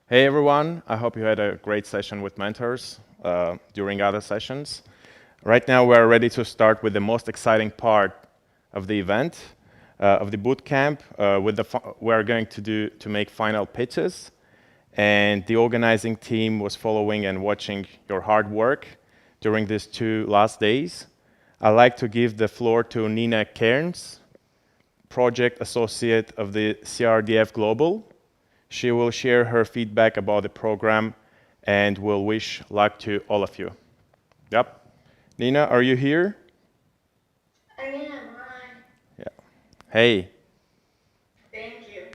Hey everyone, I hope you had a great session with mentors during other sessions. Right now we're ready to start with the most exciting part of the event, of the bootcamp. We're going to make final pitches, and the organizing team was following and watching your hard work during these 2 last days. I'd like to give the floor to Nina Cairns, Project Associate of the CRDF Global. She will share her feedback about the program and will wish luck to all of you. Yep. Nina, are you here? I am. Hi. Yeah. Hey. Thank you.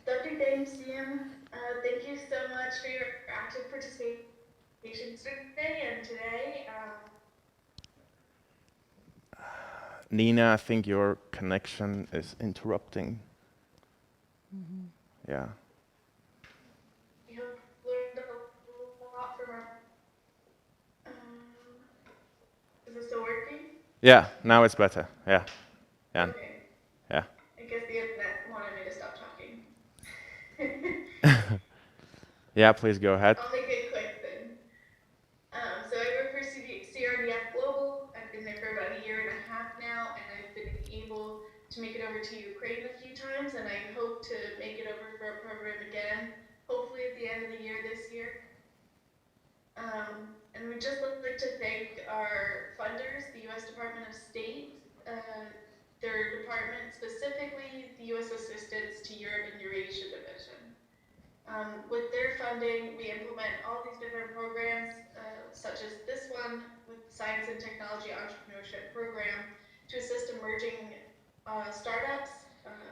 Dr. Dame, thank you so much for your active participation today and today. Nina, I think your connection is interrupting. Yeah. We have learned a lot from our. Is it still working? Yeah, now it's better. Yeah. Yeah. Okay. Yeah. I guess the internet wanted me to stop talking. Yeah, please go ahead. I'll make it quick then. So I work for CRDF Global. I've been there for about a year and a half now, and I've been able to make it over to Ukraine a few times, and I hope to make it over for a program again, hopefully at the end of the year this year. And we'd just like to thank our funders, the U.S. Department of State, their department, specifically the U.S. Assistance to Europe and Eurasia Division. With their funding, we implement all these different programs, such as this one with Science and Technology Entrepreneurship Program, to assist emerging startups,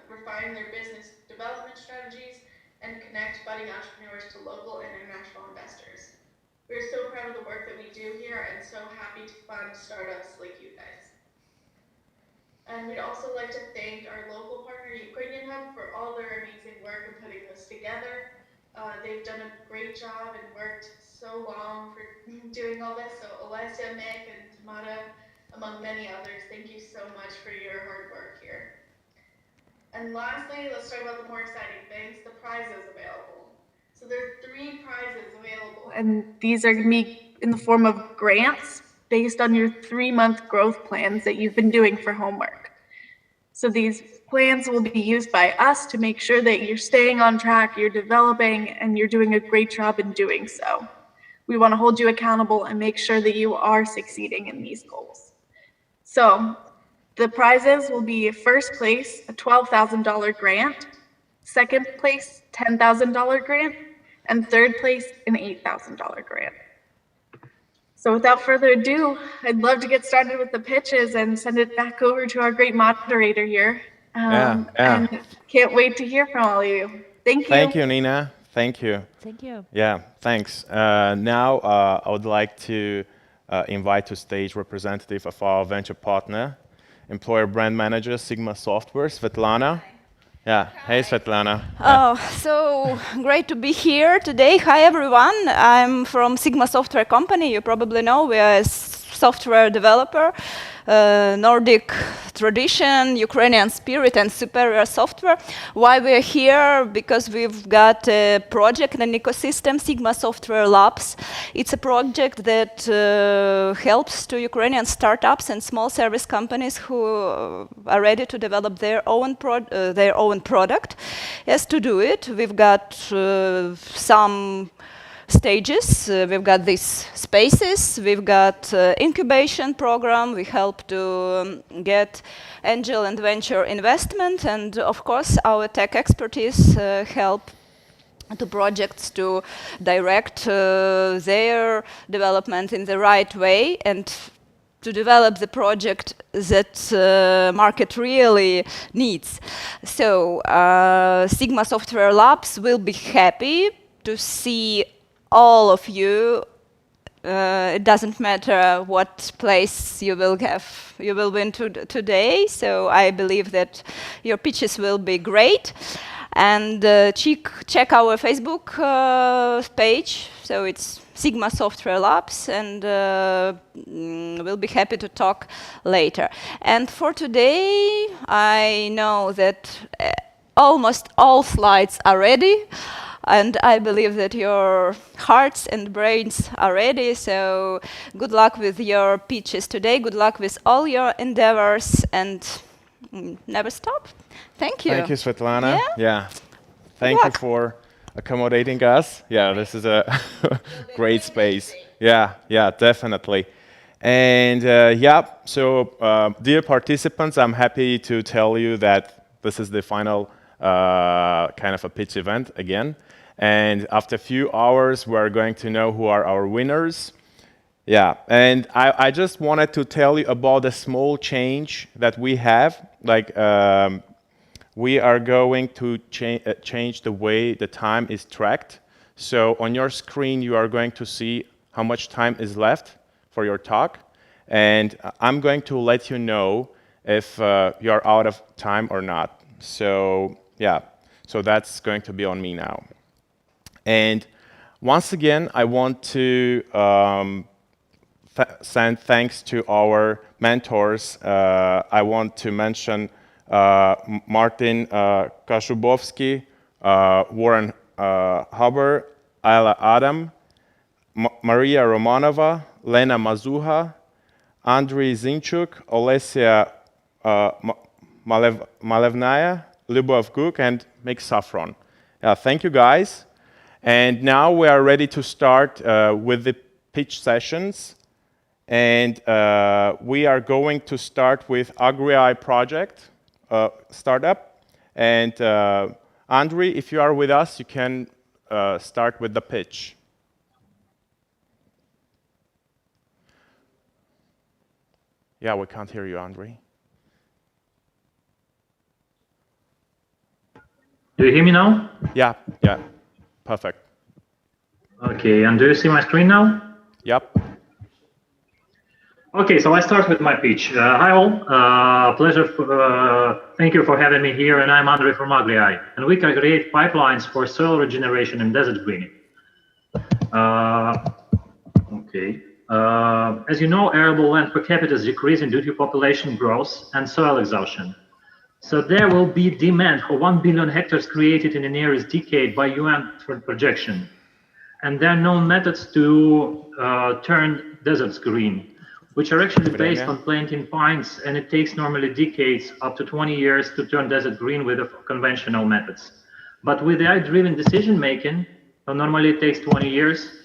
refine their business development strategies, and connect budding entrepreneurs to local and international investors. We're so proud of the work that we do here and so happy to fund startups like you guys. And we'd also like to thank our local partner, Ukrainian Hub, for all their amazing work in putting this together. They've done a great job and worked so long for doing all this. So Alessia, Mick, and Tamara, among many others, thank you so much for your hard work here. And lastly, let's talk about the more exciting things, the prizes available. So there are 3 prizes available. And these are going to be in the form of grants based on your 3-month growth plans that you've been doing for homework. So these plans will be used by us to make sure that you're staying on track, you're developing, and you're doing a great job in doing so. We want to hold you accountable and make sure that you are succeeding in these goals. So the prizes will be first place, a $12,000 grant, second place, $10,000 grant, and third place, an $8,000 grant. So without further ado, I'd love to get started with the pitches and send it back over to our great moderator here. And can't wait to hear from all of you. Thank you. Thank you, Nina. Thank you. Thank you. Yeah, thanks. Now I would like to invite to stage representative of our venture partner, employer brand manager, Sigma Software, Svetlana. Yeah, hey Svetlana. Oh, so great to be here today. Hi everyone, I'm from Sigma Software Company. You probably know we are a software developer, Nordic tradition, Ukrainian spirit, and superior software. Why we're here? Because we've got a project and an ecosystem, Sigma Software Labs. It's a project that helps to Ukrainian startups and small service companies who are ready to develop their own product. Yes, to do it, we've got some stages. We've got these spaces, we've got incubation program, we help to get angel and venture investment, and of course our tech expertise help to projects to direct their development in the right way and to develop the project that market really needs. So Sigma Software Labs will be happy to see all of you. It doesn't matter what place you will win today. So I believe that your pitches will be great. And check our Facebook page. So it's Sigma Software Labs, and we'll be happy to talk later. And for today, I know that almost all slides are ready. and I believe that your hearts and brains are ready. So good luck with your pitches today. Good luck with all your endeavors, and never stop. Thank you. Thank you, Svetlana. Yeah. Good Thank you luck. for accommodating us. Yeah, this is a great space. Yeah, yeah, definitely. And yeah, so dear participants, I'm happy to tell you that this is the final kind of a pitch event again. And after a few hours, we're going to know who are our winners. Yeah, and I just wanted to tell you about the small change that we have. Like, we are going to change the way the time is tracked. So on your screen, you are going to see how much time is left for your talk. And I'm going to let you know if you're out of time or not. So yeah, so that's going to be on me now. And once again, I want to send thanks to our mentors. I want to mention Martin Kaszubowski, Warren Huber, Ayla Adam, Maria Romanova, Lena Mazuha, Andriy Zinchuk, Olesia Malevnaya, Lyubov Guk, and Mick Safron. Thank you, guys. And now we are ready to start with the pitch sessions. And we are going to start with Agri project startup. And Andriy, if you are with us, you can start with the pitch. Yeah, we can't hear you, Andriy. Do you hear me now? Yeah, yeah, perfect. Okay, and do you see my screen now? Yep. Okay, so I start with my pitch. Hi all, pleasure. Thank you for having me here, and I'm Andriy from Agri, and we can create pipelines for soil regeneration and desert greening. Okay. As you know, arable land per capita is decreasing due to population growth and soil exhaustion. So there will be demand for 1 billion hectares created in the nearest decade by UN projection. And there are known methods to turn deserts green, which are actually based on planting pines, and it takes normally decades, up to 20 years, to turn desert green with conventional methods. But with AI-driven decision-making, normally it takes 20 years,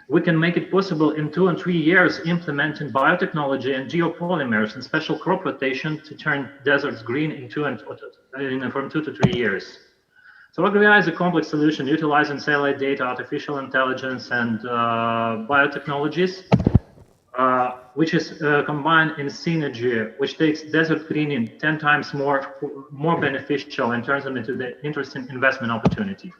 we can make it possible in 2 and 3 years, implementing biotechnology and geopolymers and special crop rotation to turn deserts green from 2 to 3 years. So Agri is a complex solution utilizing satellite data, artificial intelligence, and biotechnologies, which is combined in synergy, which takes desert greening 10 times more beneficial and turns them into the interesting investment opportunity.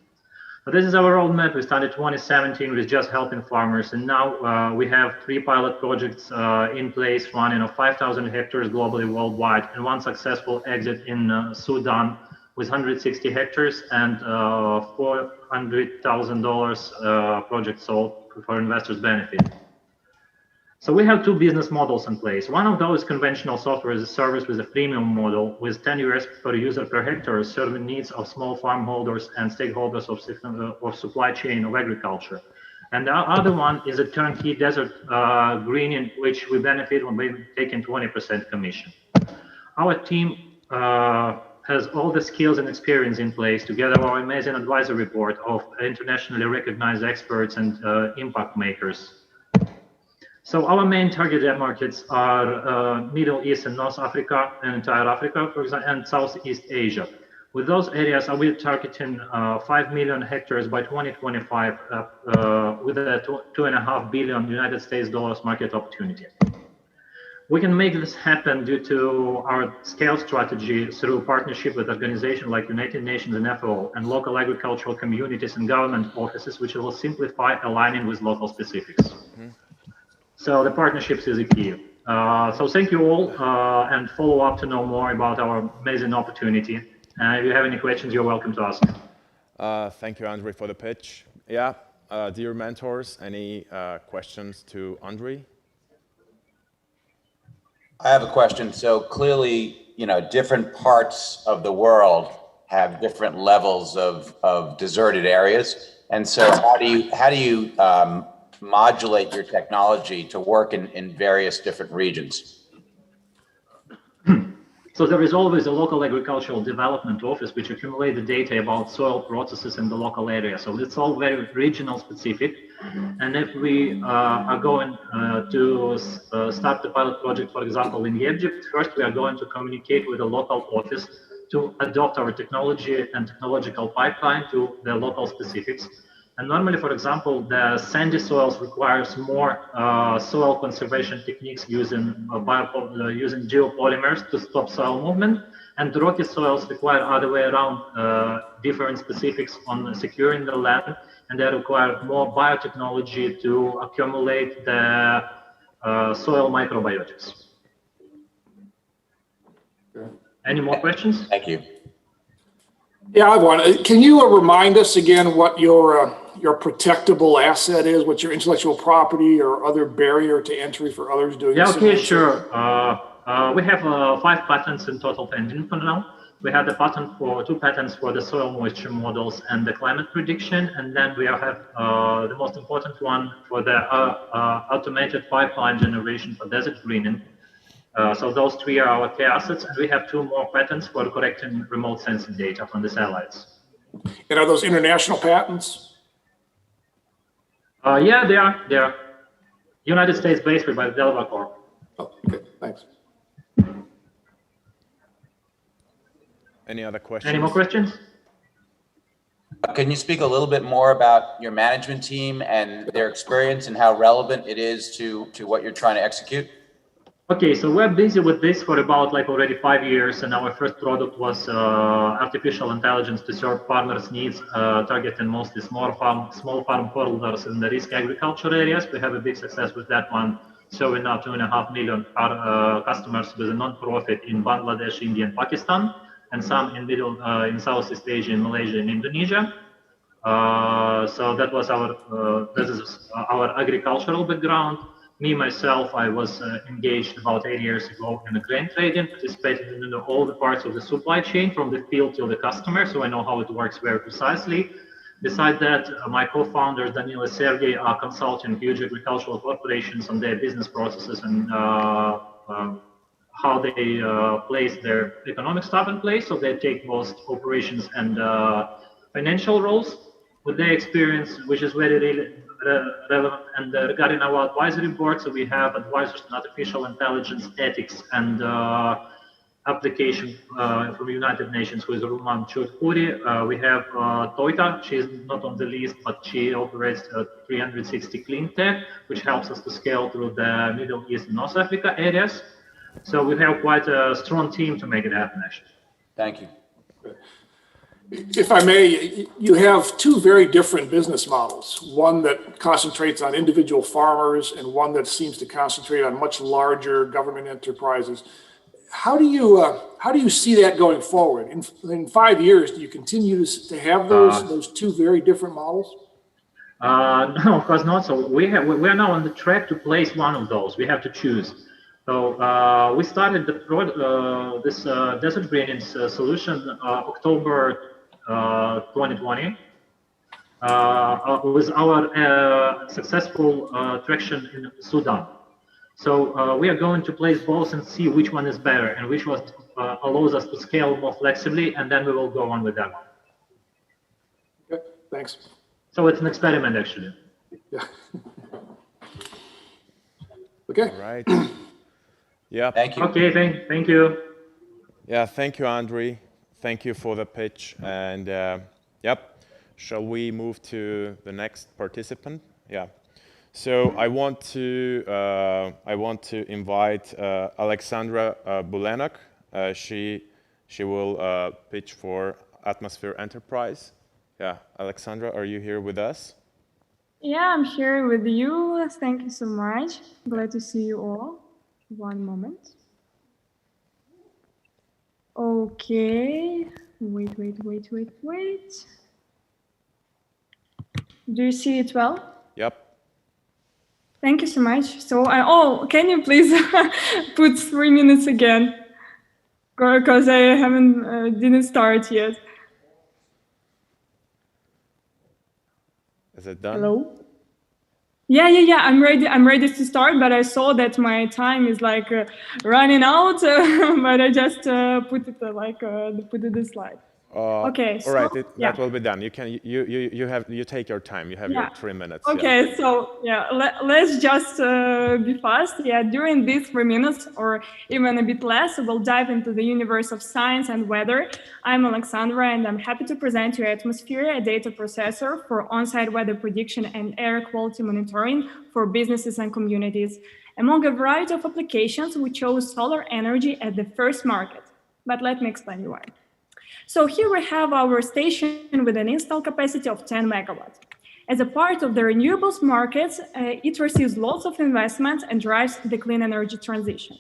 But this is our roadmap. We started 2017 with just helping farmers, and now we have 3 pilot projects in place, running of 5,000 hectares globally worldwide, and 1 successful exit in Sudan with 160 hectares and $400,000 project sold for investors' benefit. So we have 2 business models in place. One of those is conventional software as a service with a freemium model with 10 euros per user per hectare, serving needs of small farm holders and stakeholders of supply chain of agriculture. And the other one is a turnkey desert greening, which we benefit when we're taking 20% commission. Our team has all the skills and experience in place together with our amazing advisory board of internationally recognized experts and impact makers. So our main target markets are Middle East and North Africa, and entire Africa, for example, and Southeast Asia. With those areas, I will targeting 5 million hectares by 2025 with a $2.5 billion United States dollars market opportunity. We can make this happen due to our scale strategy through partnership with organizations like United Nations and FAO and local agricultural communities and government offices, which will simplify aligning with local specifics. Mm-hmm. So the partnerships is a key. So thank you all, and follow up to know more about our amazing opportunity. If you have any questions, you're welcome to ask. Thank you, Andriy, for the pitch. Yeah, dear mentors, any questions to Andriy? I have a question. So clearly, different parts of the world have different levels of deserted areas. And so how do you modulate your technology to work in various different regions? So there is always a local agricultural development office which accumulates the data about soil processes in the local area. So it's all very regional specific. And if we are going to start the pilot project, for example, in Egypt, first we are going to communicate with the local office to adopt our technology and technological pipeline to the local specifics. And normally, for example, the sandy soils requires more soil conservation techniques using geopolymers to stop soil movement, and rocky soils require other way around different specifics on securing the land, and they require more biotechnology to accumulate the soil microbiotics. Any more questions? Thank you. Yeah, I have one. Can you remind us again what your protectable asset is, what your intellectual property or other barrier to entry for others doing? Yeah, okay, sure. We have 5 patents in total pending for now. We have the patent for 2 patents for the soil moisture models and the climate prediction, and then we have the most important one for the automated pipeline generation for desert greening. So those 3 are our key assets, and we have 2 more patents for collecting remote sensing data from the satellites. And are those international patents? Yeah, they are. They are. United States based by the Delaware Corp. Oh, okay, thanks. Any other questions? Any more questions? Can you speak a little bit more about your management team and their experience and how relevant it is to what you're trying to execute? Okay, so we're busy with this for about already 5 years, and our first product was artificial intelligence to serve farmers' needs, targeting mostly small farm holders in the risk agriculture areas. We have a big success with that one, serving now 2.5 million customers with a non-profit in Bangladesh, India, and Pakistan, and some in Southeast Asia, in Malaysia, and Indonesia. So that was this is our agricultural background. Me, myself, I was engaged about 8 years ago in the grain trading, participated in all the parts of the supply chain from the field to the customer, so I know how it works very precisely. Besides that, my co-founders, Daniel and Sergey, are consulting huge agricultural corporations on their business processes and how they place their economic stuff in place, so they take most operations and financial roles. With their experience, which is very relevant, and regarding our advisory board, so we have advisors in artificial intelligence, ethics, and application from the United Nations, who is Ruman Choudhury. We have Toita, she is not on the list, but she operates 360 Clean Tech, which helps us to scale through the Middle East and North Africa areas. So we have quite a strong team to make it happen, actually. Thank you. If I may, you have 2 very different business models, one that concentrates on individual farmers and one that seems to concentrate on much larger government enterprises. How do you see that going forward? In 5 years, do you continue to have those 2 very different models? No, of course not. So we are now on the track to place one of those. We have to choose. So we started this desert greening solution October 2020 with our successful traction in Sudan. So we are going to place both and see which one is better and which one allows us to scale more flexibly, and then we will go on with that one. Okay, thanks. So it's an experiment, actually. Yeah. Okay. All right. Yeah. Thank you. Okay, thank you. Yeah, thank you, Andriy. Thank you for the pitch. And yep, shall we move to the next participant? Yeah. So I want to invite Alexandra Bulenok. She will pitch for Atmosphere Enterprise. Yeah, Alexandra, are you here with us? Yeah, I'm here with you. Thank you so much. Glad to see you all. One moment. Okay. Wait. Do you see it well? Yep. Thank you so much. So, can you please put 3 minutes again? Because I didn't start yet. Is it done? Hello? Yeah. I'm ready to start, but I saw that my time is like running out, but I just put it put it this slide. Okay, All right, so that will be done. You can you take your time. You have your 3 minutes. Okay, so let's just be fast. Yeah, during these 3 minutes or even a bit less, we'll dive into the universe of science and weather. I'm Alexandra, and I'm happy to present you Atmosphere, a data processor for on-site weather prediction and air quality monitoring for businesses and communities. Among a variety of applications, we chose solar energy as the first market. But let me explain you why. So here we have our station with an installed capacity of 10 megawatts. As a part of the renewables markets, it receives lots of investments and drives the clean energy transition.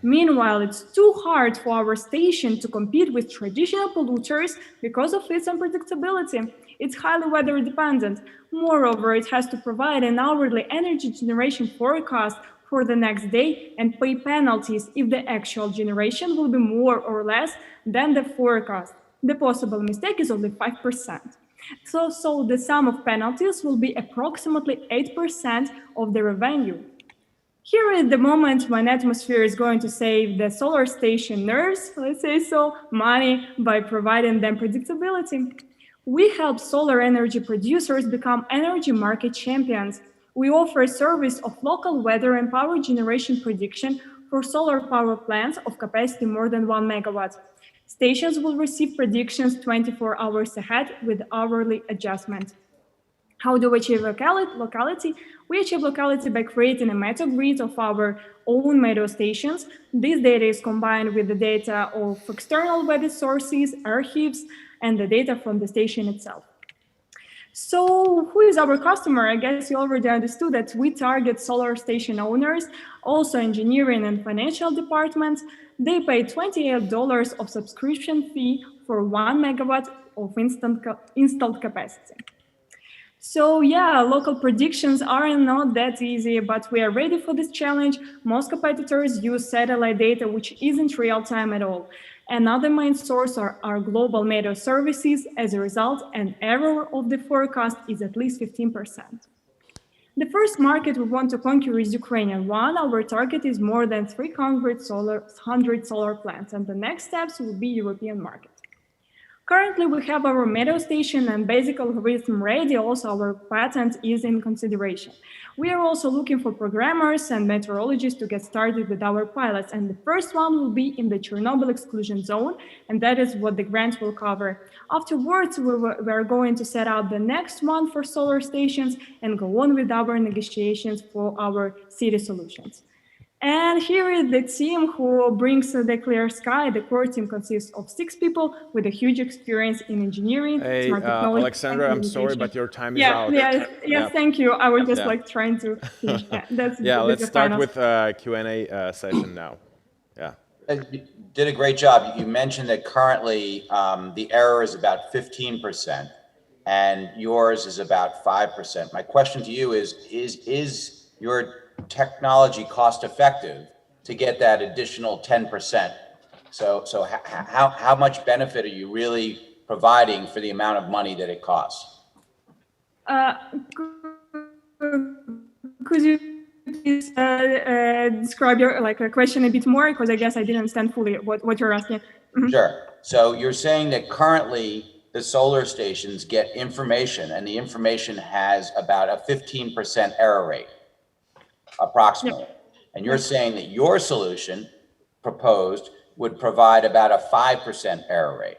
Meanwhile, it's too hard for our station to compete with traditional polluters because of its unpredictability. It's highly weather dependent. Moreover, it has to provide an hourly energy generation forecast for the next day and pay penalties if the actual generation will be more or less than the forecast. The possible mistake is only 5%. So the sum of penalties will be approximately 8% of the revenue. Here is the moment when Atmosphere is going to save the solar stationers, let's say so, money by providing them predictability. We help solar energy producers become energy market champions. We offer a service of local weather and power generation prediction for solar power plants of capacity more than 1 megawatt. Stations will receive predictions 24 hours ahead with hourly adjustment. How do we achieve locality? We achieve locality by creating a meta-grid of our own meteor stations. This data is combined with the data of external weather sources, archives, and the data from the station itself. So who is our customer? I guess you already understood that we target solar station owners, also engineering and financial departments. They pay $28 of subscription fee for 1 megawatt of installed capacity. So yeah, local predictions are not that easy, but we are ready for this challenge. Most competitors use satellite data, which isn't real time at all. Another main source are global meteor services. As a result, an error of the forecast is at least 15%. The first market we want to conquer is Ukrainian one. Our target is more than 300 solar plants, and the next steps will be European market. Currently, we have our meteor station and basic algorithm ready. Also, our patent is in consideration. We are also looking for programmers and meteorologists to get started with our pilots. And the first one will be in the Chernobyl exclusion zone, and that is what the grant will cover. Afterwards, we are going to set out the next one for solar stations and go on with our negotiations for our city solutions. And here is the team who brings the Clear Sky. The core team consists of 6 people with a huge experience in engineering, smart technology. Alexandra, I'm sorry, but your time is out. Yes, thank you. I was just trying to finish that. Let's start with Q&A session now. Yeah. You did a great job. You mentioned that currently the error is about 15% and yours is about 5%. My question to you is your technology cost effective to get that additional 10%? So how much benefit are you really providing for the amount of money that it costs? Could you please describe your question a bit more, because I guess I didn't understand fully what you're asking. Mm-hmm. Sure. So you're saying that currently the solar stations get information, and the information has about a 15% error rate, approximately. Yep. And you're saying that your solution proposed would provide about a 5% error rate,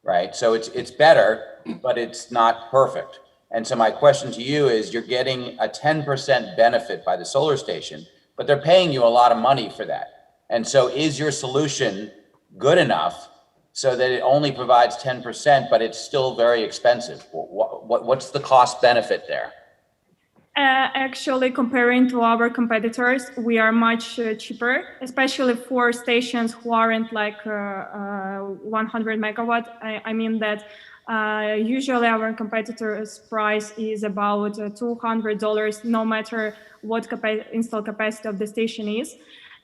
right? So it's better, but it's not perfect. And so my question to you is, you're getting a 10% benefit by the solar station, but they're paying you a lot of money for that. And so is your solution good enough so that it only provides 10%, but it's still very expensive? What's the cost benefit there? Actually, comparing to our competitors, we are much cheaper, especially for stations who aren't like 100 megawatt. I mean that usually our competitors' price is about $200, no matter what install capacity of the station is.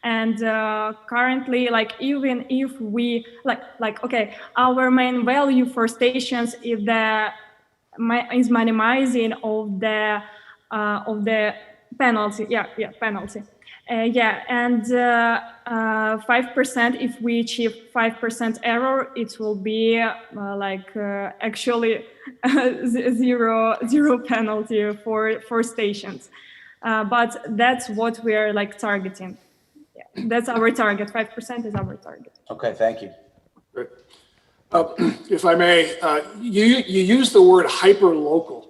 And currently, even if we okay, our main value for stations is the is minimizing of the penalty. Penalty. And 5%. If we achieve 5% error, it will be actually zero penalty for stations. But that's what we are targeting. Yeah, that's our target. 5% is our target. Okay, thank you. Great. If I may, you use the word hyper-local.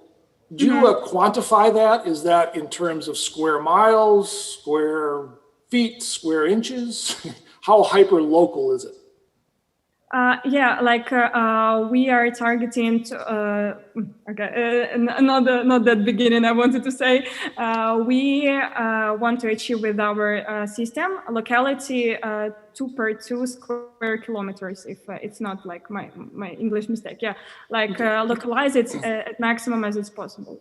Do you quantify that? Is that in terms of square miles, square feet, square inches? How hyper-local is it? We are targeting to, not that beginning I wanted to say. We want to achieve with our system locality 2 per 2 square kilometers, if it's not like my English mistake. Yeah, localize it at maximum as it's possible.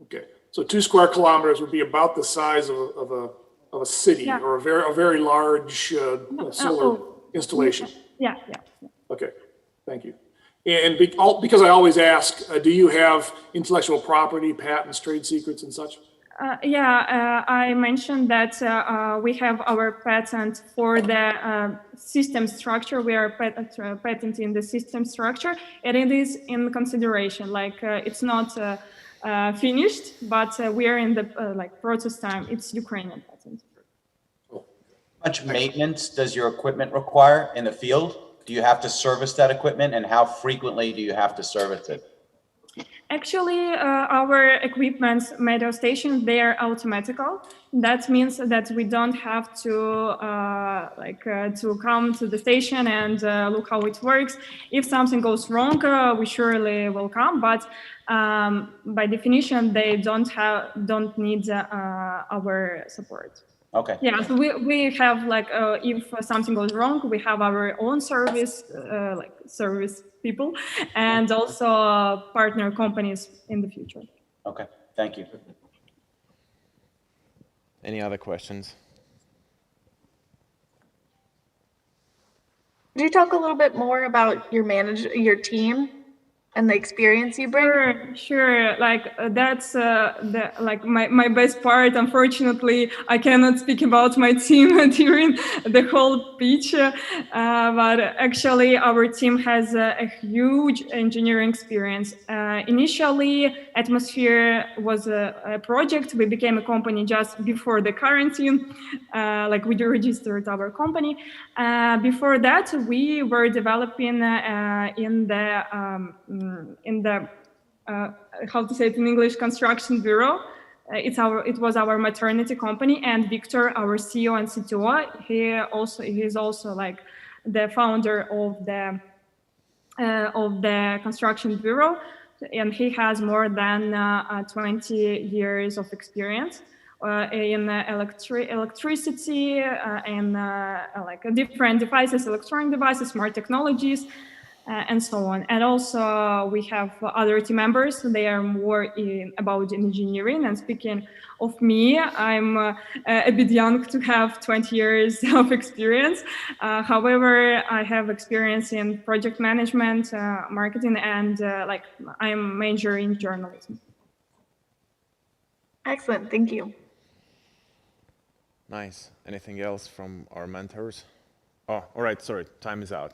Okay, so 2 square kilometers would be about the size of a city, or a very large solar installation. Yeah. Okay, thank you. And because I always ask, do you have intellectual property, patents, trade secrets, and such? I mentioned that we have our patent for the system structure. We are patenting the system structure, and it is in consideration. It's not finished, but we are in the process time. It's Ukrainian patent. How much maintenance does your equipment require in the field? Do you have to service that equipment, and how frequently do you have to service it? Actually, our equipments, meteo stations, they are automatical. That means that we don't have to to come to the station and look how it works. If something goes wrong, we surely will come. But by definition, they don't need our support. Okay. Yeah, so we have if something goes wrong, we have our own service, service people, and also partner companies in the future. Okay, thank you. Any other questions? Could you talk a little bit more about your team and the experience you bring? Sure. That's my best part. Unfortunately, I cannot speak about my team during the whole speech. But actually, our team has a huge engineering experience. Initially, Atmosphere was a project. We became a company just before the quarantine. We registered our company. Before that, we were developing in the how to say it in English, construction bureau. It was our maternity company, and Victor, our CEO and CTO, he's also the founder of the construction bureau, and he has more than 20 years of experience in electricity and different devices, electronic devices, smart technologies, and so on. And also we have other team members. They are more about engineering. And speaking of me, I'm a bit young to have 20 years of experience. However, I have experience in project management, marketing, and I'm majoring in journalism. Excellent, thank you. Nice. Anything else from our mentors? Oh, all right, sorry, time is out.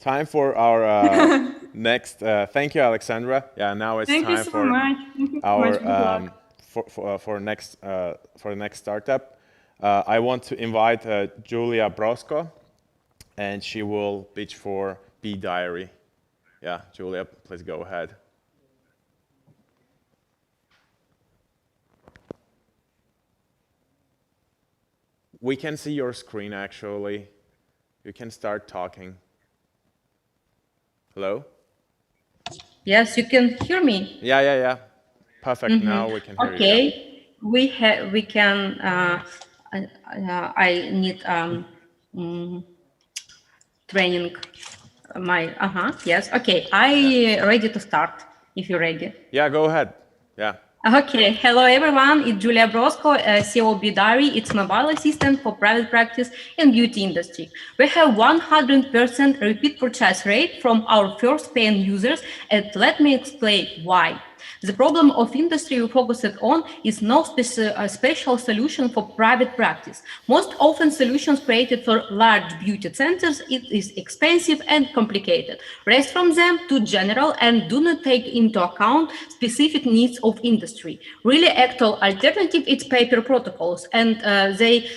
Time for our next. Thank you, Alexandra. Yeah, now it's Thank time you so for much. our for the next startup. I want to invite Julia Brosco, and she will pitch for Bee Diary. Yeah, Julia, please go ahead. We can see your screen actually. You can start talking. Hello? Yes, you can hear me. Yeah. Perfect. Now we can hear you. Okay, we can. I need training. Yes. Okay, I ready to start. If you're ready. Yeah, go ahead. Yeah. Okay, hello everyone. It's Julia Brosco, COB Diary. It's mobile assistant for private practice in beauty industry. We have 100% repeat purchase rate from our first paying users, and let me explain why. The problem of industry we focused on is no special solution for private practice. Most often solutions created for large beauty centers, it is expensive and complicated. Rest from them too general and do not take into account specific needs of industry. Really actual alternative is paper protocols, and they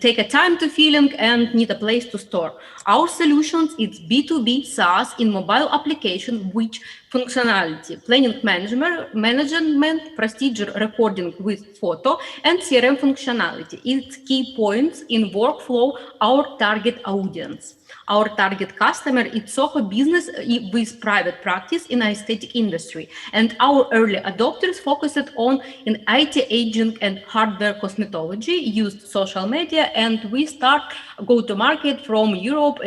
take a time to filling and need a place to store. Our solutions is B2B SaaS in mobile application, which functionality, planning management, procedure recording with photo, and CRM functionality. Its key points in workflow, our target audience. Our target customer is Soho business with private practice in aesthetic industry. And our early adopters focused on in IT aging and hardware cosmetology, used social media, and we start go to market from Europe,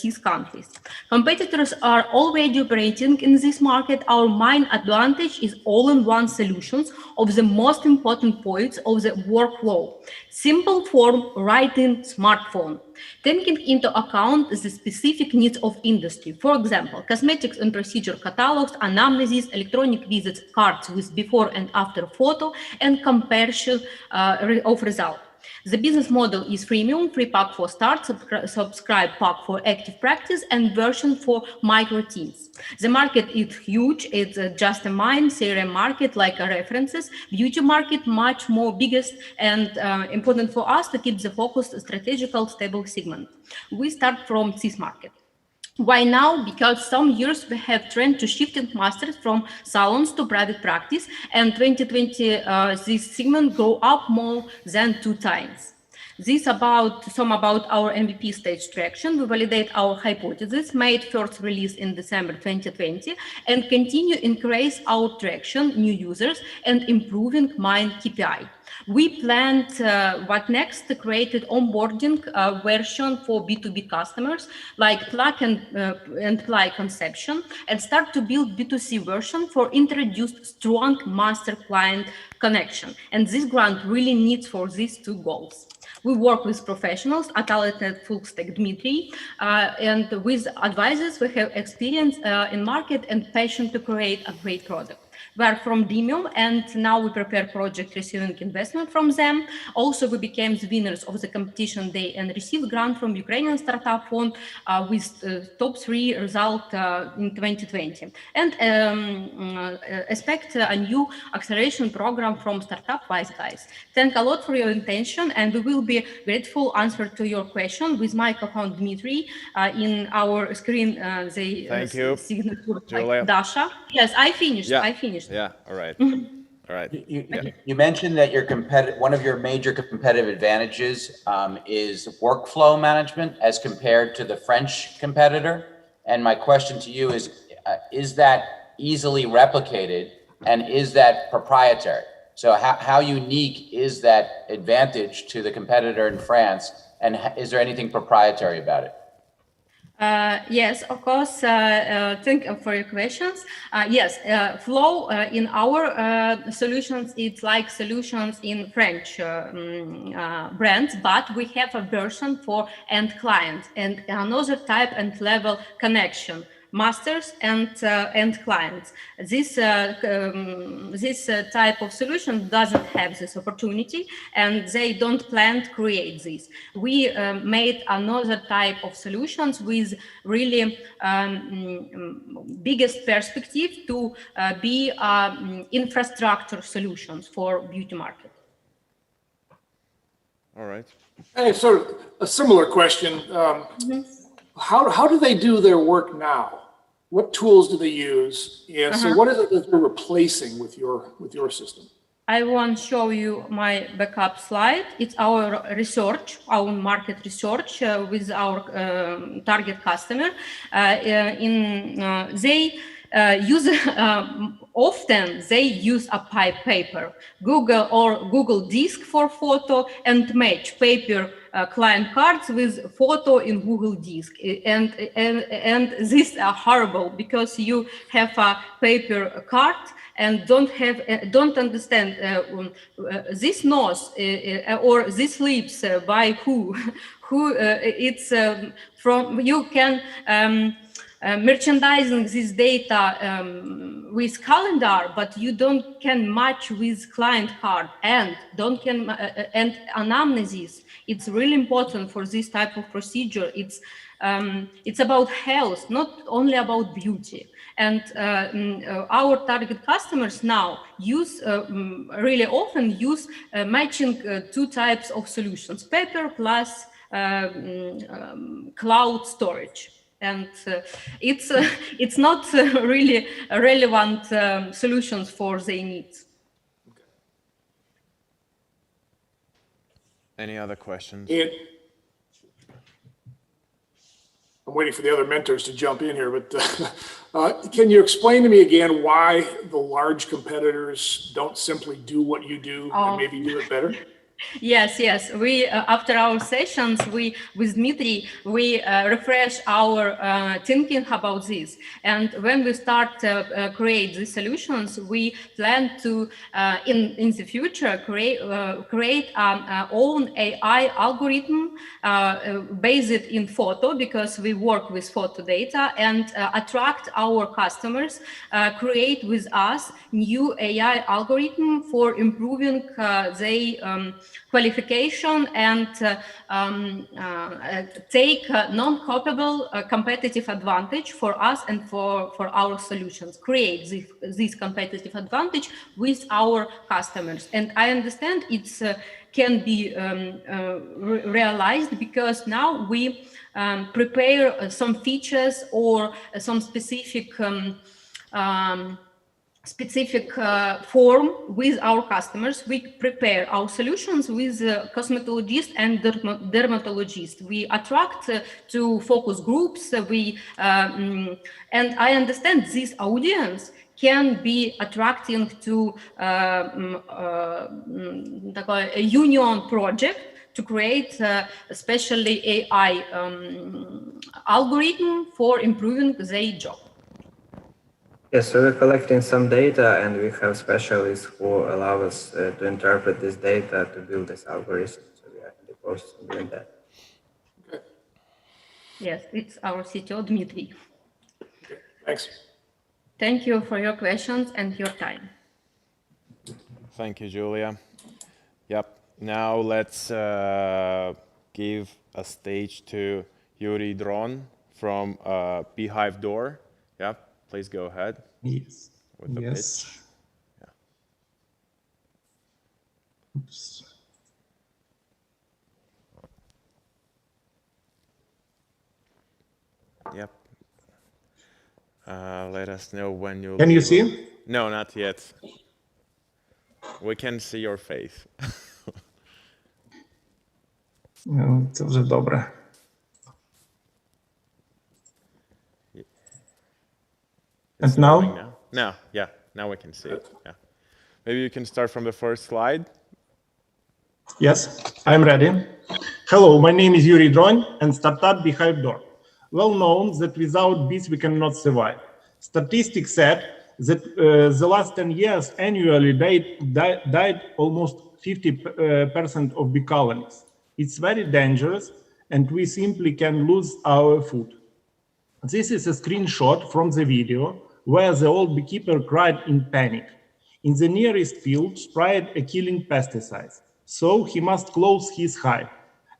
these countries. Competitors are already operating in this market. Our main advantage is all-in-one solutions of the most important points of the workflow. Simple form, writing, smartphone. Taking into account the specific needs of industry. For example, cosmetics and procedure catalogs, anamnesis, electronic visits cards with before and after photo, and comparison of result. The business model is freemium, free pack for start, subscribe pack for active practice, and version for micro teams. The market is huge. It's just a mine, CRM market, like references. Beauty market, much more biggest and important for us to keep the focus strategical, stable segment. We start from this market. Why now? Because some years we have trend to shifting masters from salons to private practice, and 2020 this segment grow up more than 2 times. This about our MVP stage traction. We validate our hypothesis, made first release in December 2020, and continue increase our traction, new users, and improving main KPI. We planned what next, created onboarding version for B2B customers, like plug and play conception, and start to build B2C version for introduced strong master client connection. And this grant really needs for these 2 goals. We work with professionals, a talented full stack Dmitry, and with advisors we have experience in market and passion to create a great product. We are from Demium, and now we prepare project receiving investment from them. Also, we became the winners of the competition day and received grant from Ukrainian Startup Fund with top 3 result in 2020. And expect a new acceleration program from Startup Wise Guys. Thank a lot for your attention, and we will be grateful answer to your question with my co-founder Dmitry in our screen. Thank you, signature Julia. like Dasha. Yes, I finished. Yeah. I finished. Yeah, all right. All right. You mentioned that your one of your major competitive advantages is workflow management as compared to the French competitor. And my question to you is that easily replicated, and is that proprietary? So how unique is that advantage to the competitor in France, and is there anything proprietary about it? Yes, of course. Thank you for your questions. Yes, flow in our solutions, it's like solutions in French brands, but we have a version for end clients and another type and level connection. Masters and clients. This type of solution doesn't have this opportunity, and they don't plan to create this. We made another type of solutions with really biggest perspective to be infrastructure solutions for beauty market. All right. Hey, so a similar question. How do they do their work now? What tools do they use? And so what is it that they're replacing with your system? I want to show you my backup slide. It's our research, our market research with our target customer. They use often they use a paper, Google Disk for photo, and match paper client cards with photo in Google Disk, and these are horrible because you have a paper card and don't understand this nose or this lips by who it's from. You can merchandising this data with calendar, but you can match with client card and and anamnesis. It's really important for this type of procedure. It's about health, not only about beauty. And our target customers now really often use matching two types of solutions: paper plus cloud storage. And it's not really relevant solutions for their needs. Any other questions? I'm waiting for the other mentors to jump in here, but can you explain to me again why the large competitors don't simply do what you do and maybe do it better? Yes. We after our sessions, with Dmitry, we refresh our thinking about this. And when we start create these solutions, we plan to in the future create our own AI algorithm based in photo, because we work with photo data, and attract our customers, create with us new AI algorithm for improving their qualification and take non-copyable competitive advantage for us and for our solutions, create this competitive advantage with our customers. And I understand it's can be realized because now we prepare some features or some specific form with our customers. We prepare our solutions with cosmetologists and dermatologists. We attract to focus groups. And I understand this audience can be attracting to a union project to create especially AI algorithm for improving their job. Yes, so we're collecting some data, and we have specialists who allow us to interpret this data to build this algorithm. So we are in the process of doing that. Okay. Yes, it's our CTO, Dmitry. Okay. Thanks. Thank you for your questions and your time. Thank you, Julia. Yep. Now let's give a stage to Yuri Dron from Beehive Door. Yep. Please go ahead. Yes. With the pitch. Yeah. Oops. Yep. Let us know when you'll. Can you see? No, not yet. We can see your face. Це вже добре. And now? No, yeah, now we can see it. Yeah. Maybe you can start from the first slide. Yes, I'm ready. Hello, my name is Yuri Dron and startup Beehive Door. Well known that without bees we cannot survive. Statistics said that the last 10 years annually died almost 50% of bee colonies. It's very dangerous and we simply can lose our food. This is a screenshot from the video where the old beekeeper cried in panic. In the nearest field sprayed a killing pesticide, so he must close his hive,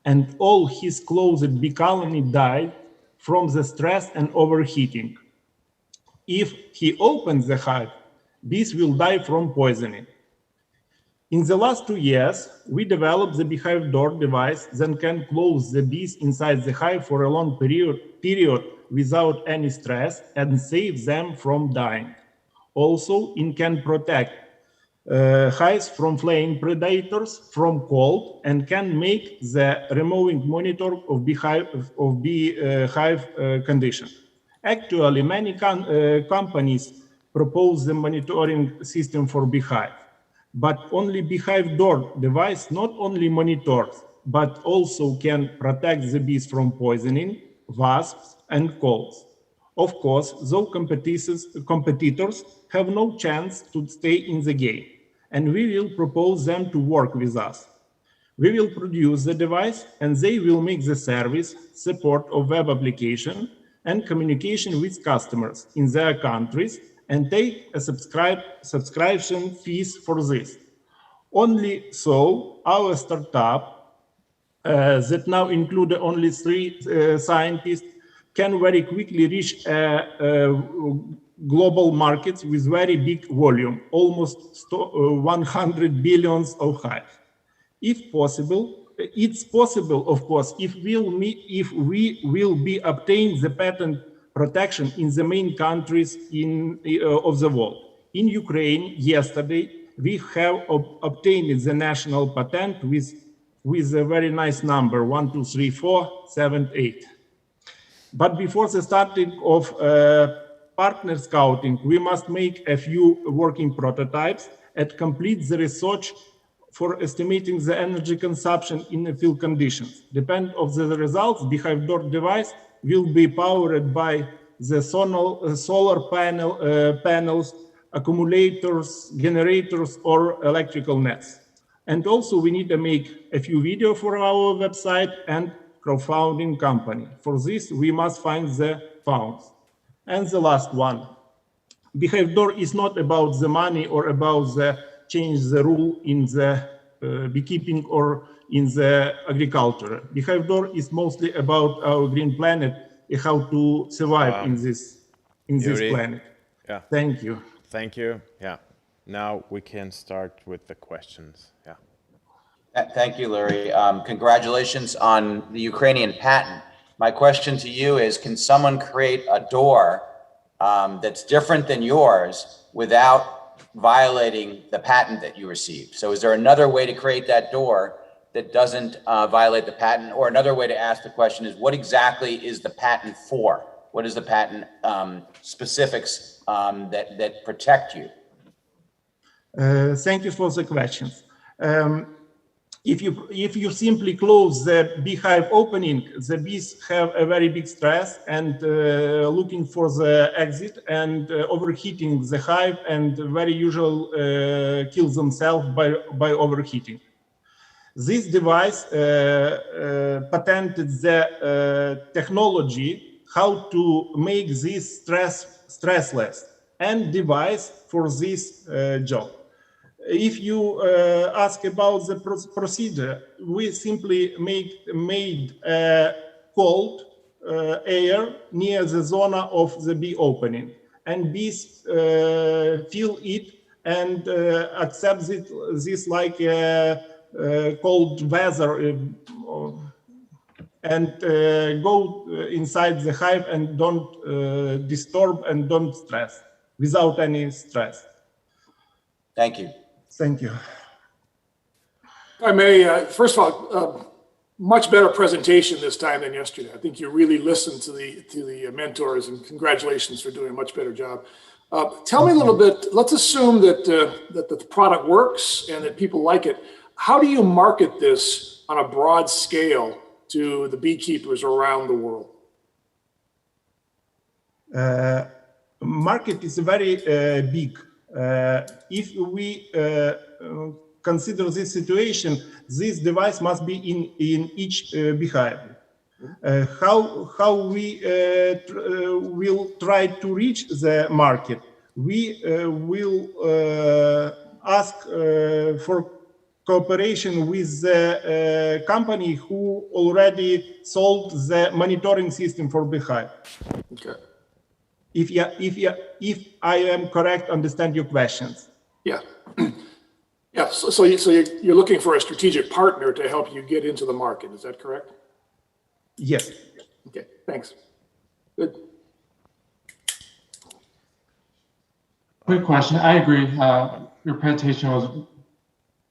and all his closed bee colony died from the stress and overheating. If he opens the hive, bees will die from poisoning. In the last 2 years, we developed the Beehive Door device that can close the bees inside the hive for a long period without any stress and save them from dying. Also, it can protect hives from flying predators, from cold, and can make the removing monitor of beehive condition. Actually, many companies propose the monitoring system for beehive, but only Beehive Door device not only monitors, but also can protect the bees from poisoning, wasps, and colds. Of course, those competitors have no chance to stay in the game, and we will propose them to work with us. We will produce the device, and they will make the service, support of web application, and communication with customers in their countries, and take a subscription fees for this. Only so our startup, that now include only 3 scientists, can very quickly reach global markets with very big volume, almost 100 billions of hives. If possible, it's possible, of course, if we will be obtain the patent protection in the main countries of the world. In Ukraine, yesterday, we have obtained the national patent with a very nice number, 1, 2, 3, 4, 7, 8. But before the starting of partner scouting, we must make a few working prototypes and complete the research for estimating the energy consumption in the field conditions. Depending on the results, Beehive Door device will be powered by the solar panels, accumulators, generators, or electrical nets. And also we need to make a few videos for our website and crowdfunding company. For this, we must find the funds. And the last one, Beehive Door is not about the money or about the change the rule in the beekeeping or in the agriculture. Beehive Door is mostly about our green planet and how to survive in this planet. Yeah. Thank you. Thank you. Yeah. Now we can start with the questions. Yeah. Thank you, Larry. Congratulations on the Ukrainian patent. My question to you is, can someone create a door that's different than yours without violating the patent that you received? So is there another way to create that door that doesn't violate the patent? Or another way to ask the question is, what exactly is the patent for? What is the patent specifics that protect you? Thank you for the questions. If you simply close the beehive opening, the bees have a very big stress and looking for the exit and overheating the hive, and very usual kills themselves by overheating. This device patented the technology how to make this stressless and device for this job. If you ask about the procedure, we simply made cold air near the zone of the bee opening, and bees feel it and accept this like cold weather and go inside the hive and don't disturb and don't stress without any stress. Thank you. Thank you. I may, first of all, much better presentation this time than yesterday. I think you really listened to the mentors, and congratulations for doing a much better job. Tell me a little bit, let's assume that the product works and that people like it. How do you market this on a broad scale to the beekeepers around the world? Market is very big. If we consider this situation, this device must be in each beehive. How we will try to reach the market? We will ask for cooperation with the company who already sold the monitoring system for beehive. Okay. If I am correct, understand your questions. Yeah. Yeah. So you're looking for a strategic partner to help you get into the market. Is that correct? Yes. Okay. Thanks. Good. Quick question. I agree. Your presentation was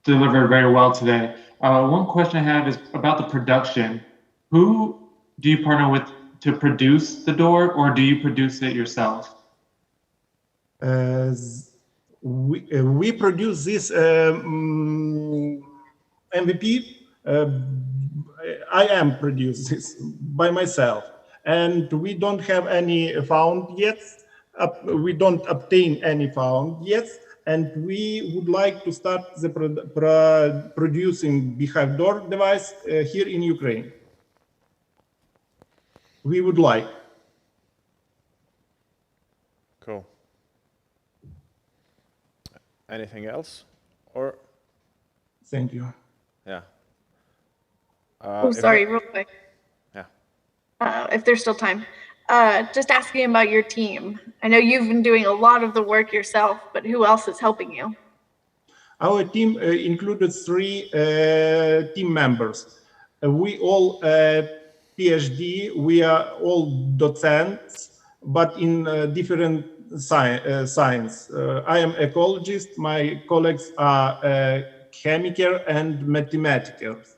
delivered very well today. One question I have is about the production. Who do you partner with to produce the door, or do you produce it yourself? We produce this MVP I am produced this by myself, and we don't have any found yet. We don't obtain any found yet, and we would like to start the producing Beehive door device here in Ukraine. We would like. Cool. Anything else? Or Thank you. yeah. Oh, sorry, real quick. Yeah. If there's still time. Just asking about your team. I know you've been doing a lot of the work yourself, but who else is helping you? Our team included 3 team members. We all PhD, we are all docents, but in different science. I am ecologist, my colleagues are chemical and mathematicians.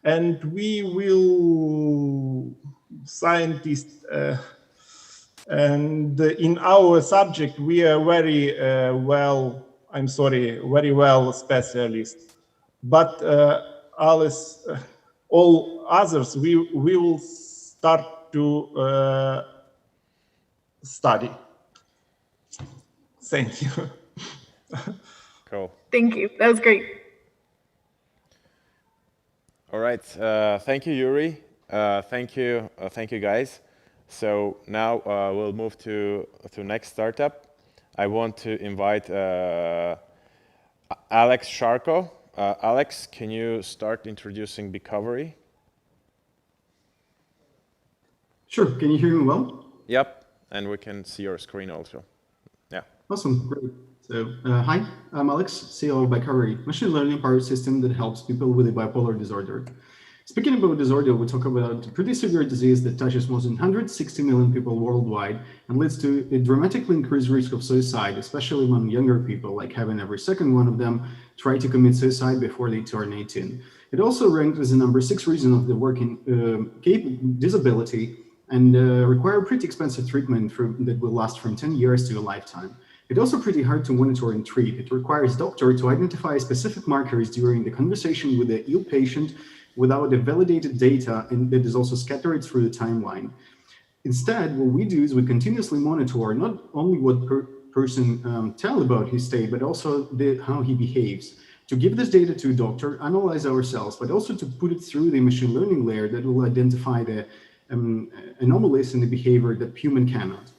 And we will scientists, and in our subject, we are very well, I'm sorry, very well specialists. But all others, we will start to study. Thank you. Cool. Thank you. That was great. All right. Thank you, Yuri. Thank you, guys. So now we'll move to next startup. I want to invite Alex Sharko. Alex, can you start introducing Becovery? Sure. Can you hear me well? Yep. And we can see your screen also. Yeah. Awesome. Great. So, hi, I'm Alex, CEO of Becovery, machine learning powered system that helps people with a bipolar disorder. Speaking about disorder, we talk about a pretty severe disease that touches more than 160 million people worldwide and leads to a dramatically increased risk of suicide, especially among younger people, like having every second one of them try to commit suicide before they turn 18. It also ranked as the number 6 reason of the working disability and require pretty expensive treatment that will last from 10 years to a lifetime. It's also pretty hard to monitor and treat. It requires doctor to identify specific markers during the conversation with the ill patient without the validated data, and that is also scattered through the timeline. Instead, what we do is we continuously monitor not only what person tell about his state, but also how he behaves. To give this data to a doctor, analyze ourselves, but also to put it through the machine learning layer that will identify the anomalies in the behavior that human cannot.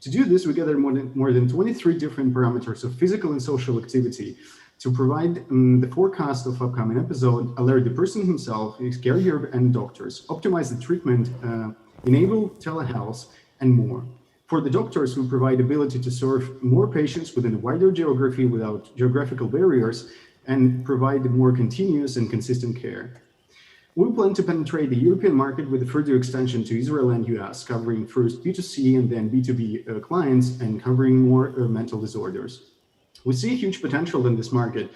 To do this, we gather more than 23 different parameters of physical and social activity to provide the forecast of upcoming episode, alert the person himself, his caregiver, and doctors, optimize the treatment, enable telehealth, and more. For the doctors, we provide ability to serve more patients within a wider geography without geographical barriers and provide more continuous and consistent care. We plan to penetrate the European market with a further extension to Israel and US, covering first B2C and then B2B clients and covering more mental disorders. We see a huge potential in this market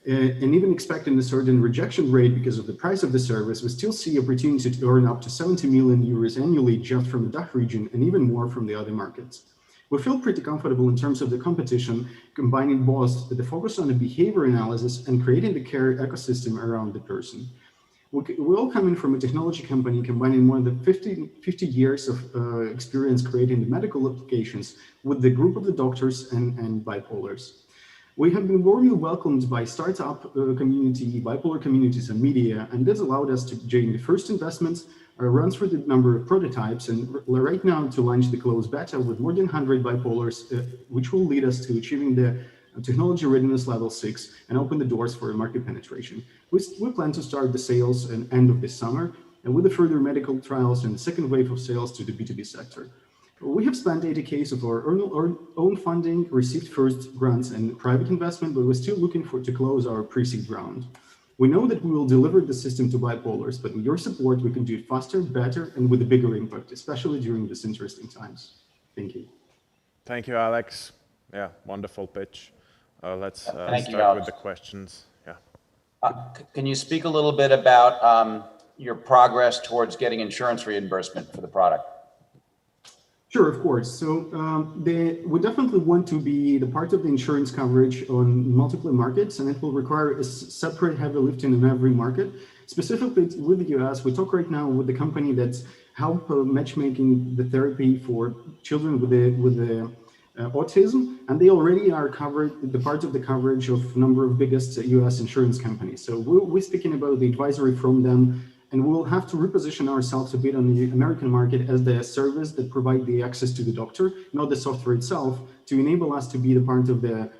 and even expecting a certain rejection rate because of the price of the service, we still see opportunity to earn up to 70 million euros annually just from the DACH region and even more from the other markets. We feel pretty comfortable in terms of the competition, combining both the focus on the behavior analysis and creating the care ecosystem around the person. We all come in from a technology company combining more than 50 years of experience creating the medical applications with the group of the doctors and bipolars. We have been warmly welcomed by startup community, bipolar communities and media, and this allowed us to gain the first investments, run through the number of prototypes, and right now to launch the closed beta with more than 100 bipolars, which will lead us to achieving the technology readiness level 6 and open the doors for market penetration. We plan to start the sales at the end of this summer, and with the further medical trials and the second wave of sales to the B2B sector. We have spent 80K of our own funding, received first grants and private investment, but we're still looking to close our pre-seed round. We know that we will deliver the system to bipolars, but with your support, we can do it faster, better, and with a bigger impact, especially during these interesting times. Thank you. Thank you, Alex. Yeah, wonderful pitch. Let's start with the questions. Yeah. Can you speak a little bit about your progress towards getting insurance reimbursement for the product? Sure, of course. So we definitely want to be the part of the insurance coverage on multiple markets, and it will require a separate heavy lifting in every market. Specifically with the US, we talk right now with the company that's help matchmaking the therapy for children with the autism, and they already are covered, the part of the coverage of a number of biggest US insurance companies. So we're speaking about the advisory from them, and we'll have to reposition ourselves a bit on the American market as the service that provide the access to the doctor, not the software itself, to enable us to be the part of the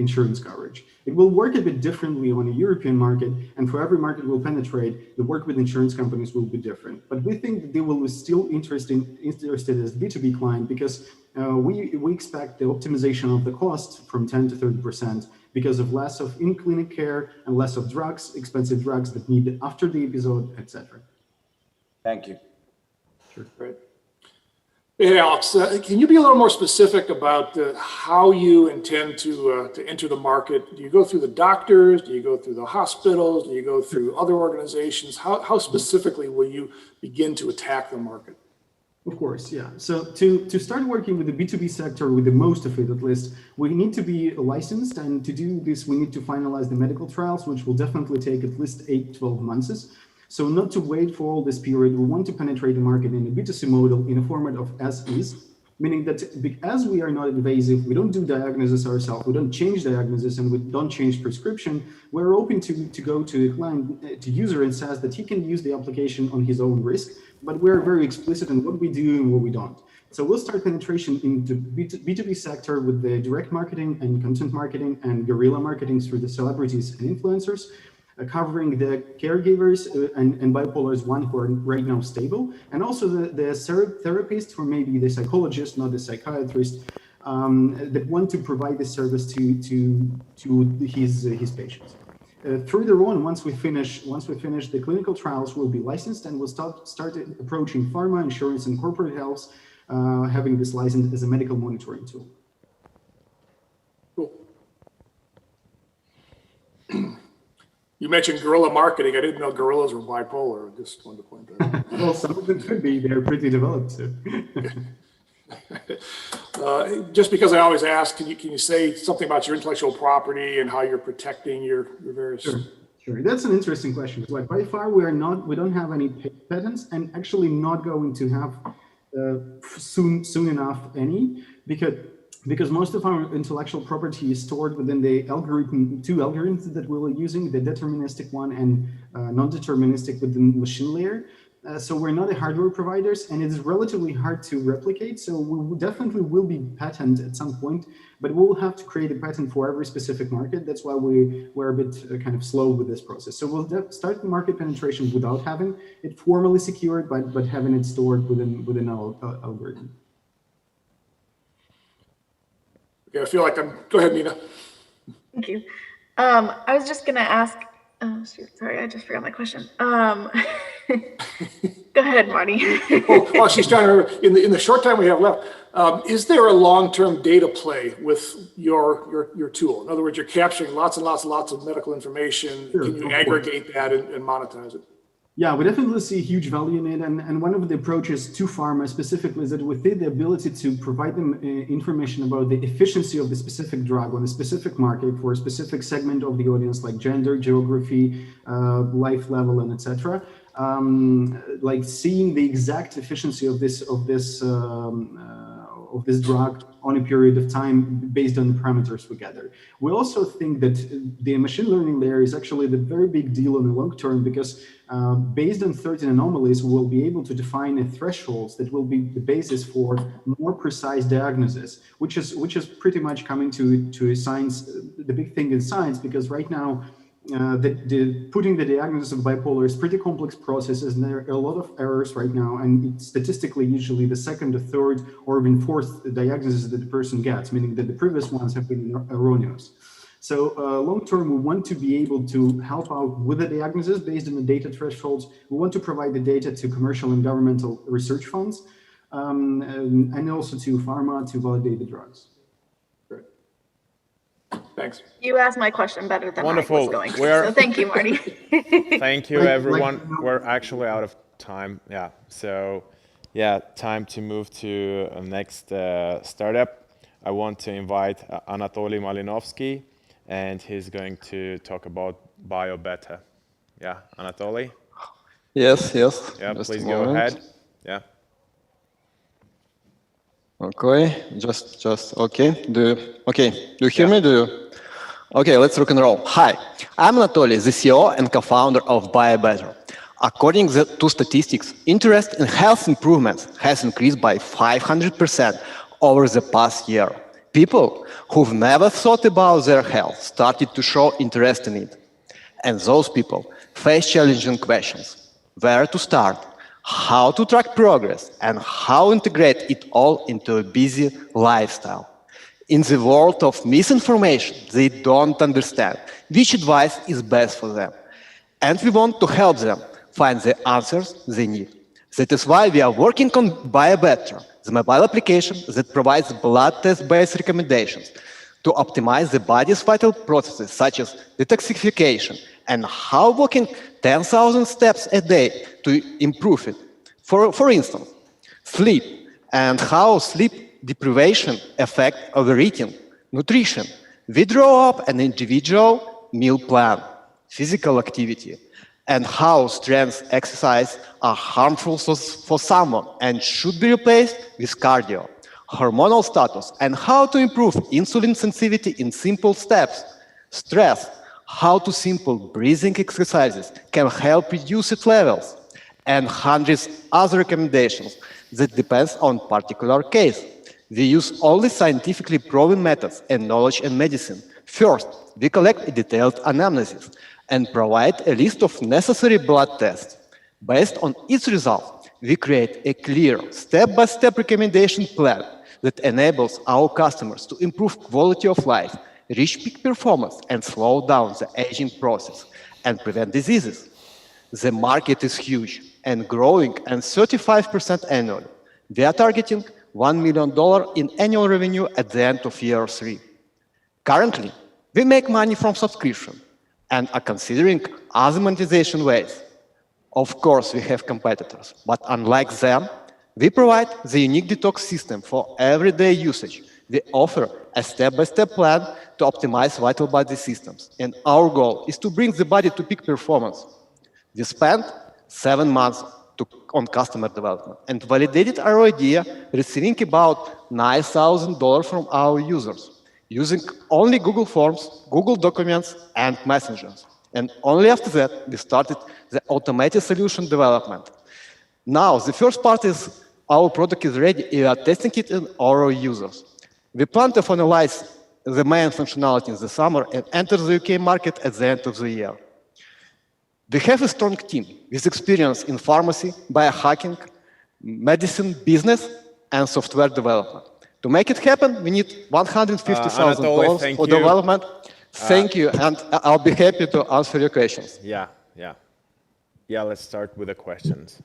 insurance coverage. It will work a bit differently on a European market, and for every market we'll penetrate, the work with insurance companies will be different. But we think that they will be still interested as B2B client, because we expect the optimization of the cost from 10 to 30% because of less of in-clinic care and less of drugs, expensive drugs that need after the episode, etc. Thank you. Sure. Great. Hey, Alex, can you be a little more specific about how you intend to enter the market? Do you go through the doctors? Do you go through the hospitals? Do you go through other organizations? How specifically will you begin to attack the market? Of course, yeah. So to start working with the B2B sector, with the most of it at least, we need to be licensed. And to do this, we need to finalize the medical trials, which will definitely take at least 8-12 months. So not to wait for all this period, we want to penetrate the market in a B2C model in a format of as is, meaning that as we are not invasive, we don't do diagnosis ourselves, we don't change diagnosis, and we don't change prescription, we're open to go to a client, to user, and says that he can use the application on his own risk, but we're very explicit in what we do and what we don't. So we'll start penetration in the B2B sector with the direct marketing and content marketing and guerrilla marketing through the celebrities and influencers, covering the caregivers and bipolars, one who are right now stable, and also the therapist, or maybe the psychologist, not the psychiatrist, that want to provide this service to his patients. Further on, once we finish the clinical trials, we'll be licensed, and we'll start approaching pharma, insurance, and corporate health, having this license as a medical monitoring tool. Cool. You mentioned guerrilla marketing. I didn't know gorillas were bipolar. I just wanted to point that out. Well, some of them could be. They're pretty developed. So. Just because I always ask, can you say something about your intellectual property and how you're protecting your various? Sure. That's an interesting question. Like by far, we don't have any patents, and actually not going to have soon enough any, because most of our intellectual property is stored within the two algorithms that we're using, the deterministic one and non-deterministic with the machine layer. So we're not a hardware providers, and it's relatively hard to replicate. So we definitely will be patent at some point, but we'll have to create a patent for every specific market. That's why we're a bit kind of slow with this process. So we'll start the market penetration without having it formally secured, but having it stored within our algorithm. Okay, I feel like go ahead, Nina. Thank you. I was just gonna ask, oh shoot, sorry, I just forgot my question. Go ahead, Marty. Well, she's trying to remember, in the short time we have left, is there a long-term data play with your tool? In other words, you're capturing lots and lots of medical information. Sure, can you aggregate that and monetize it? Yeah, we definitely see huge value in it. And one of the approaches to pharma specifically is that with the ability to provide them information about the efficiency of the specific drug on a specific market for a specific segment of the audience, like gender, geography, life level, and etc. Like seeing the exact efficiency of this drug on a period of time based on the parameters we gather. We also think that the machine learning layer is actually the very big deal in the long term, because based on certain anomalies, we'll be able to define thresholds that will be the basis for more precise diagnosis, which is pretty much coming to science, the big thing in science, because right now, putting the diagnosis of bipolar is pretty complex processes, and there are a lot of errors right now, and it's statistically usually the second or third or even fourth diagnosis that the person gets, meaning that the previous ones have been erroneous. So long term, we want to be able to help out with the diagnosis based on the data thresholds. We want to provide the data to commercial and governmental research funds, and also to pharma to validate the drugs. Thanks. You asked my question better than Wonderful. I was going to, so thank you, Marty. Thank you, everyone. We're actually out of time. Yeah. So, yeah, time to move to next startup. I want to invite Anatoly Malinovsky, and he's going to talk about BioBeta. Yeah, Anatoly? Yes, yes. Yeah, Just please a go moment. ahead. Yeah. Okay, just okay. Do you hear me? Do you? Okay, let's rock and roll. Hi, I'm Anatoly, the CEO and co-founder of BioBetter. According to statistics, interest in health improvements has increased by 500% over the past year. People who've never thought about their health started to show interest in it. And those people face challenging questions. Where to start? How to track progress? And how integrate it all into a busy lifestyle? In the world of misinformation, they don't understand which advice is best for them. And we want to help them find the answers they need. That is why we are working on BioBetter, the mobile application that provides blood test-based recommendations to optimize the body's vital processes such as detoxification and how walking 10,000 steps a day to improve it. For instance, sleep and how sleep deprivation affect overeating, nutrition. We draw up an individual meal plan, physical activity, and how strength exercise are harmful for someone and should be replaced with cardio, hormonal status, and how to improve insulin sensitivity in simple steps, stress, how to simple breathing exercises can help reduce its levels, and hundreds other recommendations that depends on particular case. We use only scientifically proven methods and knowledge in medicine. First, we collect a detailed analysis and provide a list of necessary blood tests. Based on its results, we create a clear step-by-step recommendation plan that enables our customers to improve quality of life, reach peak performance, and slow down the aging process and prevent diseases. The market is huge and growing and 35% annually. We are targeting $1 million in annual revenue at the end of year 3. Currently, we make money from subscription and are considering other monetization ways. Of course, we have competitors, but unlike them, we provide the unique detox system for everyday usage. We offer a step-by-step plan to optimize vital body systems, and our goal is to bring the body to peak performance. We spent 7 months on customer development and validated our idea, receiving about $9,000 from our users, using only Google Forms, Google Documents, and Messengers. And only after that, we started the automated solution development. Now, the first part is our product is ready. We are testing it in our users. We plan to finalize the main functionality in the summer and enter the UK market at the end of the year. We have a strong team with experience in pharmacy, biohacking, medicine, business, and software development. To make it happen, we need $150,000 for development. Thank you, and I'll be happy to answer your questions. Yeah, let's start with the questions.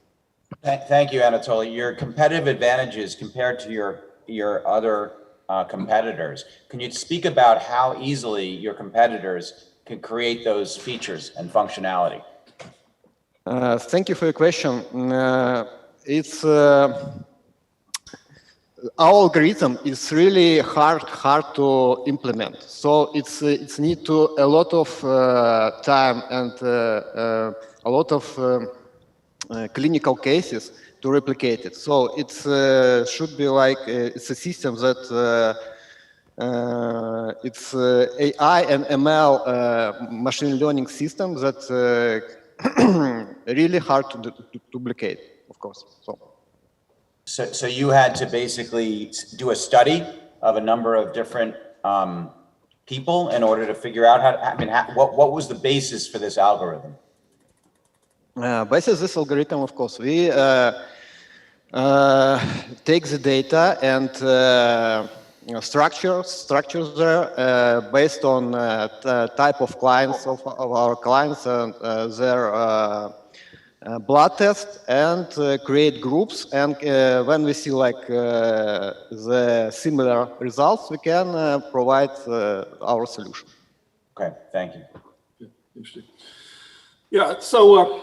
Thank you, Anatoly. Your competitive advantages compared to your other competitors. Can you speak about how easily your competitors can create those features and functionality? Thank you for your question. It's our algorithm is really hard to implement. So it's need to a lot of time and a lot of clinical cases to replicate it. So it should be like it's a system that it's AI and ML machine learning system that really hard to duplicate, of course. So you had to basically do a study of a number of different people in order to figure out what was the basis for this algorithm? Basis this algorithm, of course, we take the data and structures there based on type of clients of our clients and their blood test and create groups. And when we see like the similar results, we can provide our solution. Okay, thank you. Interesting. Yeah, so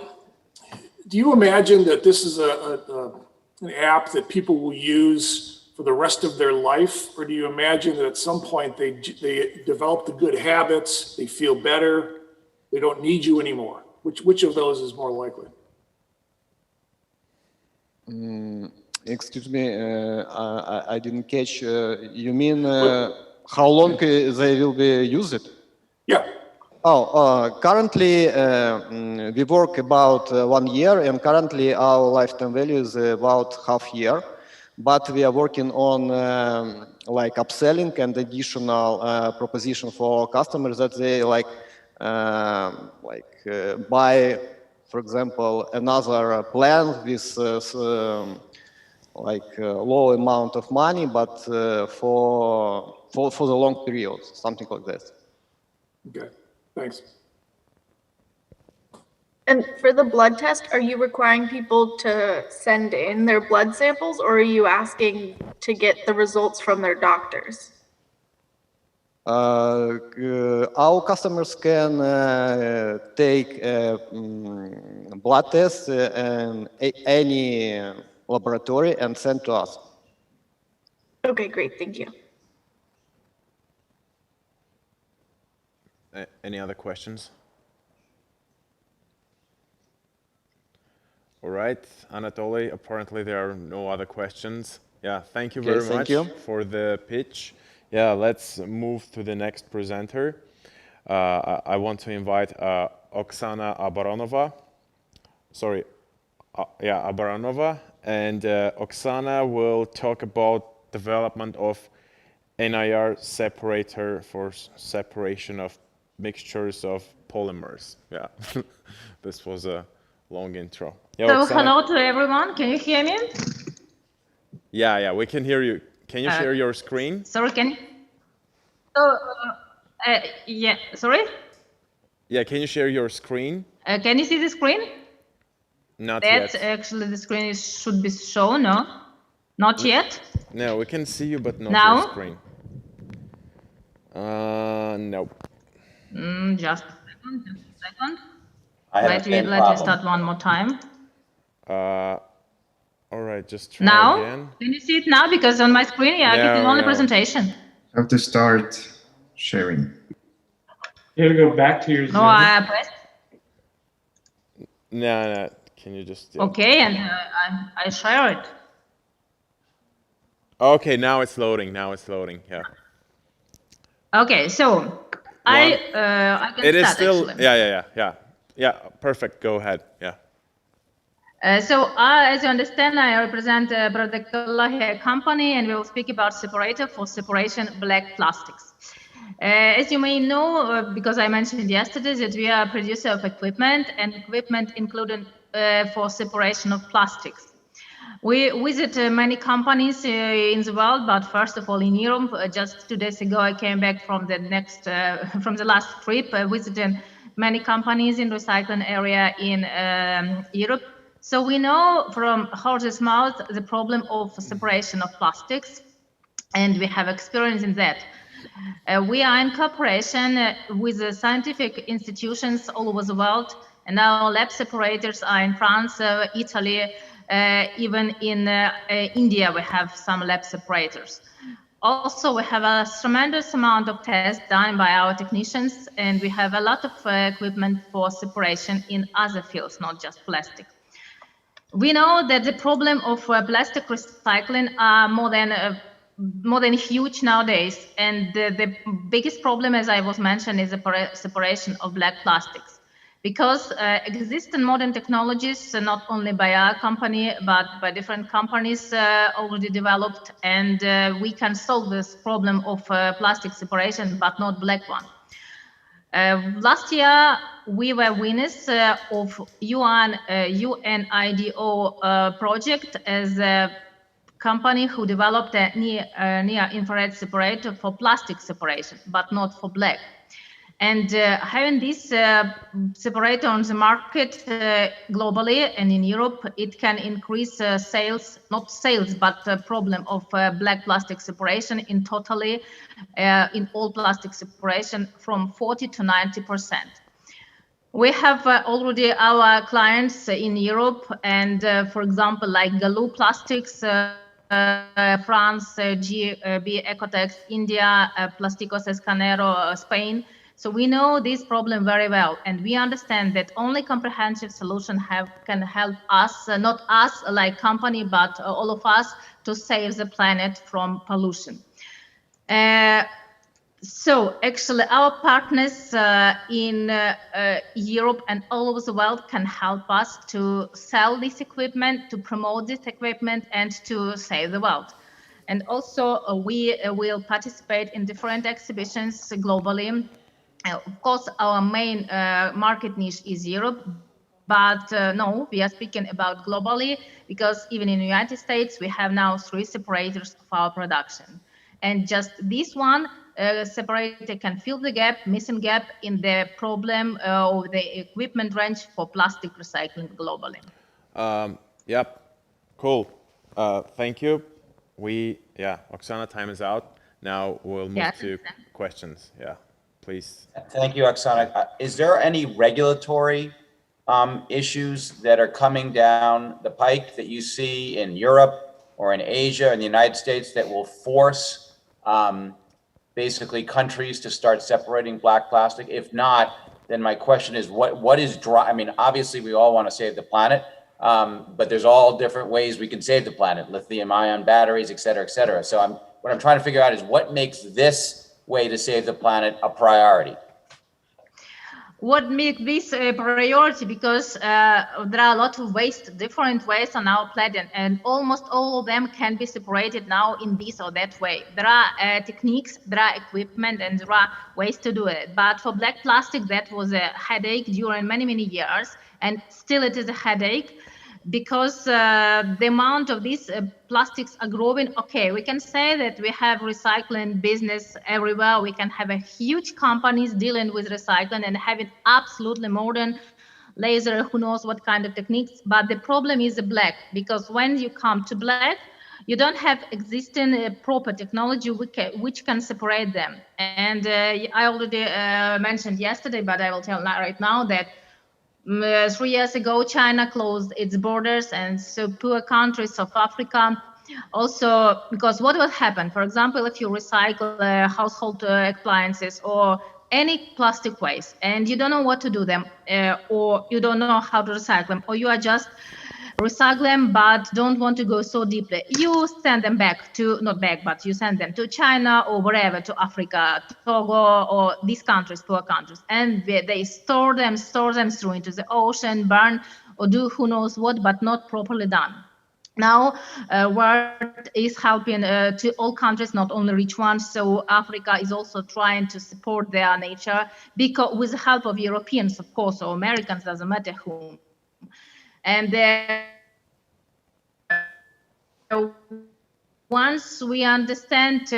do you imagine that this is an app that people will use for the rest of their life? Or do you imagine that at some point they develop the good habits, they feel better, they don't need you anymore? Which of those is more likely? Excuse me, I didn't catch. You mean how long they will be used? Yeah. Oh, currently we work about 1 year, and currently our lifetime value is about half year. But we are working on like upselling and additional proposition for customers that they buy, for example, another plan with low amount of money, but for the long period, something like that. Okay, thanks. And for the blood test, are you requiring people to send in their blood samples, or are you asking to get the results from their doctors? Our customers can take blood tests in any laboratory and send to us. Okay, great, thank you. Any other questions? All right, Anatoly, apparently there are no other questions. Yeah, thank you very much for the pitch. Yeah, let's move to the next presenter. I want to invite Oksana Abaronova. Sorry, Abaronova. And Oksana will talk about development of NIR separator for separation of mixtures of polymers. Yeah, this was a long intro. Yeah, so Oksana. hello to everyone. Can you hear me? Yeah, we can hear you. Can you share your screen? Sorry, can you? So, yeah, sorry? Yeah, can you share your screen? Can you see the screen? Not yet. Actually, the screen should be shown, no? Not yet? No, we can see you, but not now? your screen. No. Just a second. Let me start one more time. All right, just try now? again. Can you see it now? Because on my screen, I can only presentation. Have to start sharing. You have to go back to your Zoom. No, I pressed. No. Can you just... Okay, and I share it. Okay, now it's loading. Yeah. Okay, so I can it start, is still... actually. Yeah, perfect. Go ahead. Yeah. So as you understand, I represent a company, and we will speak about separator for separation black plastics. As you may know, because I mentioned yesterday that we are a producer of equipment, and equipment included for separation of plastics. We visit many companies in the world, but first of all in Europe. Just 2 days ago, I came back from the last trip, visiting many companies in recycling area in Europe. So we know from horse's mouth the problem of separation of plastics, and we have experience in that. We are in cooperation with the scientific institutions all over the world, and our lab separators are in France, Italy, even in India we have some lab separators. Also, we have a tremendous amount of tests done by our technicians, and we have a lot of equipment for separation in other fields, not just plastic. We know that the problem of plastic recycling are more than huge nowadays, and the biggest problem, as I was mentioned, is the separation of black plastics, because existing modern technologies, not only by our company but by different companies, already developed, and we can solve this problem of plastic separation, but not black one. Last year, we were winners of UNIDO project as a company who developed a near-infrared separator for plastic separation, but not for black. And having this separator on the market globally and in Europe, it can increase sales, not sales, but the problem of black plastic separation in totally, in all plastic separation from 40 to 90%. We have already our clients in Europe, and for example, like Galoo Plastics, France, GB Ecotex, India, Plásticos Escanero, Spain. So we know this problem very well, and we understand that only comprehensive solution can help us, not us like company, but all of us to save the planet from pollution. So actually our partners in Europe and all over the world can help us to sell this equipment, to promote this equipment, and to save the world. And also we will participate in different exhibitions globally. Of course, our main market niche is Europe, but no, we are speaking about globally, because even in the United States, we have now 3 separators of our production. And just this one separator can fill the gap, missing gap in the problem of the equipment range for plastic recycling globally. Yep, cool. Thank you. Oksana, time is out. Now we'll move to questions. Yeah, please. Thank you, Oksana. Is there any regulatory issues that are coming down the pike that you see in Europe or in Asia and the United States that will force basically countries to start separating black plastic? If not, then my question is, what is I mean, obviously we all want to save the planet, but there's all different ways we can save the planet, lithium-ion batteries, et cetera, et cetera. So what I'm trying to figure out is what makes this way to save the planet a priority? What makes this a priority? Because there are a lot of waste, different waste on our planet, and almost all of them can be separated now in this or that way. There are techniques, there are equipment, and there are ways to do it. But for black plastic, that was a headache during many, many years, and still it is a headache, because the amount of these plastics are growing. Okay, we can say that we have recycling business everywhere. We can have a huge companies dealing with recycling and having absolutely modern laser, who knows what kind of techniques. But the problem is the black, because when you come to black, you don't have existing proper technology which can separate them. And I already mentioned yesterday, but I will tell right now that 3 years ago, China closed its borders, and so poor countries of Africa also, because what will happen? For example, if you recycle household appliances or any plastic waste, and you don't know what to do them, or you don't know how to recycle them, or you are just recycle them but don't want to go so deeply, you send them back to, not back, but you send them to China or wherever, to Africa, Togo, or these countries, poor countries, and they store them through into the ocean, burn, or do who knows what, but not properly done. Now, world is helping to all countries, not only rich ones. So Africa is also trying to support their nature, because with the help of Europeans, of course, or Americans, doesn't matter whom. And once we understand,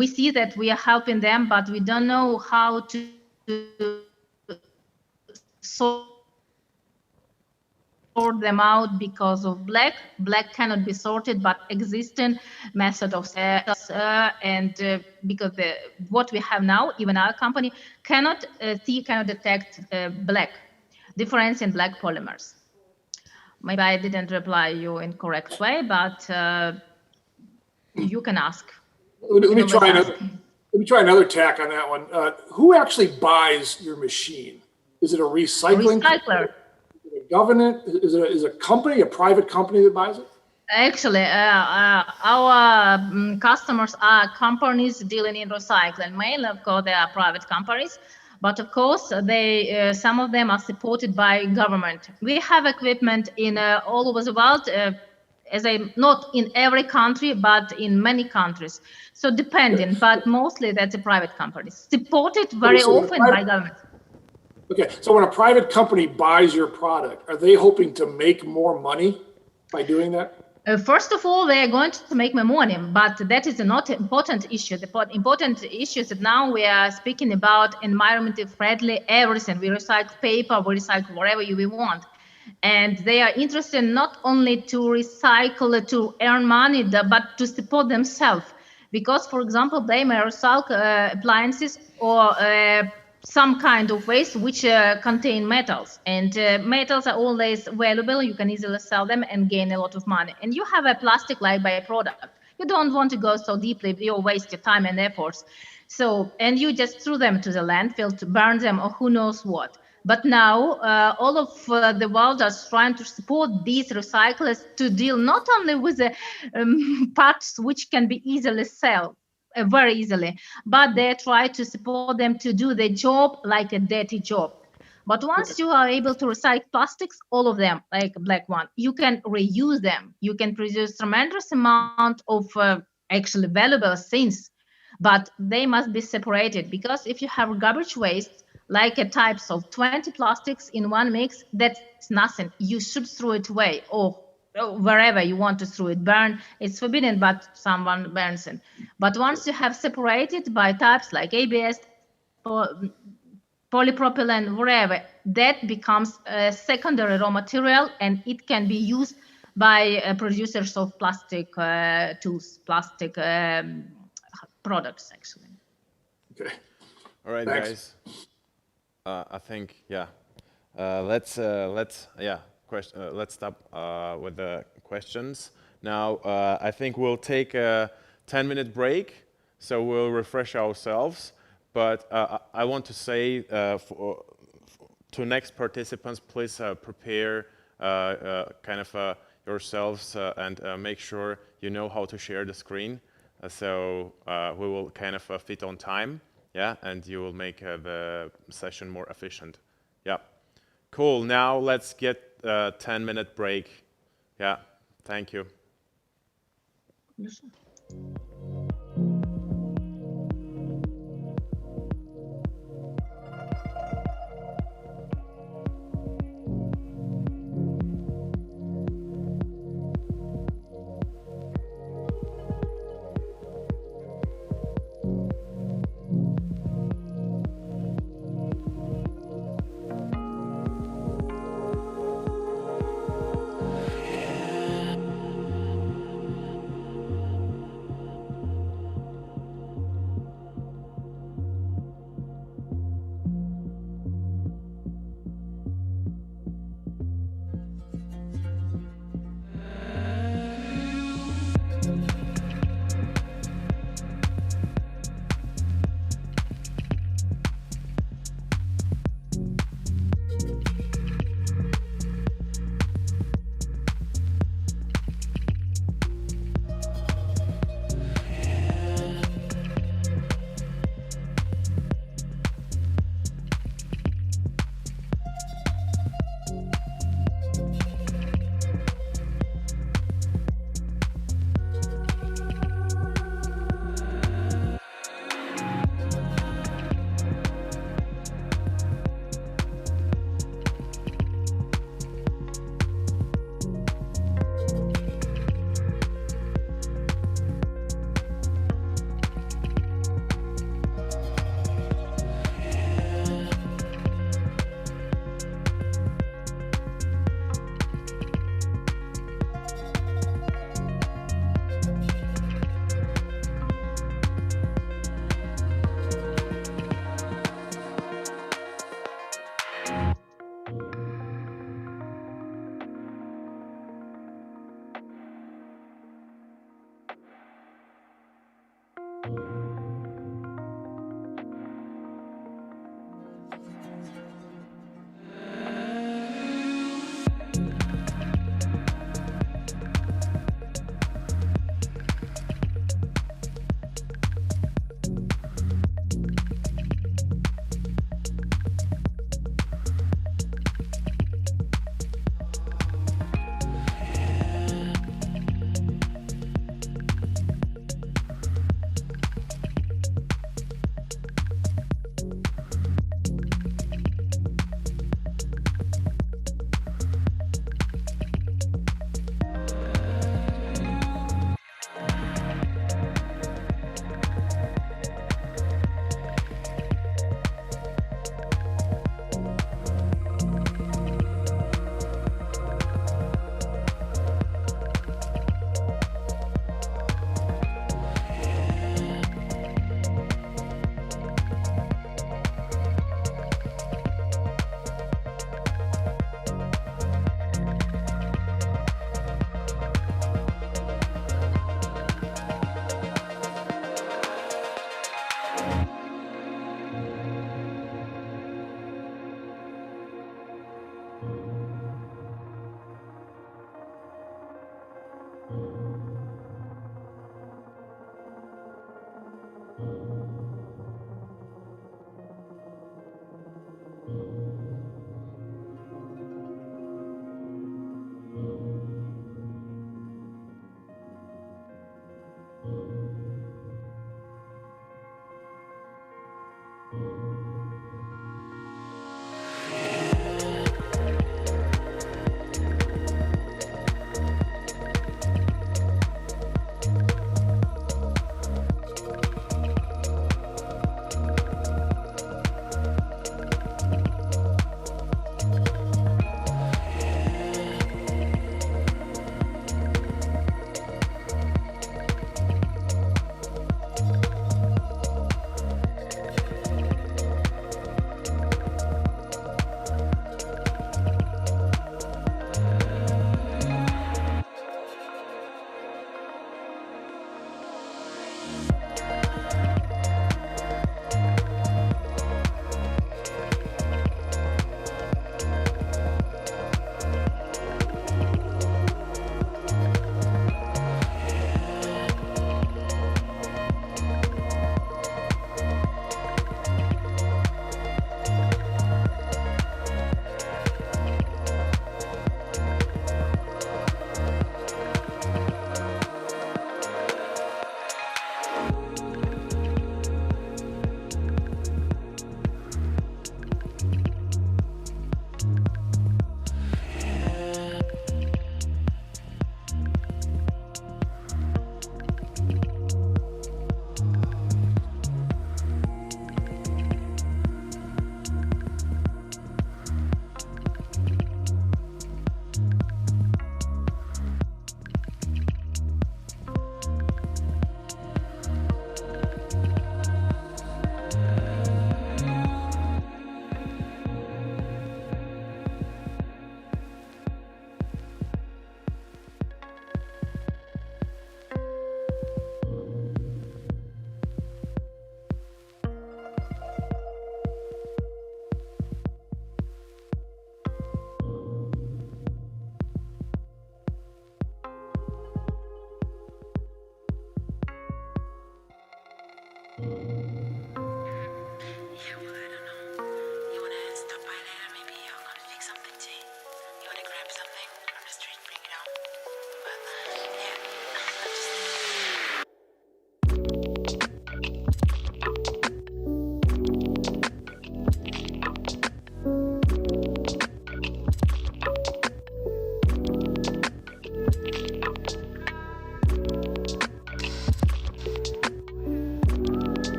we see that we are helping them, but we don't know how to sort them out because of black. Black cannot be sorted, but existing method of because what we have now, even our company cannot detect black difference in black polymers. Maybe I didn't reply you in correct way, but you can ask. Let me try another tack on that one. Who actually buys your machine? Is it a recycling? Recycler. Is it a government? Is it a company, a private company that buys it? Actually, our customers are companies dealing in recycling. Mainly, of course, they are private companies. But of course, some of them are supported by government. We have equipment in all over the world, not in every country, but in many countries. So depending, but mostly that's a private company, supported very often by government. Okay, so when a private company buys your product, are they hoping to make more money by doing that? First of all, they are going to make more money, but that is not an important issue. The important issue is that now we are speaking about environmentally friendly everything. We recycle paper, we recycle whatever we want. And they are interested not only to recycle to earn money, but to support themselves. Because, for example, they may recycle appliances or some kind of waste which contain metals, and metals are always valuable. You can easily sell them and gain a lot of money. And you have a plastic like byproduct. You don't want to go so deeply, you waste your time and efforts So, and you just threw them to the landfill to burn them or who knows what. But now all of the world is trying to support these recyclers to deal not only with the parts which can be easily sold, very easily, but they try to support them to do the job like a dirty job. But once you are able to recycle plastics, all of them, like black one, you can reuse them. You can produce tremendous amount of actually valuable things, but they must be separated, because if you have garbage waste, like a types of 20 plastics in one mix, that's nothing. You should throw it away or wherever you want to throw it. Burn, it's forbidden, but someone burns it. But once you have separated by types like ABS, polypropylene, whatever, that becomes a secondary raw material, and it can be used by producers of plastic tools, plastic products, actually. Okay. All right, Thanks. guys. I think let's stop with the questions now. I think we'll take a 10-minute break, so we'll refresh ourselves. But I want to say to next participants, please prepare yourselves and make sure you know how to share the screen. So we will kind of fit on time, yeah, and you will make the session more efficient. Yeah, cool. Now let's get a 10-minute break. Yeah, thank you.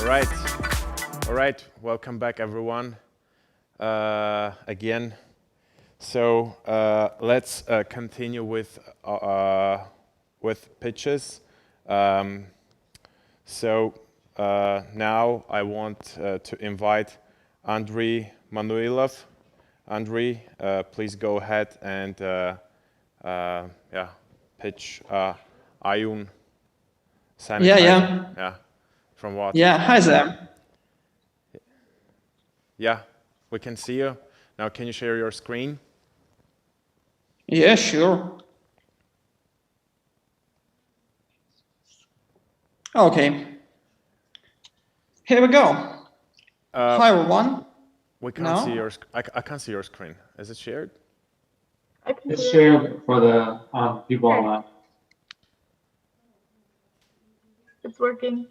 All right. Welcome back, everyone. Again. So let's continue with pitches. Now I want to invite Andriy Manuilov. Andriy, please go ahead and pitch ion sanitizer. Yeah. From water. Yeah, hi there. Yeah, we can see you. Now, can you share your screen? Yeah, sure. Okay. Here we go. Hi, everyone. We can't see your. I can't see your screen. Is it shared? It's shared for the people online. It's working.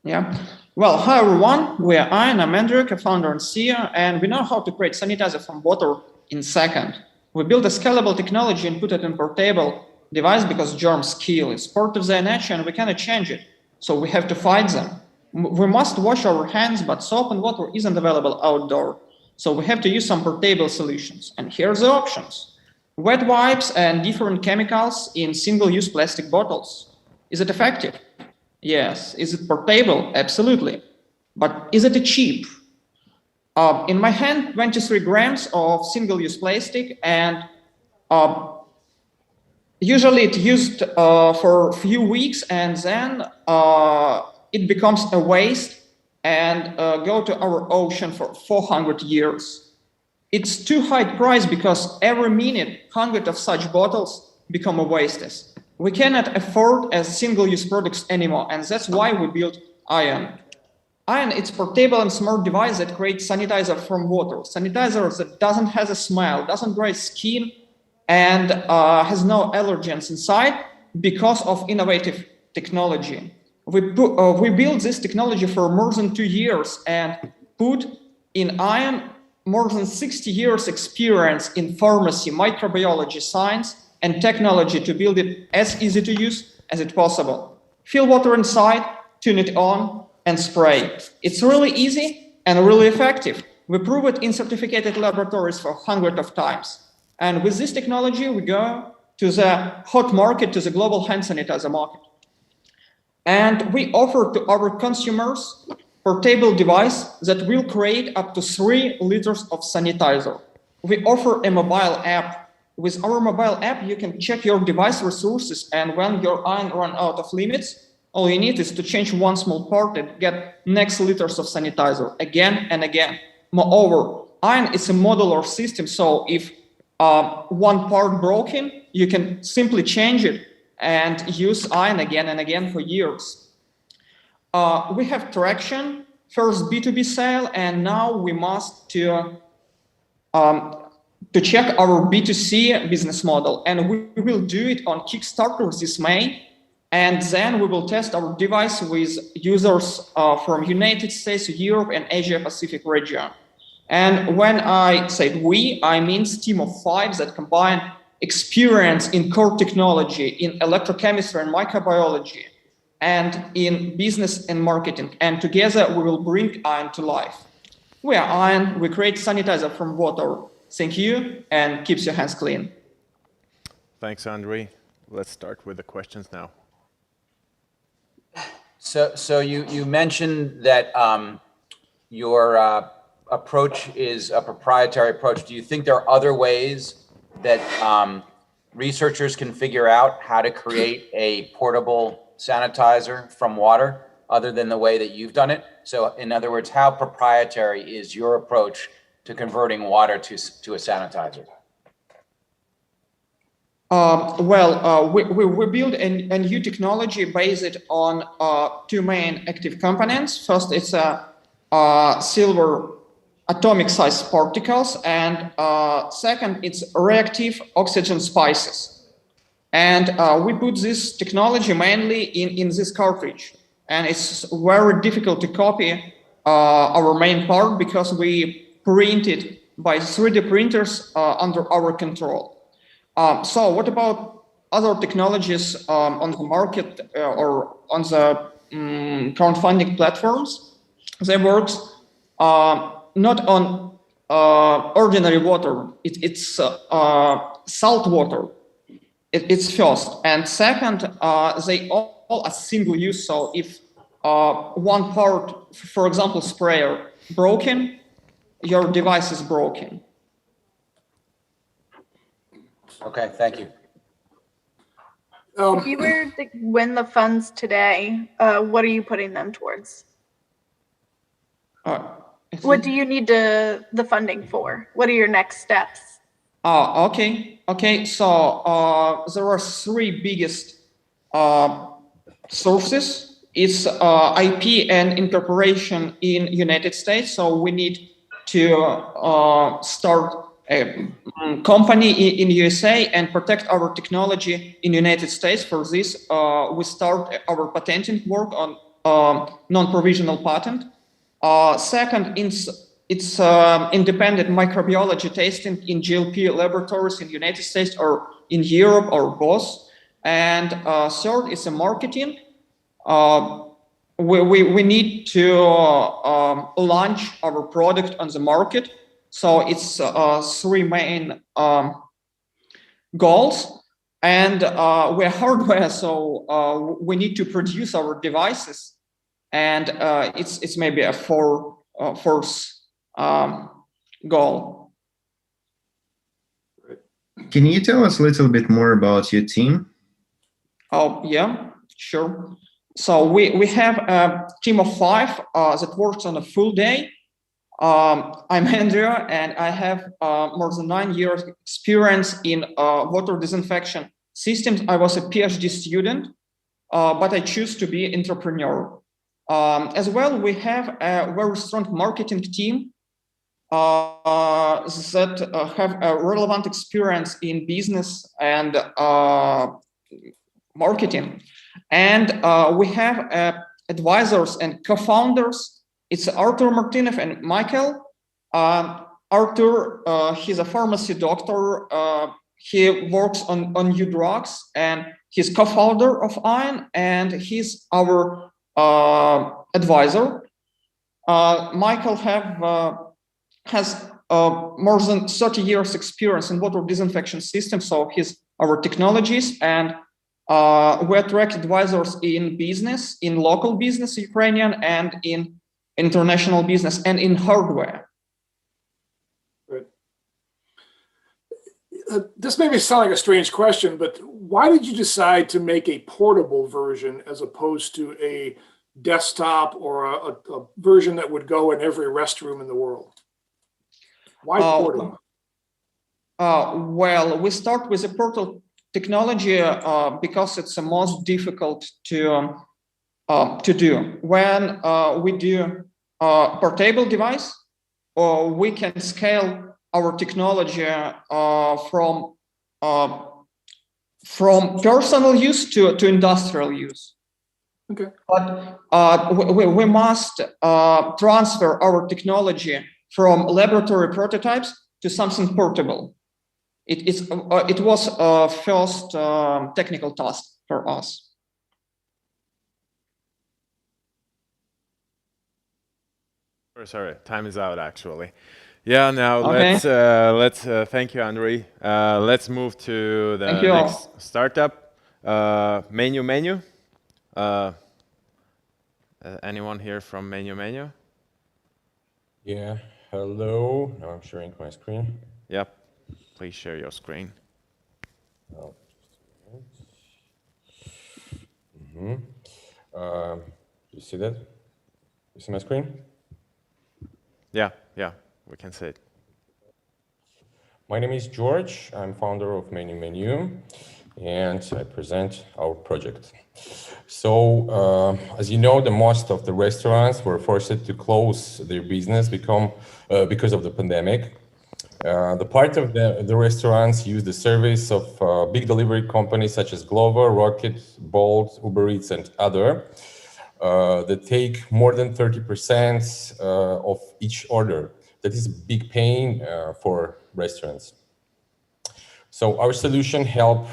Yeah. Well, hi, everyone. We are Ian. I'm Andrew, co-founder and CEO, and we know how to create sanitizer from water in seconds. We built a scalable technology and put it in portable device because germs kill. It's part of their nature and we cannot change it. So we have to fight them. We must wash our hands, but soap and water isn't available outdoor. So we have to use some portable solutions. And here's the options. Wet wipes and different chemicals in single-use plastic bottles. Is it effective? Yes. Is it portable? Absolutely. But is it cheap? In my hand, 23 grams of single-use plastic, and usually it's used for a few weeks, and then it becomes a waste and go to our ocean for 400 years. It's too high price because every minute, 100 of such bottles become a waste. We cannot afford as single-use products anymore, and that's why we built Ion. Ion, it's portable and smart device that creates sanitizer from water. Sanitizer that doesn't have a smell, doesn't dry skin, and has no allergens inside because of innovative technology. We built this technology for more than 2 years and put in Ion more than 60 years experience in pharmacy, microbiology, science, and technology to build it as easy to use as it possible. Fill water inside, turn it on, and spray. It's really easy and really effective. We prove it in certificated laboratories for hundreds of times. And with this technology, we go to the hot market, to the global hand sanitizer market. And we offer to our consumers portable device that will create up to 3 liters of sanitizer. We offer a mobile app. With our mobile app, you can check your device resources, and when your iron run out of limits, all you need is to change one small part and get next liters of sanitizer again and again. Moreover, Ion is a modular system, so if one part broken, you can simply change it and use Ion again and again for years. We have traction, first B2B sale, and now we must to check our B2C business model, and we will do it on Kickstarter this May. And then we will test our device with users from United States, Europe, and Asia Pacific region. And when I say we, I mean a team of 5 that combine experience in core technology, in electrochemistry and microbiology, and in business and marketing. And together we will bring Ion to life. We are Ion. We create sanitizer from water. Thank you, and keeps your hands clean. Thanks, Andriy. Let's start with the questions now. So you mentioned that your approach is a proprietary approach. Do you think there are other ways that researchers can figure out how to create a portable sanitizer from water other than the way that you've done it? So in other words, how proprietary is your approach to converting water to a sanitizer? We build a new technology based on 2 main active components. First, it's silver atomic size particles, and second, it's reactive oxygen species. And we put this technology mainly in this cartridge, and it's very difficult to copy our main part because we print it by 3D printers under our control. So what about other technologies on the market or on the crowdfunding platforms. They work not on ordinary water. It's salt water. It's first, and second, they all are single use. So if one part, for example, sprayer broken, your device is broken. Okay, thank you. If you were to win the funds today, what are you putting them towards? What do you need the funding for? What are your next steps? Okay. So there are three biggest sources. It's IP and incorporation in United States. So we need to start a company in USA and protect our technology in United States. For this, we start our patenting work on non-provisional patent. Second, it's independent microbiology testing in GLP laboratories in the United States or in Europe or both. And third is a marketing. We need to launch our product on the market. So it's three main goals. And we're hardware, so we need to produce our devices. And it's maybe a fourth goal. Can you tell us a little bit more about your team? Oh, yeah, sure. So we have a team of 5 that works on a full day. I'm Andrew, and I have more than 9 years experience in water disinfection systems. I was a PhD student, but I choose to be an entrepreneur. As well, we have a very strong marketing team that have a relevant experience in business and marketing. And we have advisors and co-founders. It's Artur Martinov and Michael. Artur, he's a pharmacy doctor. He works on new drugs, and he's co-founder of ION, and he's our advisor. Michael has more than 30 years experience in water disinfection systems, so he's our technologist, and we attract advisors in business, in local business, Ukrainian, and in international business, and in hardware. Right. This may sound like a strange question, but why did you decide to make a portable version as opposed to a desktop or a version that would go in every restroom in the world? Why portable? Well, we start with a portable technology because it's the most difficult to do. When we do a portable device, we can scale our technology from personal use to industrial use. Okay. But we must transfer our technology from laboratory prototypes to something portable. It was a first technical task for us. Sorry, time is out actually. Yeah, now Okay. let's thank you, Andrei. Let's move to the next startup. Menu. Anyone here from Menu? Yeah, hello. Now I'm sharing my screen. Yep, please share your screen. Oh, just a minute. You see that? You see my screen? Yeah, we can see it. My name is George. I'm founder of Menu, and I present our project. So, as you know, the most of the restaurants were forced to close their business because of the pandemic. The part of the restaurants use the service of big delivery companies such as Glovo, Rocket, Bolt, Uber Eats, and other that take more than 30% of each order. That is a big pain for restaurants. So our solution help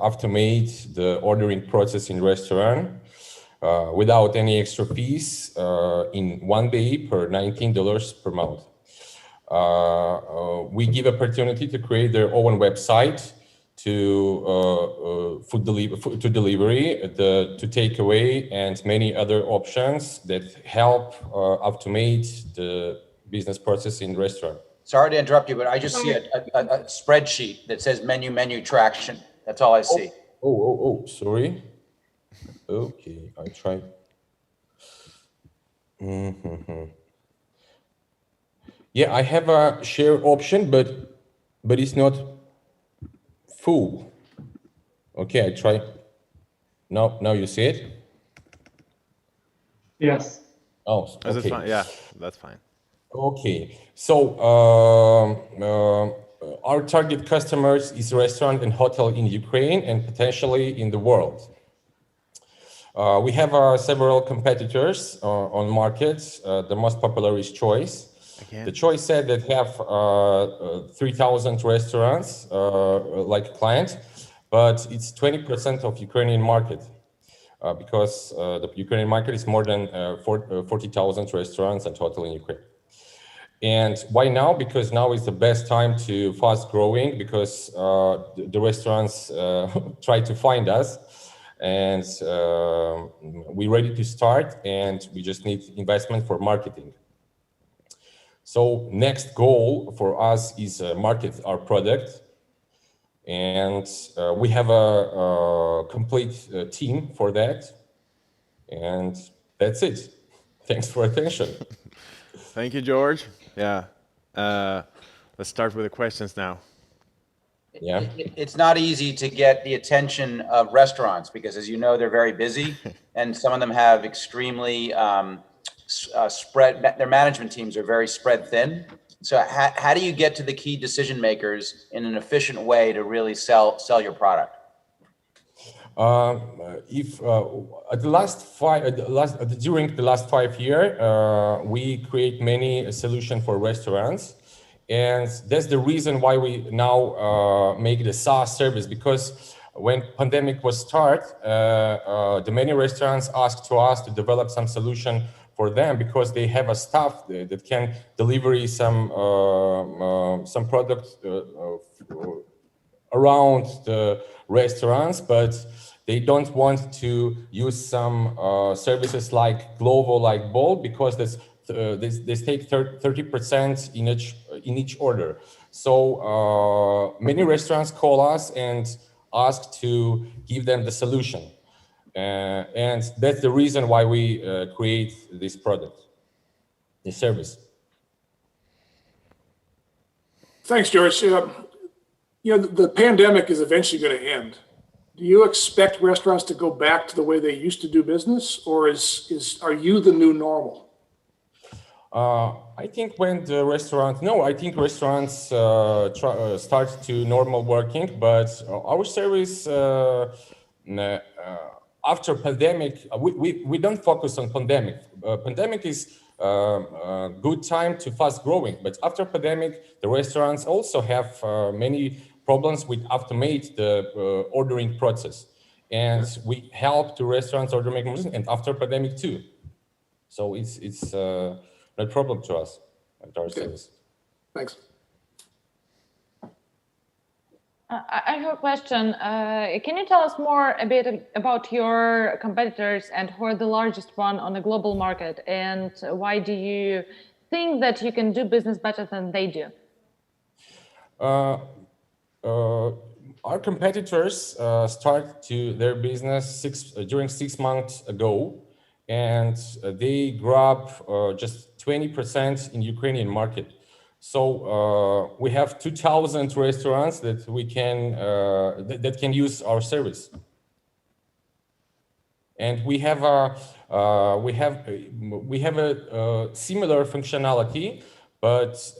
automate the ordering process in restaurant. without any extra fees in 1 day per $19 per month. We give opportunity to create their own website, to food delivery, to takeaway, and many other options that help automate the business process in restaurant. Sorry to interrupt you, but I just see a spreadsheet that says menu traction. That's all I see. Sorry. Okay, I try. Yeah, I have a share option, but it's not full. Okay, I try. Now you see it? Yes. Oh, Is it okay. fine? Yeah, that's fine. Okay, so our target customers is restaurant and hotel in Ukraine and potentially in the world. We have several competitors on markets. The most popular is Choice. The Choice said that have 3,000 restaurants like clients, but it's 20% of Ukrainian market because the Ukrainian market is more than 40,000 restaurants in total in Ukraine. And why now? Because now is the best time to fast growing because the restaurants try to find us. And we're ready to start, and we just need investment for marketing. So next goal for us is market our product, and we have a complete team for that, and that's it. Thanks for attention. Thank you, George. Yeah. Let's start with the questions now. Yeah. It's not easy to get the attention of restaurants because, as you know, they're very busy, and some of them have extremely their management teams are very spread thin. So how do you get to the key decision makers in an efficient way to really sell your product? During the last 5 years, we create many solutions for restaurants. And that's the reason why we now make the SaaS service, because when pandemic was start, the many restaurants asked to us to develop some solution for them because they have a staff that can deliver some products around the restaurants, but they don't want to use some services like Glovo, like Bolt, because they take 30% in each order. So many restaurants call us and ask to give them the solution. And that's the reason why we create this product, this service. Thanks, George. The pandemic is eventually going to end. Do you expect restaurants to go back to the way they used to do business, or are you the new normal? I think when the I think restaurants start to normal working, but our service after pandemic, we don't focus on pandemic. Pandemic is a good time to fast growing, but after pandemic, the restaurants also have many problems with automate the ordering process. And we help the restaurants automate and after pandemic too. So it's no problem to us at our service. Thanks. I have a question. Can you tell us more a bit about your competitors and who are the largest one on the global market, and why do you think that you can do business better than they do? Our competitors start to their business during 6 months ago, and they grab just 20% in Ukrainian market. So we have 2,000 restaurants that we can that can use our service, and we have a similar functionality, but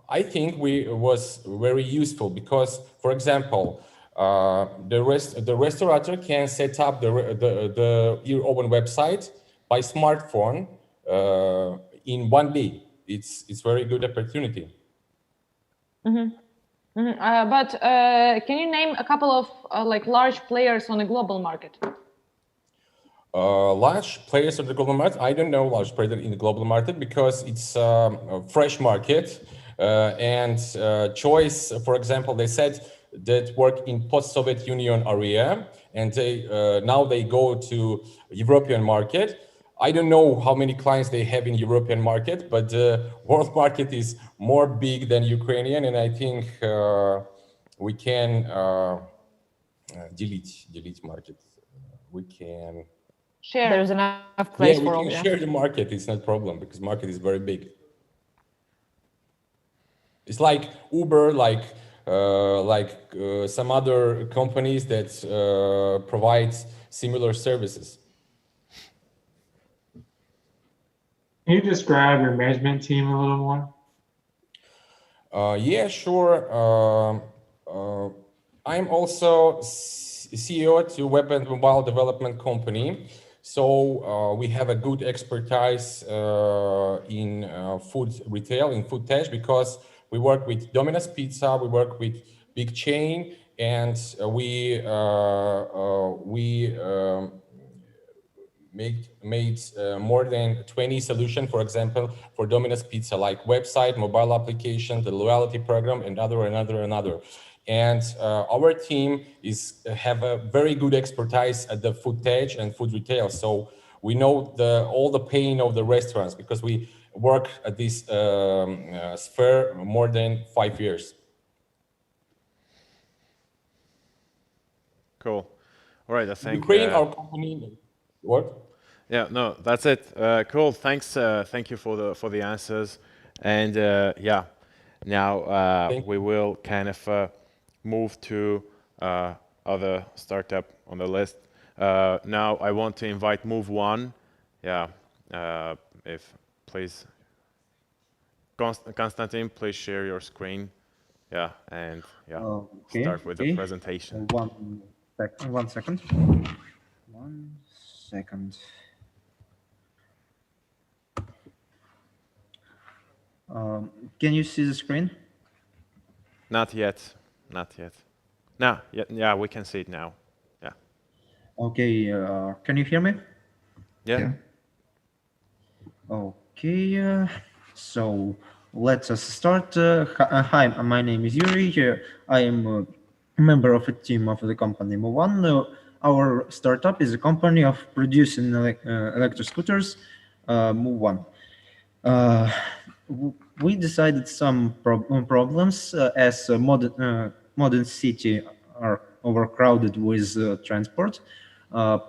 I think was very useful because, for example, the restaurateur can set up your own website by smartphone in 1 day. It's very good opportunity. Mm-hmm. Mm-hmm. But can you name a couple of like large players on the global market? Large players of the global market, I don't know large players in the global market because it's a fresh market. And Choice, for example, they said that work in post-Soviet Union area, and now they go to European market. I don't know how many clients they have in European market, but the world market is more big than Ukrainian, and I think we can delete market. We can share. There's enough place for all. We can share the market. It's not a problem because market is very big. It's like Uber, like some other companies that provide similar services. Can you describe your management team a little more? Yeah, sure. I'm also CEO at a web and mobile development company. So we have a good expertise in food retail, in food tech, because we work with Domino's Pizza, we work with big chain, and we made more than 20 solutions, for example, for Domino's Pizza, like website, mobile application, the loyalty program, and another. And our team have a very good expertise at the food tech and food retail. So we know all the pain of the restaurants because we work at this sphere more than 5 years. Cool. All right, I think Ukraine, our company. What? Yeah, no, that's it. Cool. Thanks. Thank you for the answers. And yeah, now we will kind of move to other startup on the list. Now I want to invite Move One. Yeah, if please, Konstantin, please share your screen. Yeah, and yeah, start with the presentation. One second. 1 second. Can you see the screen? Not yet. No, yeah, we can see it now. Yeah. Okay. Can you hear me? Yeah. Okay. So let us start. Hi, my name is Yuri. I am a member of a team of the company Move One. Our startup is a company of producing electric scooters, Move One. We decided some problems as modern city are overcrowded with transport,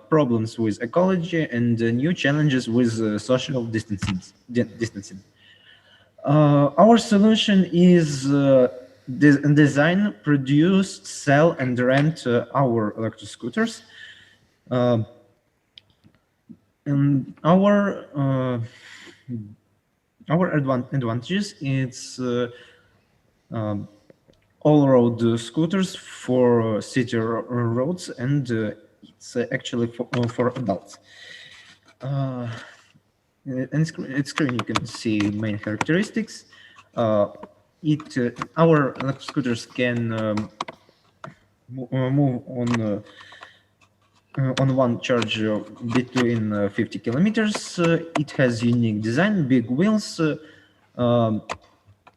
problems with ecology, and new challenges with social distancing. Our solution is design, produce, sell, and rent our electric scooters. And our advantages, it's all-road scooters for city roads, and it's actually for adults. And screen you can see main characteristics. Our electric scooters can move on one charge between 50 kilometers. It has unique design, big wheels,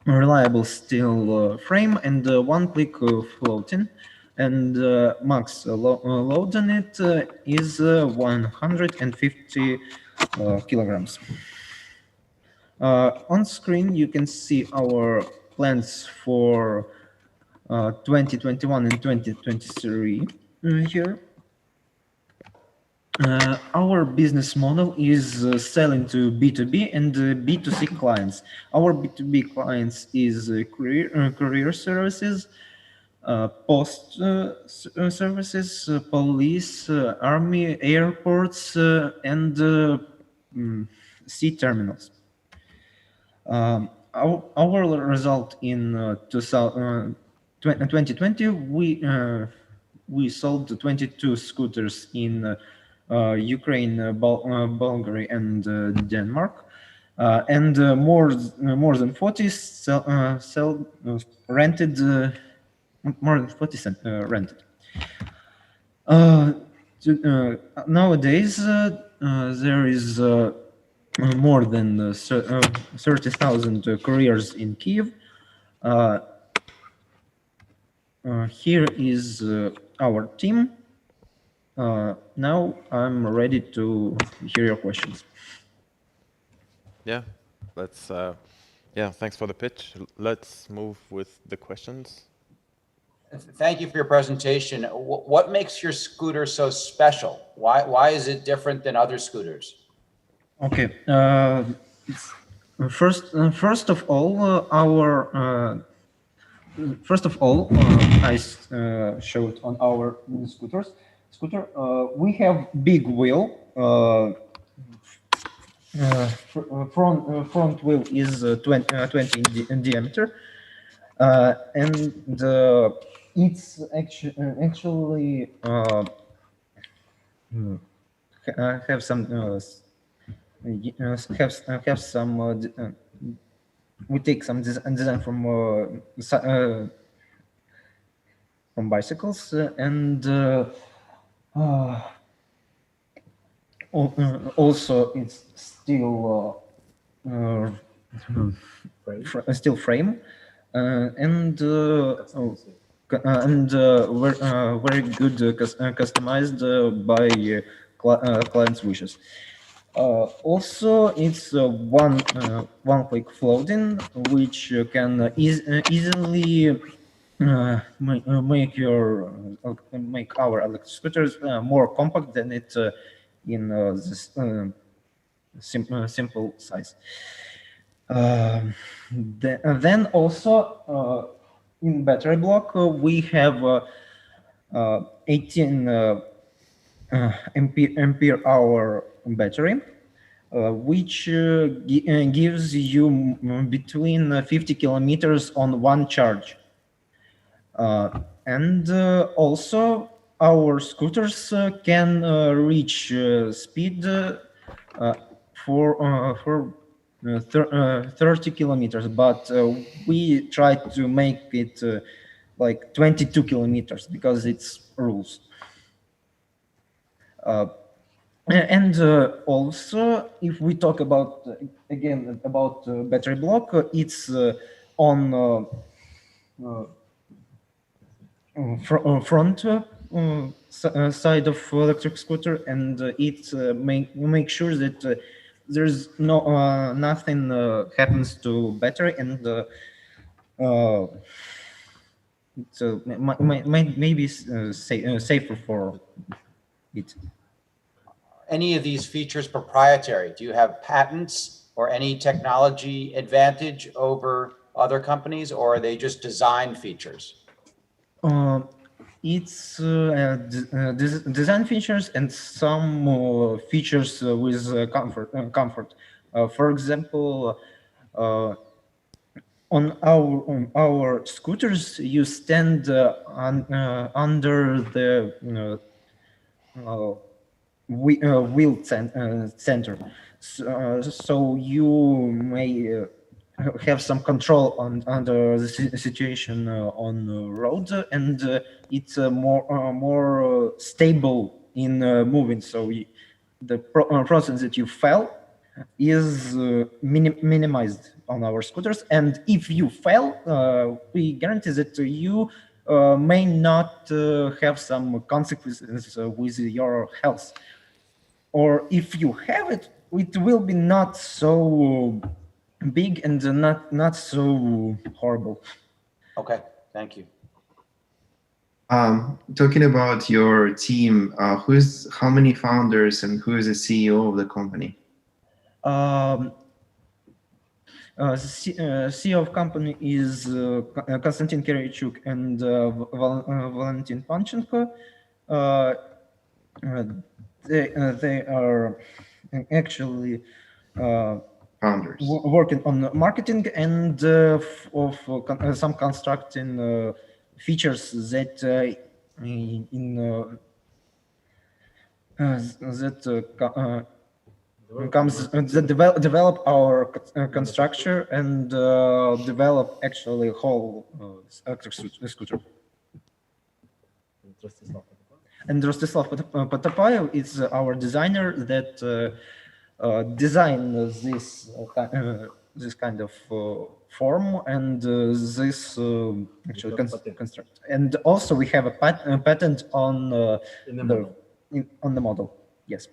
reliable steel frame, and one-click floating. And max load on it is 150 kilograms. On screen, you can see our plans for 2021 and 2023 here. Our business model is selling to B2B and B2C clients. Our B2B clients is courier services, post services, police, army, airports, and sea terminals. Our result in 2020, we sold 22 scooters in Ukraine, Bulgaria, and Denmark, and more than 40 rented. More than 40 rented. Nowadays, there is more than 30,000 couriers in Kiev. Here is our team. Now I'm ready to hear your questions. Yeah, let's. Yeah, thanks for the pitch. Let's move with the questions. Thank you for your presentation. What makes your scooter so special? Why is it different than other scooters? Okay. First of all, I showed on our scooter. We have big wheel. Front wheel is 20 in diameter, and it's actually have some have some. We take some design from bicycles and also it's still still frame and very good customized by client's wishes. Also, it's one click floating, which can easily make our electric scooters more compact than it in this simple size. Then also in battery block we have 18 ampere hour battery, which gives you between 50 kilometers on one charge. And also our scooters can reach speed for 30 kilometers, but we try to make it like 22 kilometers because it's rules. And also, if we talk about again about battery block, it's on front side of electric scooter, and it make sure that there's nothing happens to battery, and so maybe safer for it. Any of these features proprietary? Do you have patents or any technology advantage over other companies, or are they just design features? It's design features and some features with comfort. For example, on our scooters, you stand under the wheel center, so you may have some control under the situation on the road, and it's more stable in moving. So the process that you fell is minimized on our scooters, and if you fail, we guarantee that you may not have some consequences with your health, or if you have it, it will be not so big and not so horrible. Okay, thank you. Talking about your team, how many founders and who is the CEO of the company? CEO of company is Konstantin Kiryachuk and Valentin Panchenko. They are actually founders working on marketing and of some constructing features that develop our construction and develop actually whole electric scooter. And Rostislav Potopayev is our designer that designed this kind of form and this actually construct. And also we have a patent on on the model. Yes.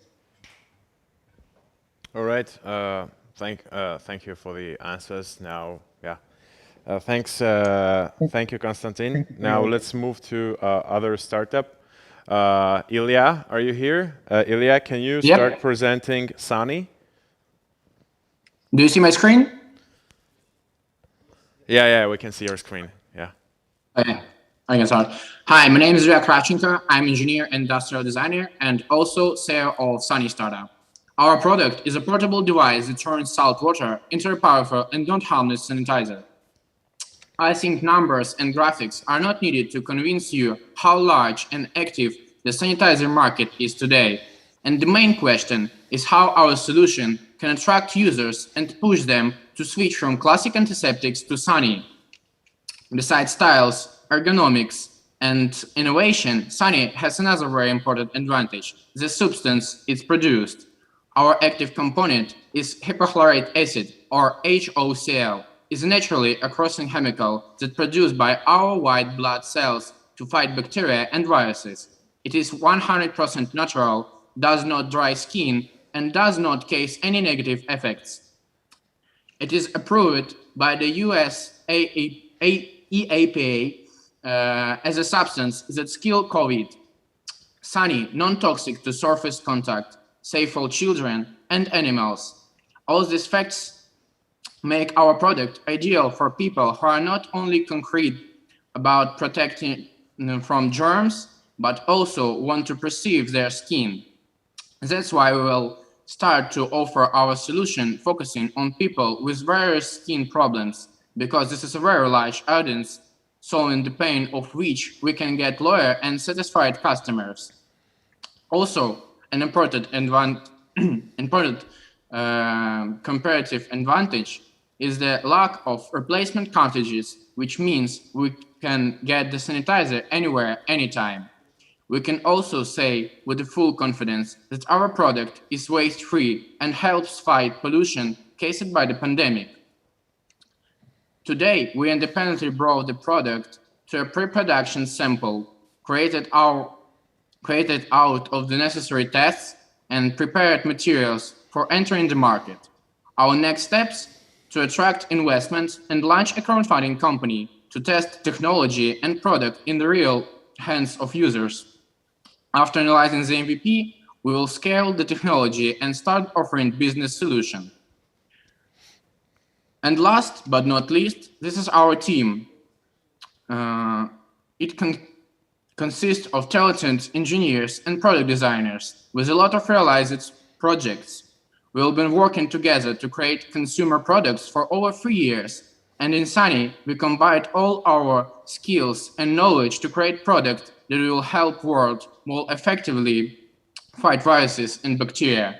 All right. Thank you for the answers. Now, yeah. Thank you, Konstantin. Now let's move to other startup. Ilya, are you here? Ilya, can you start presenting Sunny? Do you see my screen? Yeah, we can see your screen. Yeah. Okay, I can start. Hi, my name is Ilya Kravchenko. I'm engineer and industrial designer and also CEO of Sunny Startup. Our product is a portable device that turns salt water into a powerful and non-harmless sanitizer. I think numbers and graphics are not needed to convince you how large and active the sanitizer market is today. And the main question is how our solution can attract users and push them to switch from classic antiseptics to Sunny. Besides styles, ergonomics, and innovation, Sunny has another very important advantage: the substance it's produced. Our active component is hypochlorite acid, or HOCl, is naturally a crossing chemical that's produced by our white blood cells to fight bacteria and viruses. It is 100% natural, does not dry skin, and does not cause any negative effects. It is approved by the US EAPA as a substance that kills COVID. Sunny, non-toxic to surface contact, safe for children and animals. All these facts make our product ideal for people who are not only concerned about protecting them from germs, but also want to preserve their skin. That's why we will start to offer our solution focusing on people with various skin problems, because this is a very large audience, solving the pain of which we can get loyal and satisfied customers. Also, an important comparative advantage is the lack of replacement cartridges, which means we can get the sanitizer anywhere, anytime. We can also say with full confidence that our product is waste-free and helps fight pollution caused by the pandemic. Today, we independently brought the product to a pre-production sample, created out of the necessary tests and prepared materials for entering the market. Our next steps: to attract investments and launch a crowdfunding company to test technology and product in the real hands of users. After analyzing the MVP, we will scale the technology and start offering business solution. And last but not least, this is our team. It consists of talented engineers and product designers with a lot of realized projects. We've been working together to create consumer products for over 3 years, and in Sunny, we combined all our skills and knowledge to create product that will help world more effectively fight viruses and bacteria.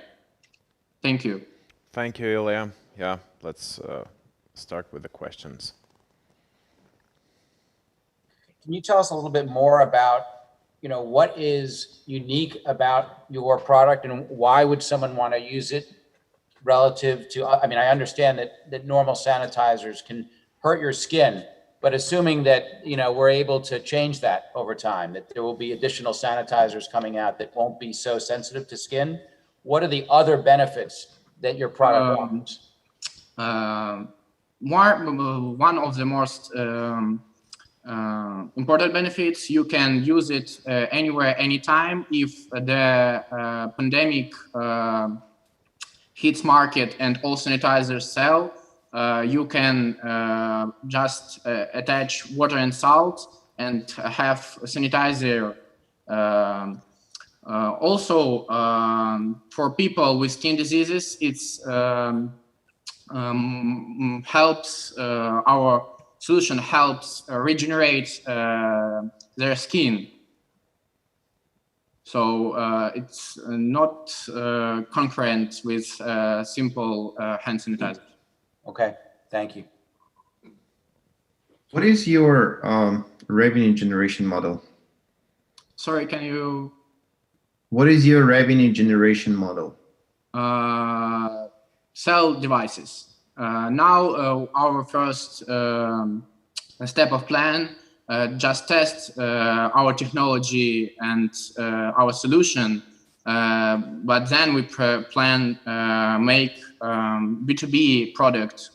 Thank you. Thank you, Ilya. Yeah, let's start with the questions. Can you tell us a little bit more about, what is unique about your product and why would someone want to use it relative to, I understand that normal sanitizers can hurt your skin, but assuming that, we're able to change that over time, that there will be additional sanitizers coming out that won't be so sensitive to skin, what are the other benefits that your product offers? One of the most important benefits, you can use it anywhere, anytime. If the pandemic hits market and all sanitizers sell, you can just attach water and salt and have a sanitizer. Also, for people with skin diseases, it's helps our solution helps regenerate their skin. So it's not concurrent with simple hand sanitizer. Okay, thank you. What is your revenue generation model? Sorry, can you? What is your revenue generation model? Sell devices. Now our first step of plan, just test our technology and our solution, but then we plan make B2B product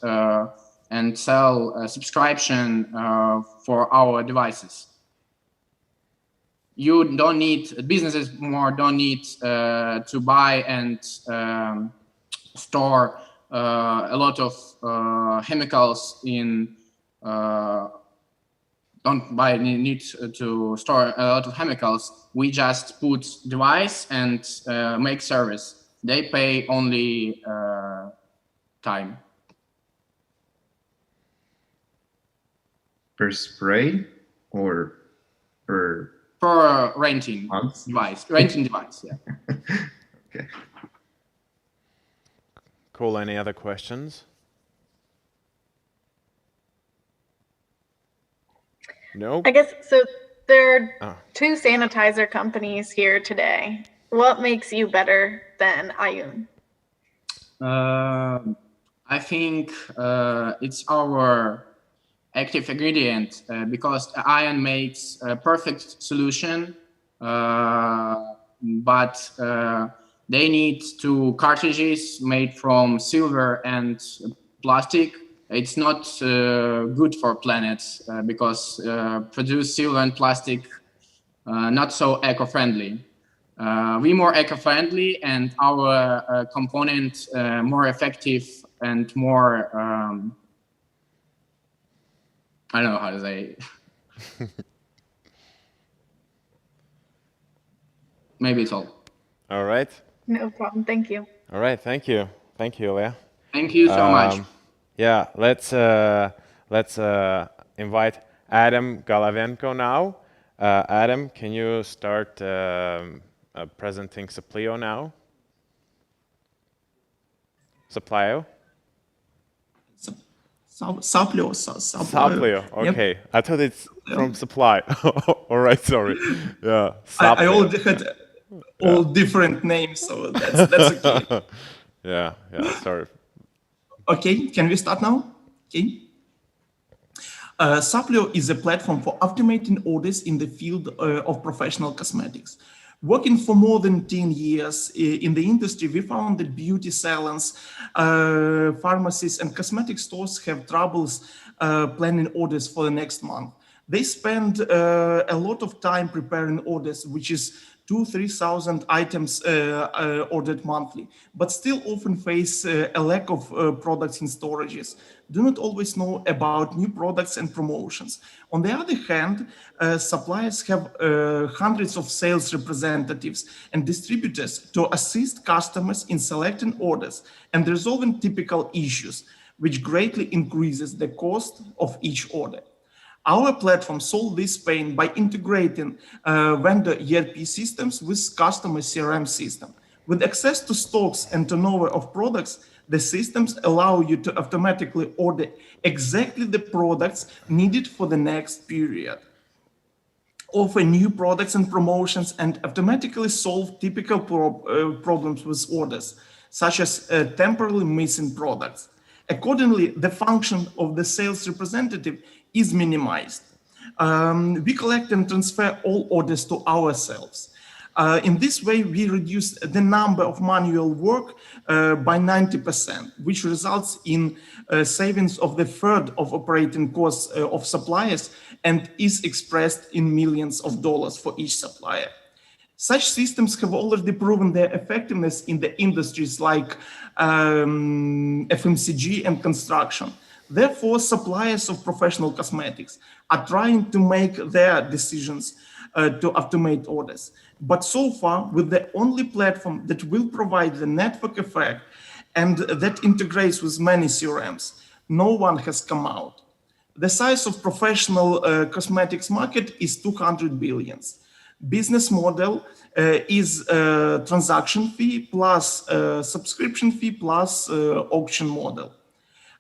and sell a subscription for our devices. You don't need, businesses don't need to buy and store a lot of chemicals in, need to store a lot of chemicals. We just put device and make service. They pay only time. Per spray or per? For renting device, yeah. Okay. Cool, any other questions? No? I guess, so there are two sanitizer companies here today. What makes you better than Ayun? I think it's our active ingredient because iron makes a perfect solution, but they need two cartridges made from silver and plastic. It's not good for planets because produce silver and plastic not so eco-friendly. We more eco-friendly and our component more effective and more I don't know how to say it. Maybe it's all. All right. No problem. Thank you. All right. Thank you. Thank you, Ilya. Thank you so much. Yeah. Let's invite Adam Galavenko now. Adam, can you start presenting Saplio now? Saplio. Saplio. Okay. Yep. I thought it's from supply. All right. Sorry. Yeah. I already had all different names, so that's okay. Yeah. Sorry. Okay. Can we start now? Okay. Saplio is a platform for automating orders in the field of professional cosmetics. Working for more than 10 years in the industry, we found that beauty salons, pharmacies, and cosmetic stores have troubles planning orders for the next month. They spend a lot of time preparing orders, which is 2,000-3,000 items ordered monthly, but still often face a lack of products in storages, do not always know about new products and promotions. On the other hand, suppliers have hundreds of sales representatives and distributors to assist customers in selecting orders and resolving typical issues, which greatly increases the cost of each order. Our platform solved this pain by integrating vendor ERP systems with customer CRM system. With access to stocks and turnover of products, the systems allow you to automatically order exactly the products needed for the next period, offer new products and promotions, and automatically solve typical problems with orders, such as temporarily missing products. Accordingly, the function of the sales representative is minimized. We collect and transfer all orders to ourselves. In this way, we reduce the number of manual work by 90%, which results in savings of the third of operating costs of suppliers and is expressed in millions of dollars for each supplier. Such systems have already proven their effectiveness in the industries like FMCG and construction. Therefore, suppliers of professional cosmetics are trying to make their decisions to automate orders. But so far, with the only platform that will provide the network effect and that integrates with many CRMs, no one has come out. The size of professional cosmetics market is 200 billion. Business model is transaction fee plus subscription fee plus auction model.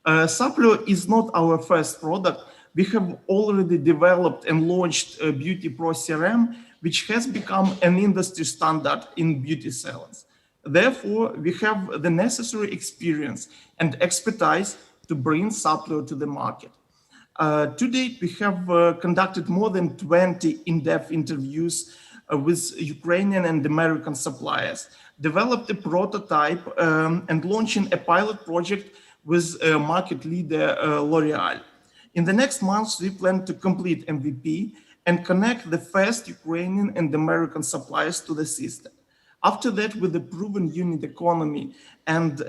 Saplio is not our first product, we have already developed and launched a Beauty Pro CRM, which has become an industry standard in beauty salons. Therefore, we have the necessary experience and expertise to bring Separator to the market. To date, we have conducted more than 20 in-depth interviews with Ukrainian and American suppliers, developed a prototype and launching a pilot project with market leader L'Oreal. In the next months, we plan to complete MVP and connect the first Ukrainian and American suppliers to the system. After that, with the proven unit economy and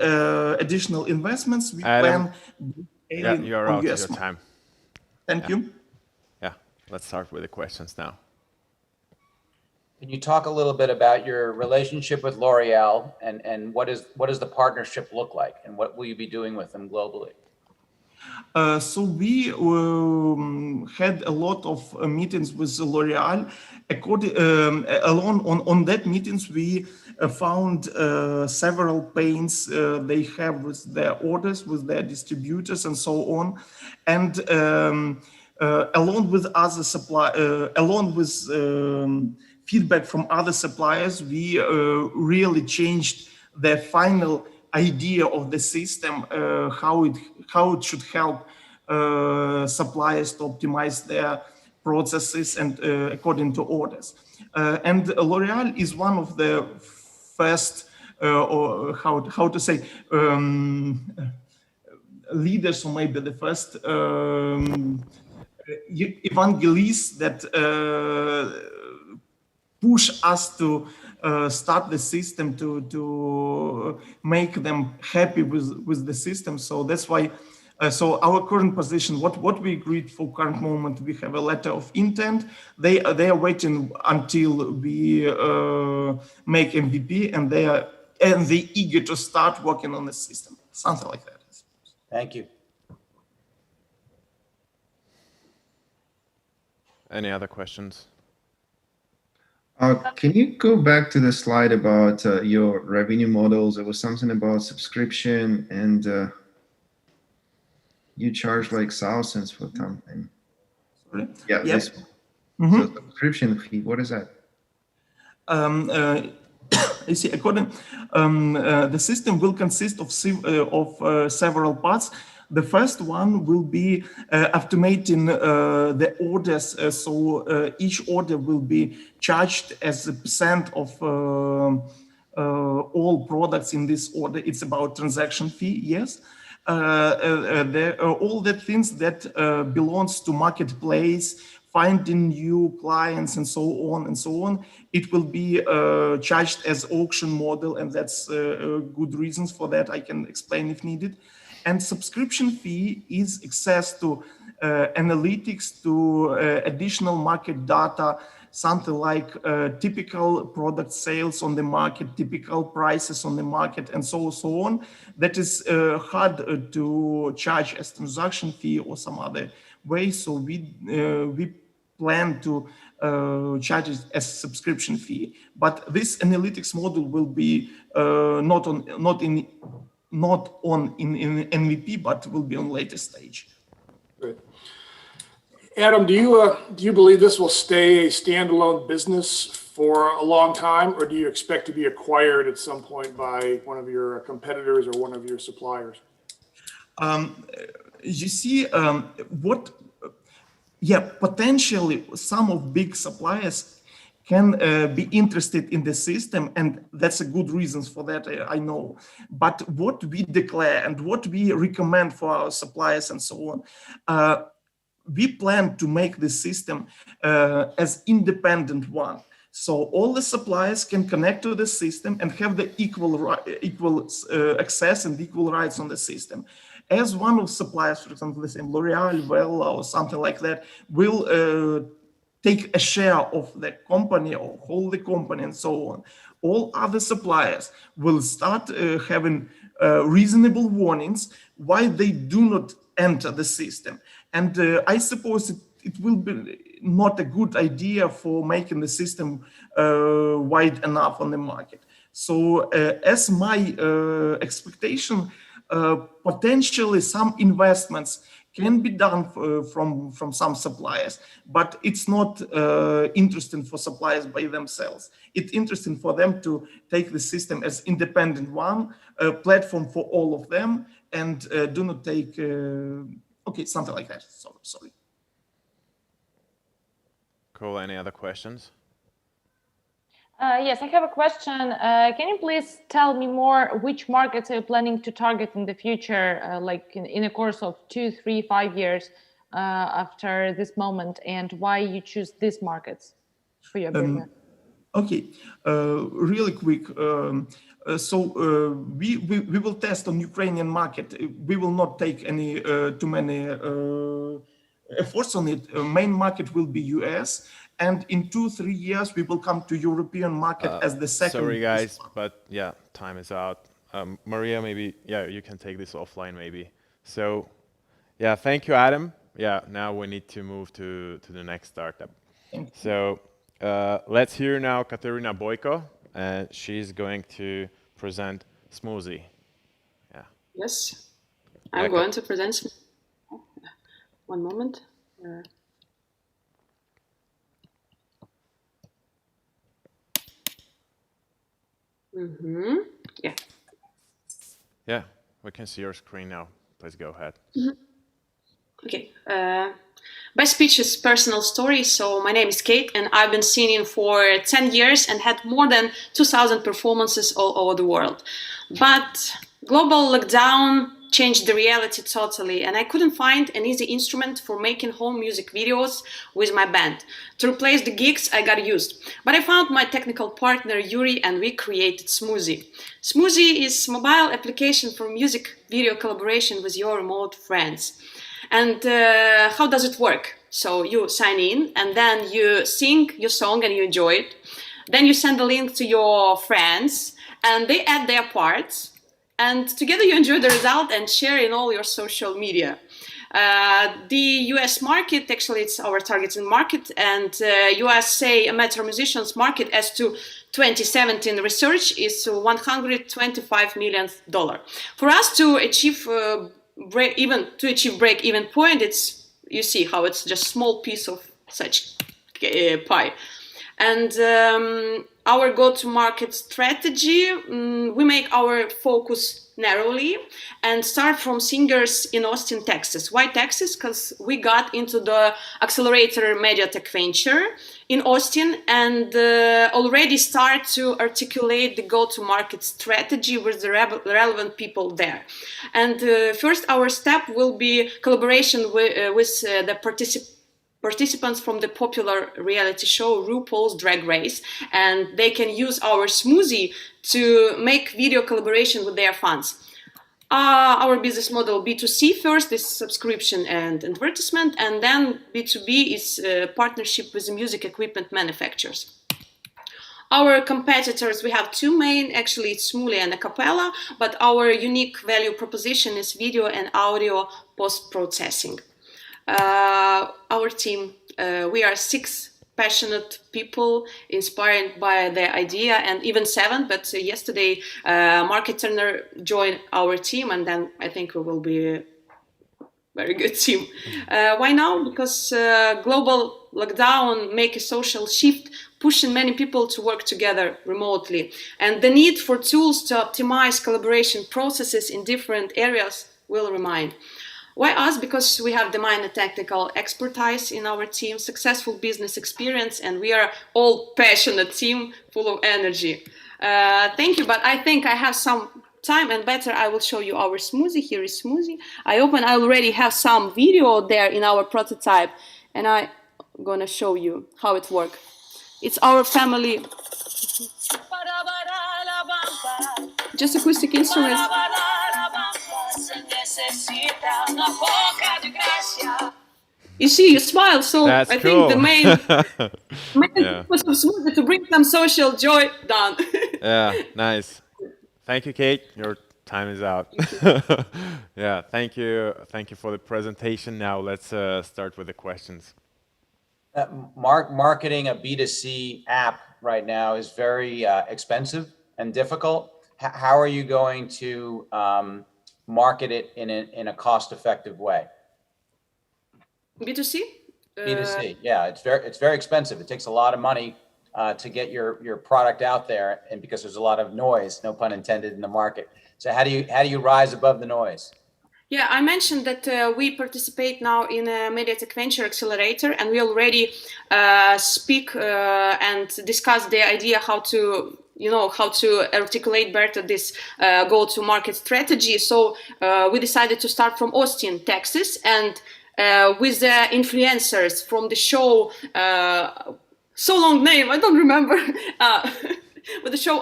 additional investments, we Adam, plan you're out of your time. Thank you. Yeah, let's start with the questions now. Can you talk a little bit about your relationship with L'Oreal and what does the partnership look like and what will you be doing with them globally? So we had a lot of meetings with L'Oreal. On that meetings, we found several pains they have with their orders, with their distributors, and so on. And along with feedback from other suppliers, we really changed the final idea of the system, how it should help suppliers to optimize their processes and according to orders. And L'Oreal is one of the first, or how to say, leaders, or maybe the first evangelists that push us to start the system, to make them happy with the system. So that's why, so our current position, what we agreed for current moment, we have a letter of intent. They are waiting until we make MVP, and they're eager to start working on the system, something like that. Thank you. Any other questions? Can you go back to the slide about your revenue models? There was something about subscription, and you charge like thousands for something. Sorry? Yeah, Yep. this one. So subscription fee, what is that? You see, according the system will consist of several parts. The first one will be automating the orders, so each order will be charged as a percent of all products in this order. It's about transaction fee, yes. All the things that belongs to marketplace, finding new clients, and so on, it will be charged as auction model, and that's good reasons for that. I can explain if needed. And subscription fee is access to analytics, to additional market data, something like typical product sales on the market, typical prices on the market, and so on. That is hard to charge as transaction fee or some other way. So we plan to charge it as subscription fee. But this analytics model will be not on in MVP, but will be on later stage. Great. Adam, do you believe this will stay a standalone business for a long time, or do you expect to be acquired at some point by one of your competitors or one of your suppliers? You see, potentially some of big suppliers can be interested in the system, and that's a good reasons for that, I know. But what we declare and what we recommend for our suppliers and so on, we plan to make the system as independent one. So all the suppliers can connect to the system and have the equal access and equal rights on the system. As one of suppliers, for example, the same L'Oreal, Vella, or something like that, will take a share of the company or hold the company and so on. All other suppliers will start having reasonable warnings why they do not enter the system. And I suppose it will be not a good idea for making the system wide enough on the market. So as my expectation, potentially some investments can be done from some suppliers, but it's not interesting for suppliers by themselves. It's interesting for them to take the system as independent one, a platform for all of them, and do not take, okay, something like that. Sorry. Cool. Any other questions? Yes, I have a question. Can you please tell me more which markets are you planning to target in the future, like in a course of 2, 3, 5 years after this moment, and why you choose these markets for your business? Okay, really quick. We will test on Ukrainian market. We will not take any too many efforts on it. Main market will be US. And in 2-3 years, we will come to European market as the second. Sorry, guys, but yeah, time is out. Maria, maybe, yeah, you can take this offline maybe. So, yeah, thank you, Adam. Yeah, now we need to move to the next startup. So, let's hear now Katerina Boyko, and she's going to present Smoothie. Yeah. Yes, I'm going to present. One moment. Yeah. Yeah, we can see your screen now. Please go ahead. Okay. My speech is personal story. So my name is Kate, and I've been singing for 10 years and had more than 2,000 performances all over the world. But global lockdown changed the reality totally, and I couldn't find an easy instrument for making home music videos with my band. To replace the gigs, I got used. But I found my technical partner Yuri, and we created Smoothie. Smoothie is a mobile application for music video collaboration with your remote friends. And how does it work? So you sign in, and then you sing your song and you enjoy it. Then you send the link to your friends, and they add their parts. And together you enjoy the result and share in all your social media. The US market, actually it's our targeting market, and USA amateur musicians market as to 2017 research is $125 million. For us to achieve break-even point, it's, you see how it's just small piece of such pie. And our go-to-market strategy, we make our focus narrowly and start from singers in Austin, Texas. Why Texas? Because we got into the accelerator MediaTek venture in Austin and already start to articulate the go-to-market strategy with the relevant people there. And first, our step will be collaboration with the participants from the popular reality show RuPaul's Drag Race, and they can use our Smoothie to make video collaboration with their fans. Our business model B2C first is subscription and advertisement, and then B2B is partnership with the music equipment manufacturers. Our competitors, we have two main, actually it's Smoothie and Acapella, but our unique value proposition is video and audio post-processing. Our team, we are 6 passionate people inspired by the idea, and even 7, but yesterday Market Turner joined our team, and then I think we will be a very good team. Why now? Because global lockdown make a social shift, pushing many people to work together remotely, and the need for tools to optimize collaboration processes in different areas will remain. Why us? Because we have domain and technical expertise in our team, successful business experience, and we are all passionate team full of energy. Thank you, but I think I have some time, and better I will show you our Smoothie. Here is Smoothie. I already have some video there in our prototype, and I'm gonna show you how it works. It's our family. Just acoustic instruments. You see, you smile, so that's I cool. think the main purpose of Smoothie to bring some social joy done. Yeah, nice. Thank you, Kate. Your time is out. Yeah, thank you for the presentation. Now let's start with the questions. Marketing a B2C app right now is very expensive and difficult. How are you going to market it in a cost-effective way? B2C? B2C, yeah, it's very expensive. It takes a lot of money to get your product out there, and because there's a lot of noise, no pun intended, in the market. So how do you rise above the noise? Yeah, I mentioned that we participate now in a Mediatek Venture Accelerator, and we already speak and discuss the idea how to articulate better this go-to-market strategy. So we decided to start from Austin, Texas, and with the influencers from the show, so long name, I don't remember, with the show,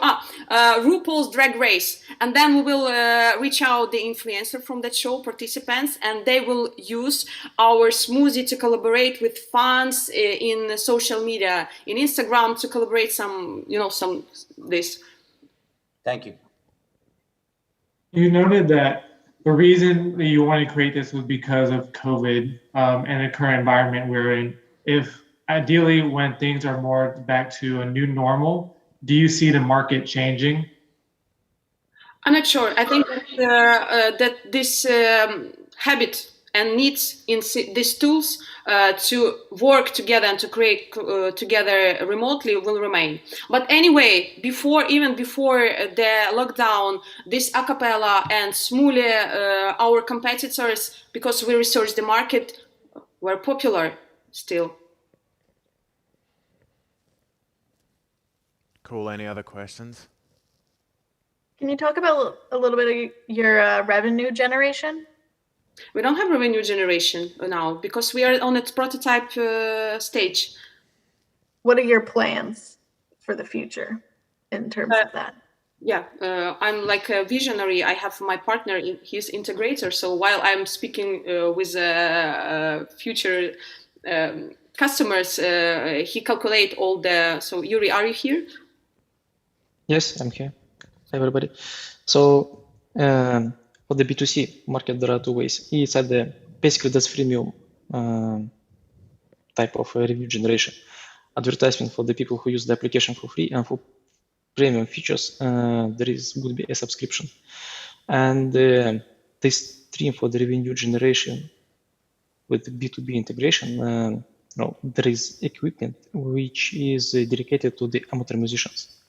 RuPaul's Drag Race. And then we will reach out the influencer from that show, participants, and they will use our smoothie to collaborate with fans in social media, in Instagram, to collaborate some this. Thank you. You noted that the reason that you want to create this was because of COVID and the current environment we're in. If ideally, when things are more back to a new normal, do you see the market changing? I'm not sure. I think that this habit and needs in these tools to work together and to create together remotely will remain. But anyway, even before the lockdown, this acapella and Smule, our competitors, because we researched the market, were popular still. Cool. Any other questions? Can you talk about a little bit of your revenue generation? We don't have revenue generation now because we are on its prototype stage. What are your plans for the future in terms of that? Yeah, I'm like a visionary. I have my partner, he's integrator. So while I'm speaking with future customers, he calculate all the. So Yuri, are you here? Yes, I'm here. Hi, everybody. So for the B2C market, there are two ways. It's at basically that's freemium type of revenue generation. Advertisement for the people who use the application for free, and for premium features, would be a subscription. And this stream for the revenue generation with B2B integration, there is equipment which is dedicated to the amateur musicians.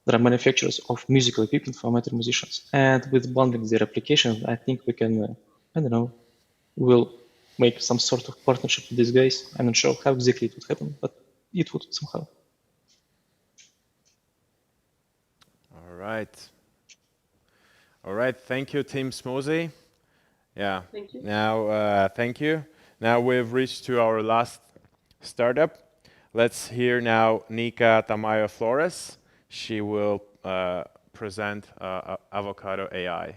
There are manufacturers of musical equipment for amateur musicians, and with bundling their applications, I think we can, we'll make some sort of partnership with these guys. I'm not sure how exactly it would happen, but it would somehow. All right. Thank you, Team Smoothie. Yeah. Thank you. Now, thank you. Now we've reached to our last startup. Let's hear now Nika Tamayo Flores. She will present Avocado AI.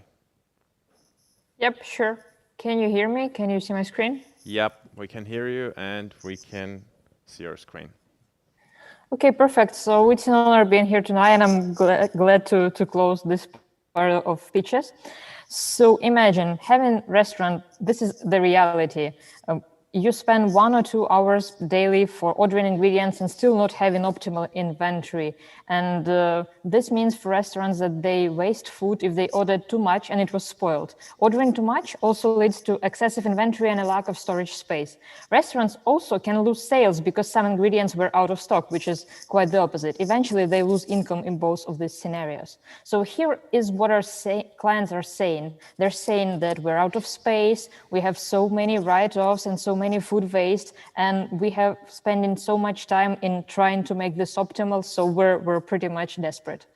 Yep, sure. Can you hear me? Can you see my screen? Yep, we can hear you and we can see your screen. Okay, perfect. So it's an honor being here tonight, and I'm glad to close this part of pitches. So imagine having restaurant. This is the reality. You spend 1 or 2 hours daily for ordering ingredients and still not having optimal inventory. And this means for restaurants that they waste food if they ordered too much and it was spoiled. Ordering too much also leads to excessive inventory and a lack of storage space. Restaurants also can lose sales because some ingredients were out of stock, which is quite the opposite. Eventually, they lose income in both of these scenarios. So here is what our clients are saying. They're saying that we're out of space, we have so many write-offs and so many food waste, and we have spending so much time in trying to make this optimal, so we're pretty much desperate.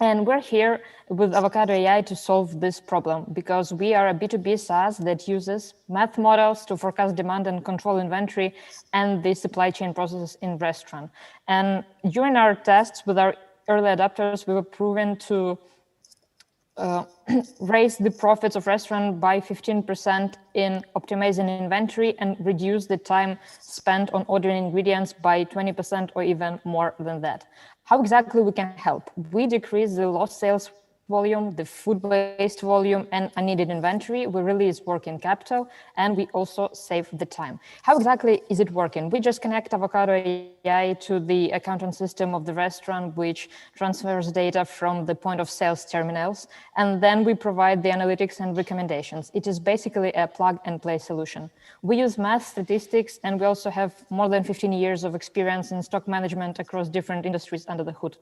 And we're here with Avocado AI to solve this problem, because we are a B2B SaaS that uses math models to forecast demand and control inventory and the supply chain processes in restaurant. And during our tests with our early adopters, we were proven to raise the profits of restaurant by 15% in optimizing inventory and reduce the time spent on ordering ingredients by 20% or even more than that. How exactly we can help? We decrease the lost sales volume, the food waste volume, and unneeded inventory. We release working capital, and we also save the time. How exactly is it working? We just connect Avocado AI to the accounting system of the restaurant, which transfers data from the point of sales terminals, and then we provide the analytics and recommendations. It is basically a plug and play solution. We use math, statistics, and we also have more than 15 years of experience in stock management across different industries under the hood.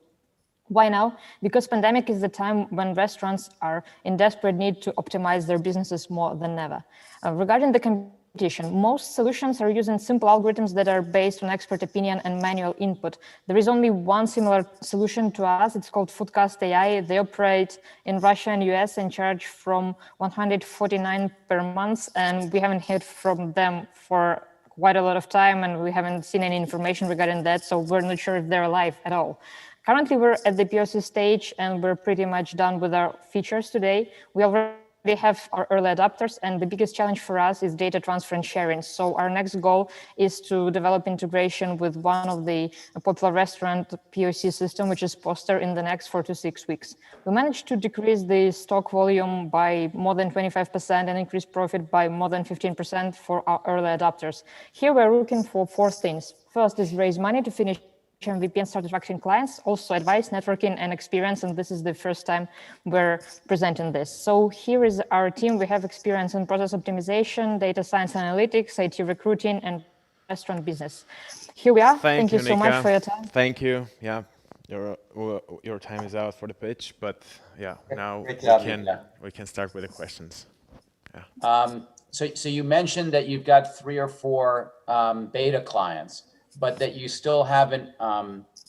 Why now? Because pandemic is the time when restaurants are in desperate need to optimize their businesses more than ever. Regarding the competition, most solutions are using simple algorithms that are based on expert opinion and manual input. There is only one similar solution to us. It's called Foodcast AI. They operate in Russia and US and charge from $149 per month, and we haven't heard from them for quite a lot of time, and we haven't seen any information regarding that, so we're not sure if they're alive at all. Currently, we're at the POC stage, and we're pretty much done with our features today. We already have our early adopters, and the biggest challenge for us is data transfer and sharing. So our next goal is to develop integration with one of the popular restaurant POC system, which is Poster, in the next 4 to 6 weeks. We managed to decrease the stock volume by more than 25% and increase profit by more than 15% for our early adopters. Here, we're looking for 4 things. First is raise money to finish MVP and start attracting clients, also advice, networking, and experience, and this is the first time we're presenting this. So here is our team. We have experience in process optimization, data science analytics, IT recruiting, and restaurant business. Here we are. Thank you so much for your time. Thank you. Yeah, your time is out for the pitch, but yeah, now we can start with the questions. Yeah. So you mentioned that you've got 3 or 4 beta clients, but that you still haven't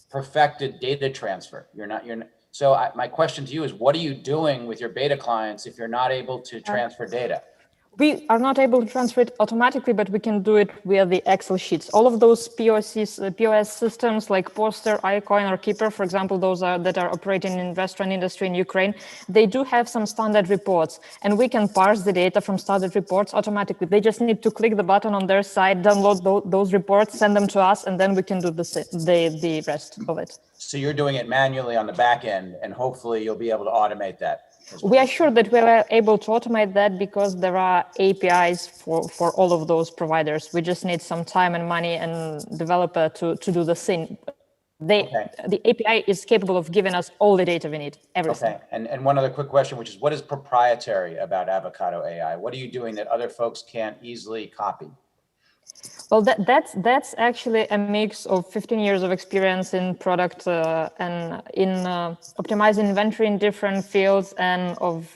perfected data transfer. So my question to you is, what are you doing with your beta clients if you're not able to transfer data? We are not able to transfer it automatically, but we can do it via the Excel sheets. All of those POS systems like Poster, iCoin, or Keeper, for example, those that are operating in restaurant industry in Ukraine, they do have some standard reports, and we can parse the data from standard reports automatically. They just need to click the button on their side, download those reports, send them to us, and then we can do the rest of it. So you're doing it manually on the back end, and hopefully you'll be able to automate that. We are sure that we are able to automate that because there are APIs for all of those providers. We just need some time and money and developer to do the thing. The API is capable of giving us all the data we need, everything. Okay, and one other quick question, which is, what is proprietary about Avocado AI? What are you doing that other folks can't easily copy? Well, that's actually a mix of 15 years of experience in product and in optimizing inventory in different fields and of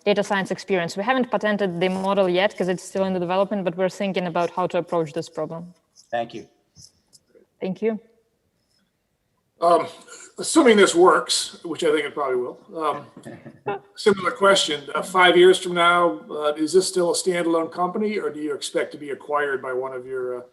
data science experience. We haven't patented the model yet because it's still in the development, but we're thinking about how to approach this problem. Thank you. Thank you. Assuming this works, which I think it probably will, similar question, 5 years from now, is this still a standalone company, or do you expect to be acquired by one of your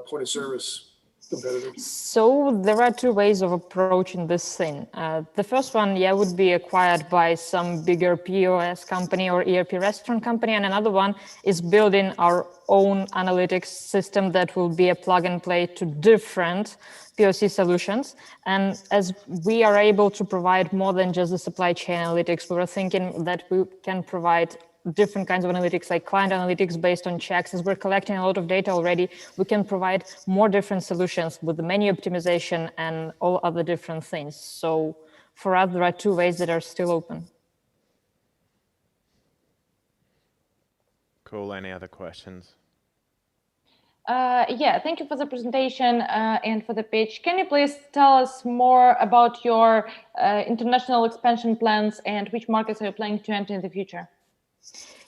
point of service competitors? So there are 2 ways of approaching this thing. The first one, would be acquired by some bigger POS company or ERP restaurant company, and another one is building our own analytics system that will be a plug and play to different POC solutions. And as we are able to provide more than just the supply chain analytics, we were thinking that we can provide different kinds of analytics, like client analytics based on checks. As we're collecting a lot of data already, we can provide more different solutions with the menu optimization and all other different things. So for us, there are 2 ways that are still open. Cool. Any other questions? Thank you for the presentation and for the pitch. Can you please tell us more about your international expansion plans and which markets are you planning to enter in the future?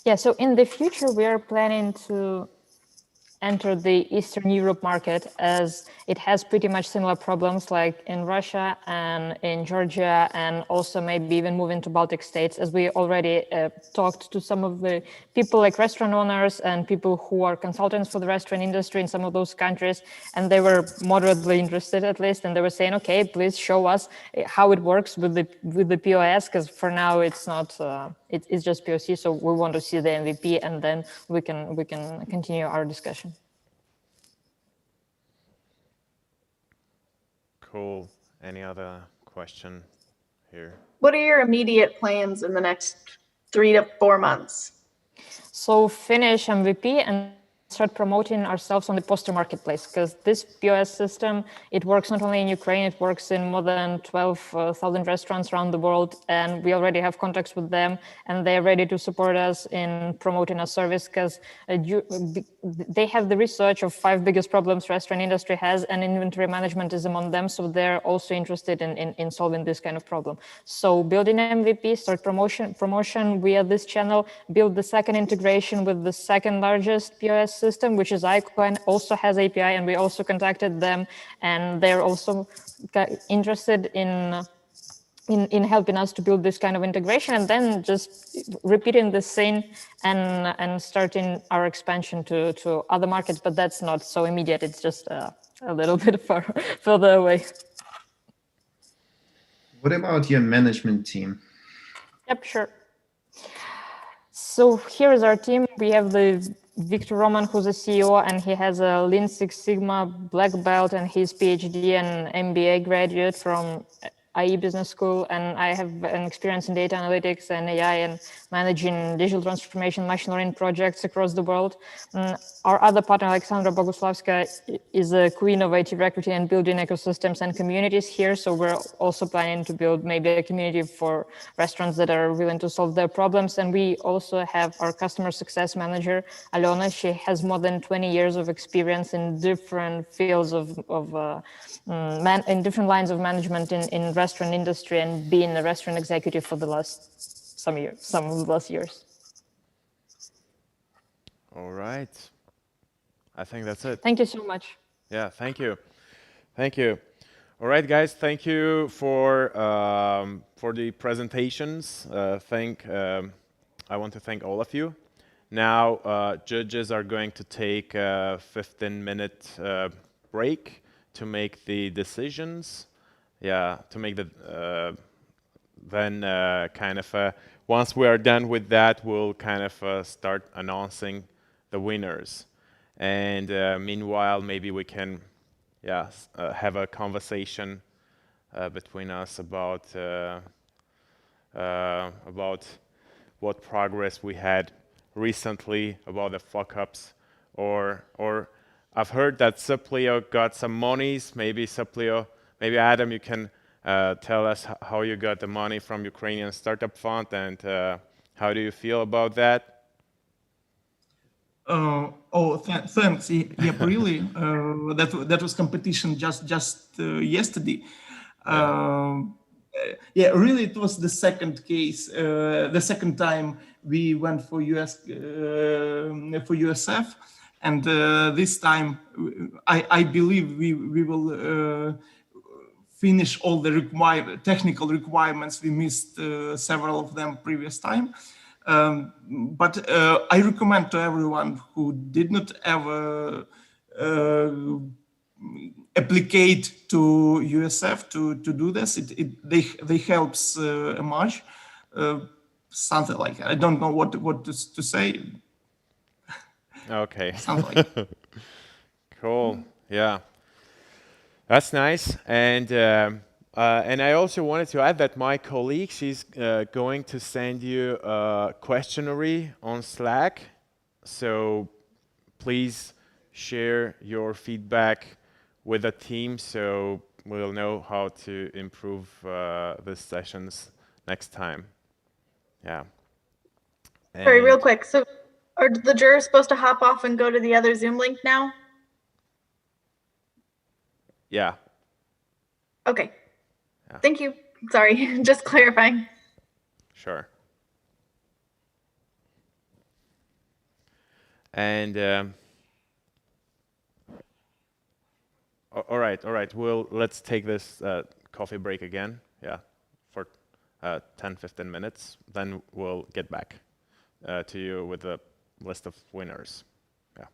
Yeah, so in the future, we are planning to enter the Eastern Europe market, as it has pretty much similar problems like in Russia and in Georgia, and also maybe even move into Baltic states, as we already talked to some of the people like restaurant owners and people who are consultants for the restaurant industry in some of those countries, and they were moderately interested at least, and they were saying, okay, please show us how it works with the POS, because for now it's not, it's just POC, so we want to see the MVP, and then we can continue our discussion. Cool. Any other question here. What are your immediate plans in the next 3 to 4 months? So finish MVP and start promoting ourselves on the poster marketplace, because this POS system, it works not only in Ukraine, it works in more than 12,000 restaurants around the world, and we already have contacts with them, and they're ready to support us in promoting our service, because they have the research of 5 biggest problems restaurant industry has, and inventory management is among them, so they're also interested in solving this kind of problem. So building MVP, start promotion via this channel, build the second integration with the second largest POS system, which is Icon, also has API, and we also contacted them, and they're also interested in helping us to build this kind of integration, and then just repeating the same and starting our expansion to other markets. But that's not so immediate. It's just a little bit further away. What about your management team? Yep, sure. So here is our team. We have the Victor Roman, who's a CEO, and he has a Lean Six Sigma black belt, and he's PhD and MBA graduate from IE Business School, and I have an experience in data analytics and AI and managing digital transformation, machine learning projects across the world. Our other partner, Alexandra Boguslavska, is a queen of IT recruiting and building ecosystems and communities here. So we're also planning to build maybe a community for restaurants that are willing to solve their problems. And we also have our customer success manager, Alona. She has more than 20 years of experience in different fields in different lines of management in restaurant industry, and being a restaurant executive for the last some of the last years. All right. I think that's it. Thank you so much. Yeah, thank you. Thank you. All right, guys, thank you for the presentations. I want to thank all of you. Now, judges are going to take a 15-minute break to make the decisions. Yeah, to make the then once we are done with that, we'll kind of start announcing the winners. And meanwhile, maybe we can have a conversation between us about what progress we had recently, about the fuck-ups, or I've heard that Suplio got some monies. Maybe Suplio, maybe Adam, you can tell us how you got the money from Ukrainian Startup Fund, and how do you feel about that? Thanks. Yeah, really. That was competition just yesterday. Yeah, really, it was the second case, the second time we went for USF, and this time I believe we will finish all the technical requirements. We missed several of them previous time. But I recommend to everyone who did not ever applicate to USF to do this. They helps much. Something like that. I don't know what to say. Okay. Something like that. Cool. Yeah. That's nice. And I also wanted to add that my colleague, she's going to send you a questionnaire on Slack. So please share your feedback with the team, so we'll know how to improve the sessions next time. Yeah. Sorry, real quick. So are the jurors supposed to hop off and go to the other Zoom link now? Yeah. Okay. Yeah. Thank you. Sorry, just clarifying. Sure. And all right. Let's take this coffee break again. Yeah, for 10-15 minutes. Then we'll get back to you with a list of winners. Yeah.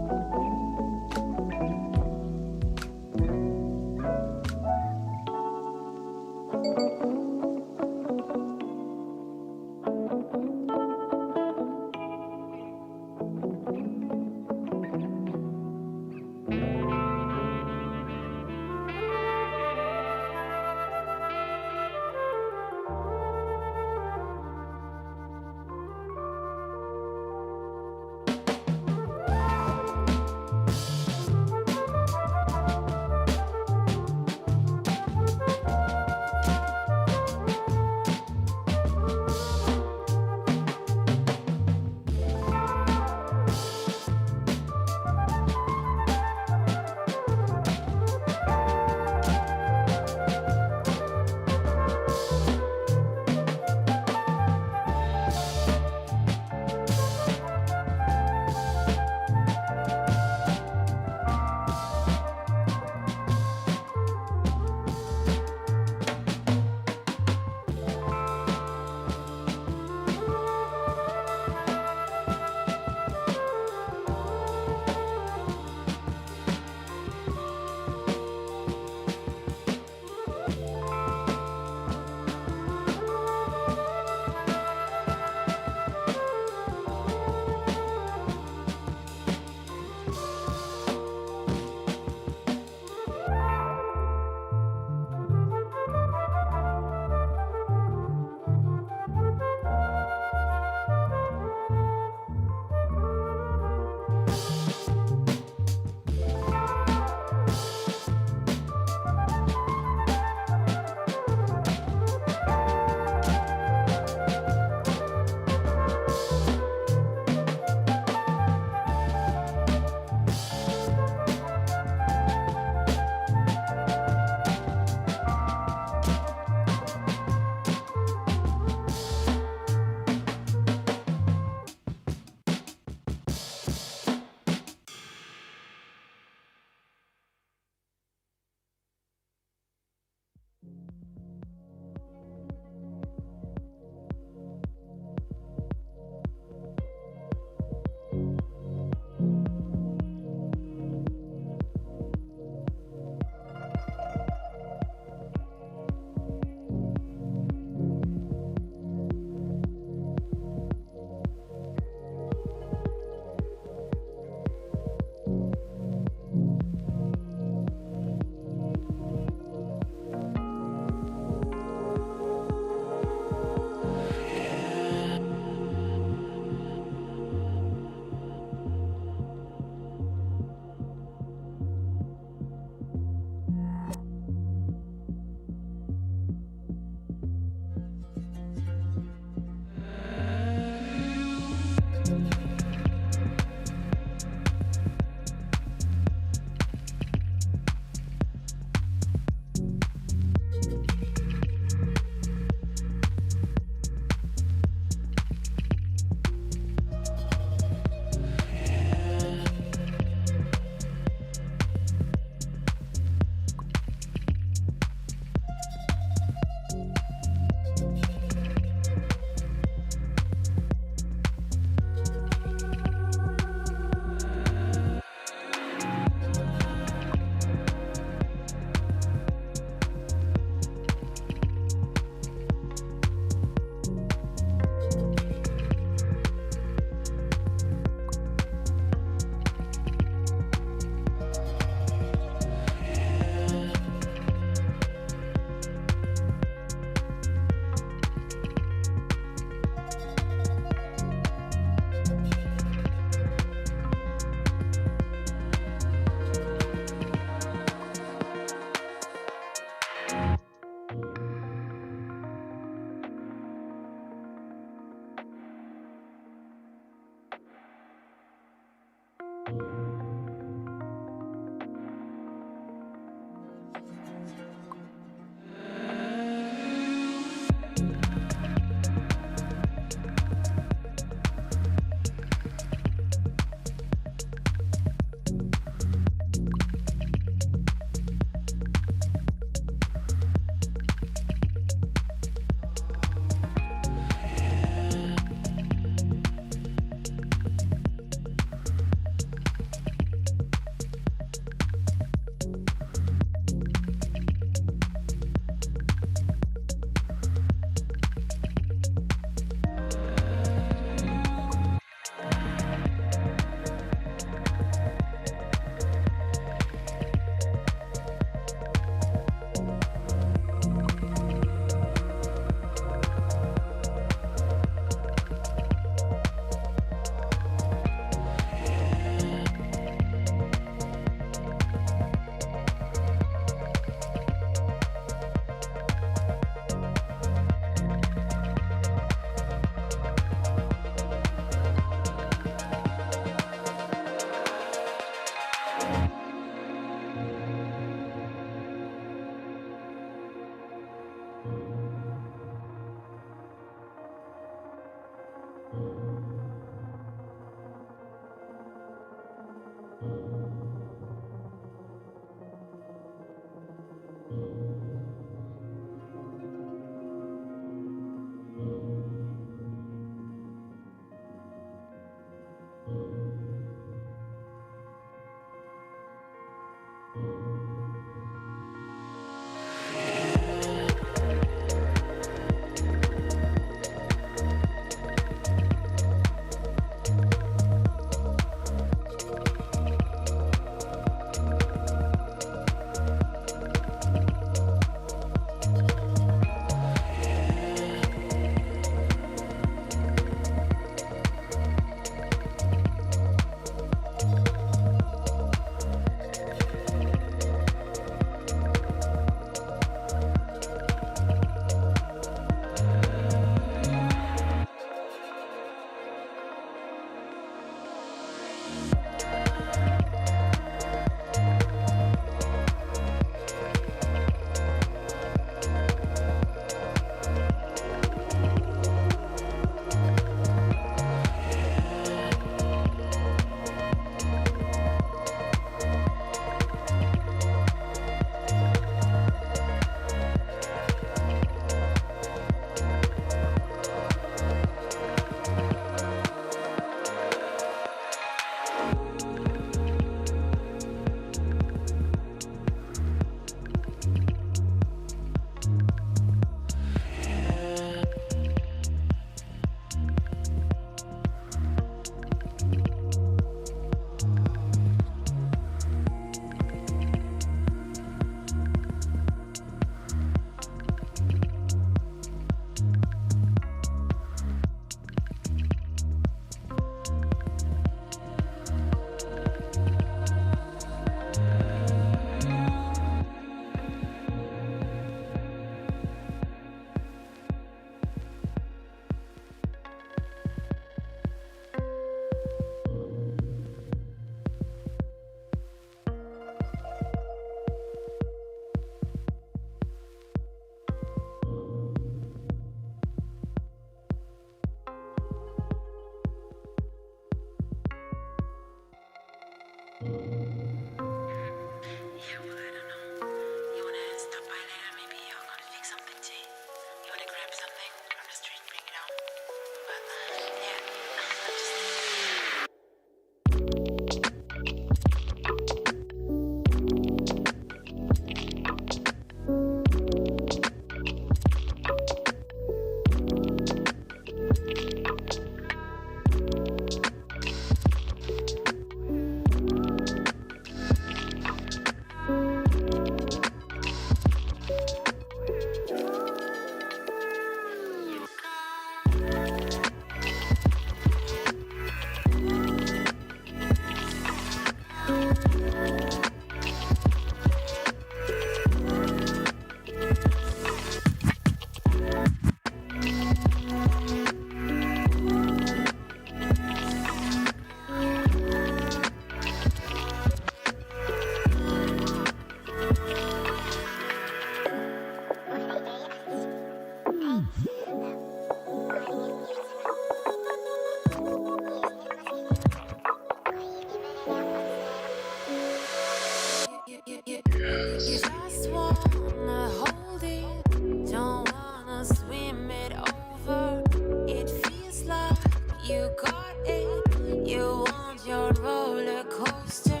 Just wanna hold it, don't wanna swim it over. It feels like you got it, you want your roller coaster.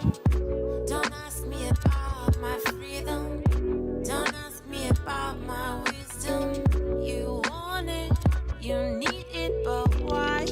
Don't ask me about my freedom, don't ask me about my wisdom. You want it, you need it, but why?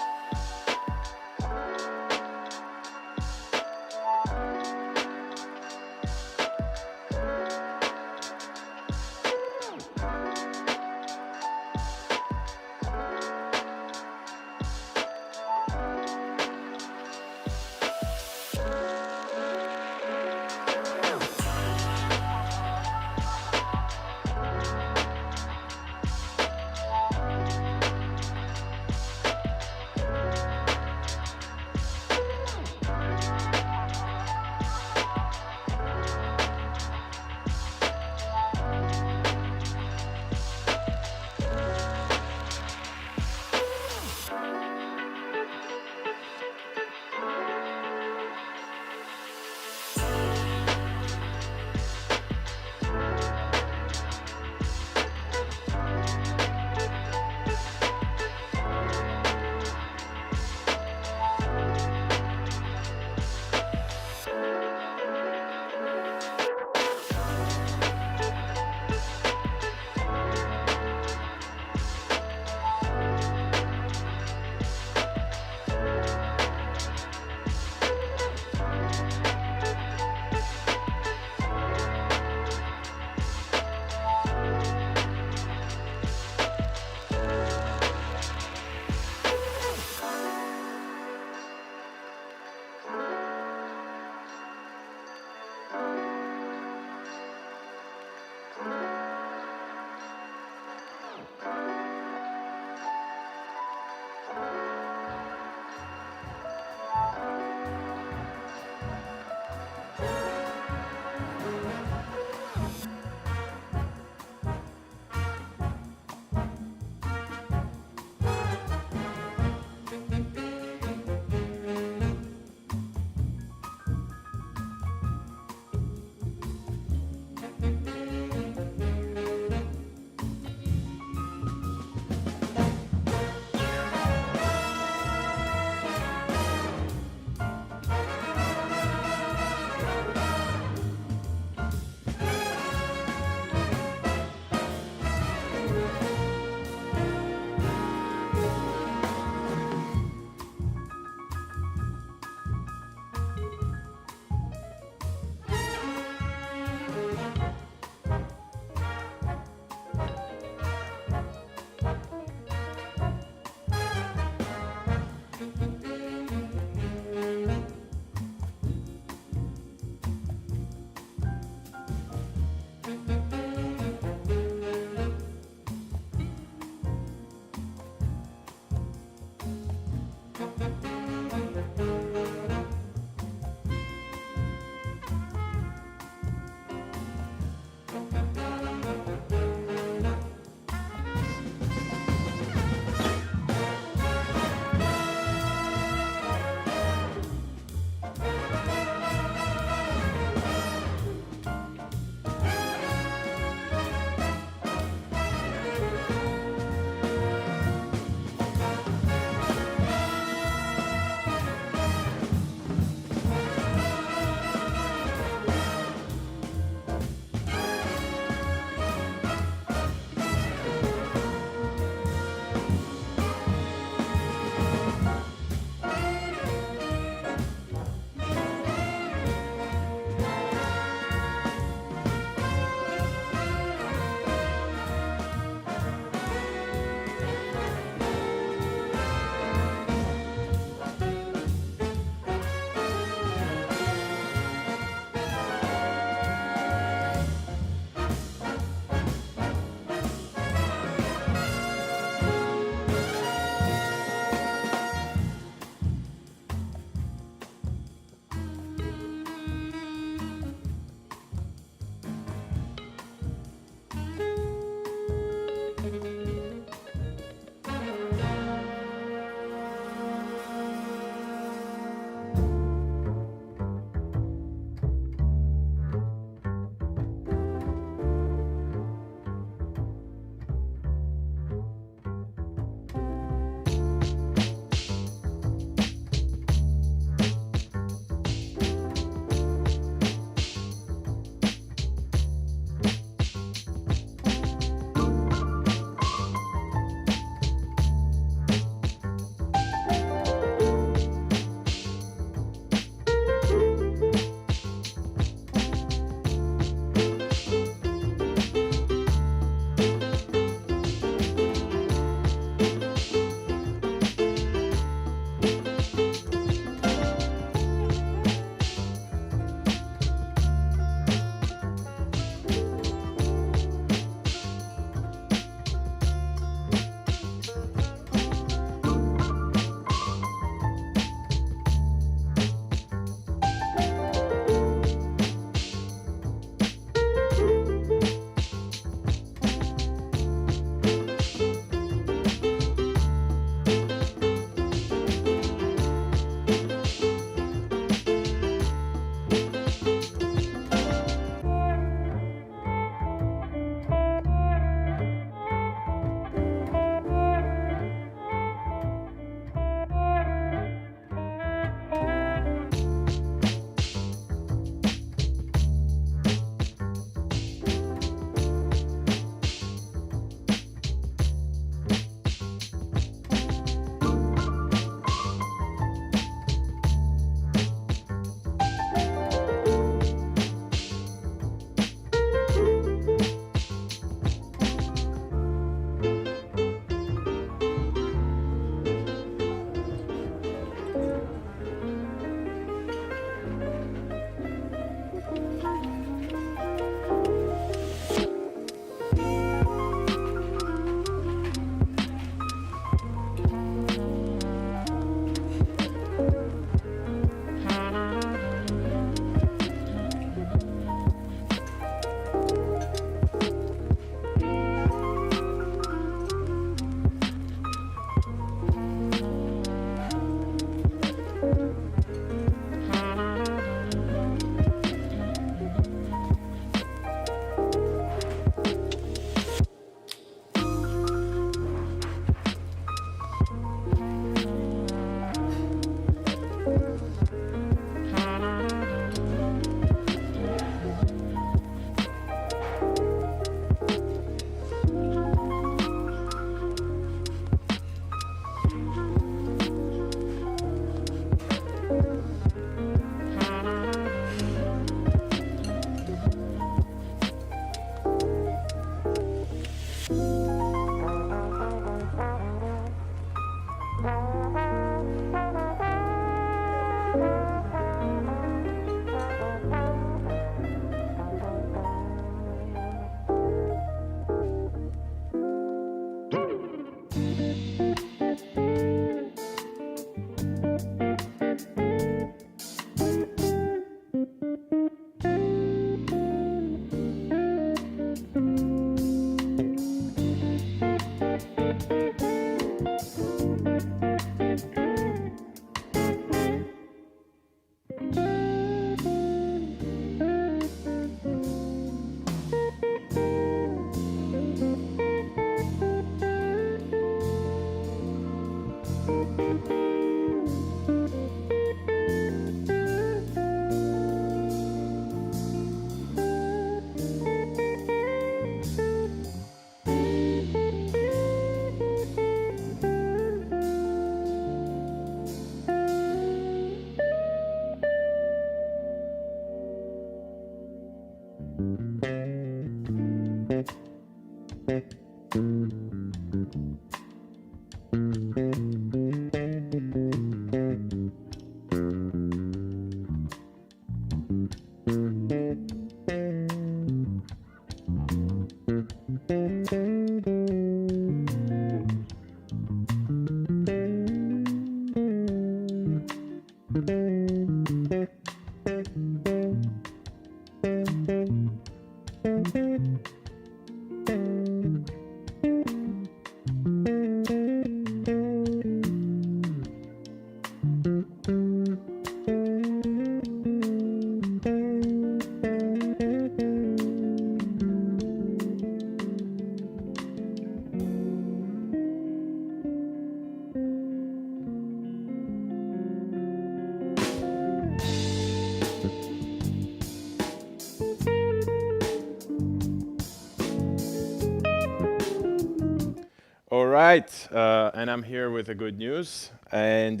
All right, and I'm here with the good news. And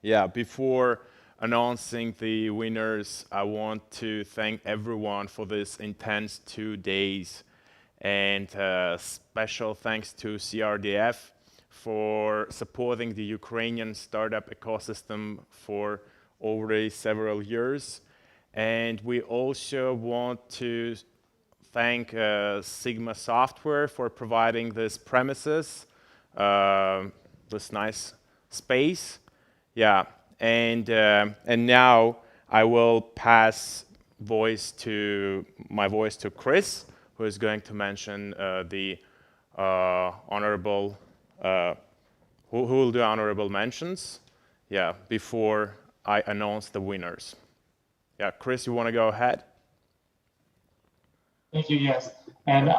yeah, before announcing the winners, I want to thank everyone for this intense 2 days. And special thanks to CRDF for supporting the Ukrainian startup ecosystem for already several years. And we also want to thank Sigma Software for providing this premises, this nice space. Yeah, and now I will pass my voice to Chris, who is going to mention the honorable, who will do honorable mentions. Yeah, before I announce the winners. Yeah, Chris, you want to go ahead? Thank you, yes. And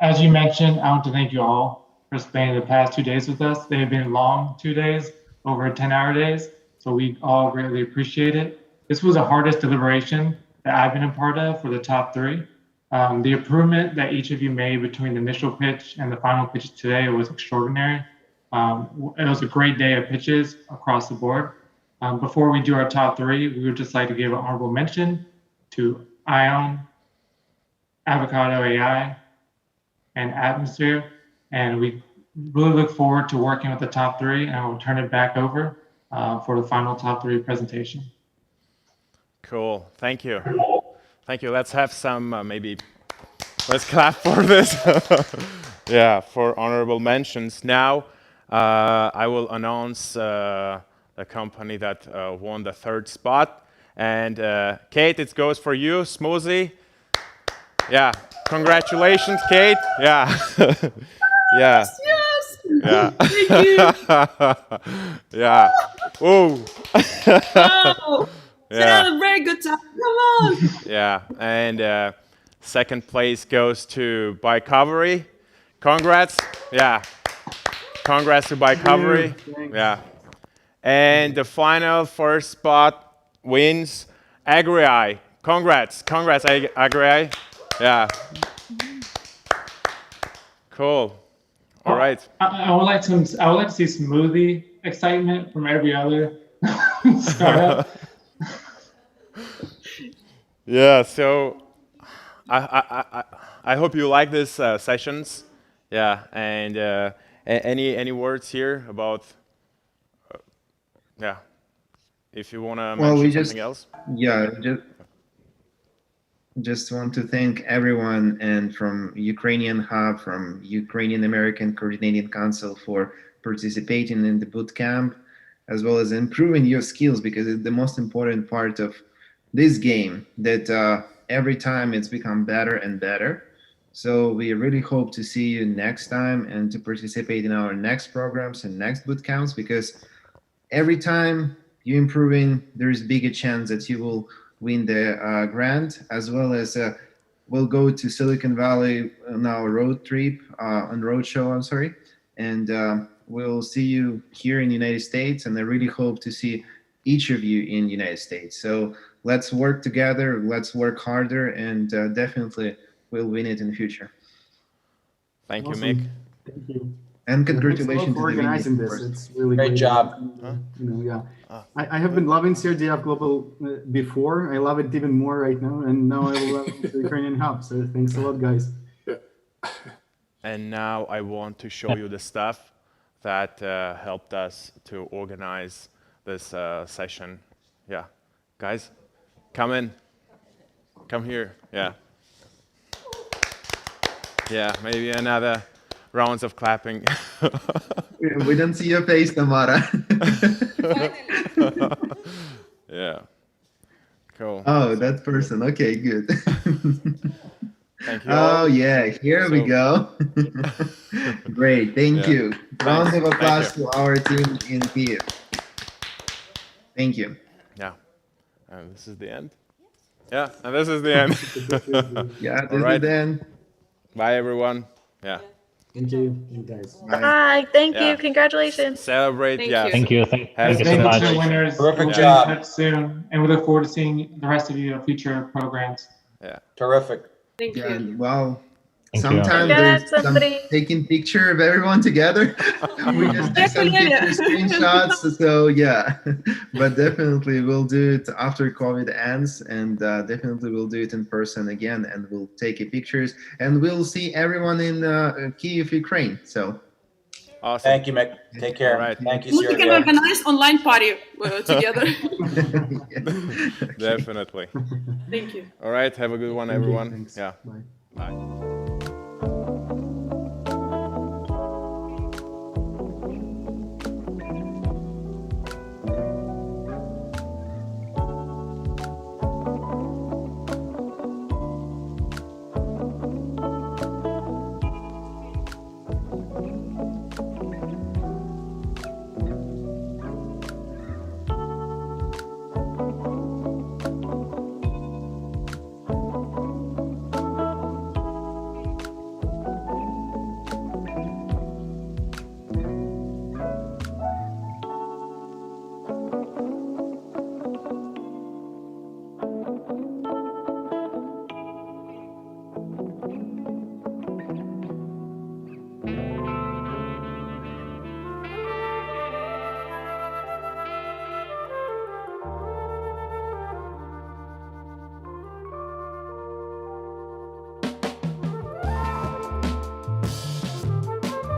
as you mentioned, I want to thank you all for spending the past 2 days with us. They have been long 2 days, over 10-hour days, so we all greatly appreciate it. This was the hardest deliberation that I've been a part of for the top 3. The improvement that each of you made between the initial pitch and the final pitch today was extraordinary. It was a great day of pitches across the board. Before we do our top 3, we would just like to give an honorable mention to Ion, Avocado AI, and Atmosphere. And we really look forward to working with the top 3, and I will turn it back over for the final top 3 presentation. Cool, thank you. Thank you, let's have some, let's clap for this. Yeah, for honorable mentions. Now, I will announce the company that won the 3rd spot. And Kate, it goes for you, Smoothie. Yeah, congratulations, Kate. Yeah, yeah. Yes. Yeah. Thank you. Yeah. Ooh. Wow. Yeah. Celebrate, good time. Come on. Yeah, and 2nd place goes to Bikeovery. Congrats. Yeah. Congrats to Bikeovery. Yeah. And the final 1st spot wins Agri-Eye. Congrats. Congrats, Agri-Eye. Yeah. Cool. All right. I would like to see smoothie excitement from every other startup. Yeah. So I hope you like these sessions. Yeah. And any words here about? Yeah. If you want to mention something else. Yeah. Just want to thank everyone and from Ukrainian Hub, from Ukrainian American Coordinating Council for participating in the bootcamp, as well as improving your skills, because it's the most important part of this game, that every time it's become better and better. So we really hope to see you next time and to participate in our next programs and next bootcamps, because every time you're improving, there's bigger chance that you will win the grant, as well as we'll go to Silicon Valley on our roadshow, I'm sorry, and we'll see you here in the United States, and I really hope to see each of you in the United States. So let's work together, let's work harder, and definitely we'll win it in the future. Thank you, Awesome. Mick. Thank you. And congratulations for organizing this. It's really Great job. I have been loving CRDF Global before. I love it even more right now, and now I love the Ukrainian Hub. So thanks a lot, guys. And now I want to show you the stuff that helped us to organize this session. Yeah, guys, come in. Come here. Yeah. Yeah, maybe another rounds of clapping. We don't see your face, Tamara. that person. Okay, good. Thank you. Oh yeah, here we go. Great, thank Yeah. you. Round Thanks. of Thank applause you. to our team in Kiev. Thank you. Yeah. And this is the end. Yeah, and this is the end. Yeah, this All is right. the end. Bye, everyone. Yeah. Thank you, guys. Bye. Thank Yeah. you. Congratulations. Celebrate. Thank Yeah. you. Thank you. Have Thank you so some much. celebration. Winners. Terrific We'll be job. in touch soon, and we look forward to seeing the rest of you in future programs. Yeah. Terrific. Thank Yeah, you. wow. Thank you. Sometimes Congrats, there's some somebody. taking picture of everyone together. We just take some Yeah. picture screenshots. So yeah, but definitely we'll do it after COVID ends, and definitely we'll do it in person again, and we'll take pictures, and we'll see everyone in Kyiv, Ukraine. So Awesome. Thank you, Mick. Take care. All right. Thank you, We can Sergio. organize online party together. Definitely. Thank you. All right. Have a good one, everyone. Thanks. Yeah. Bye. Bye.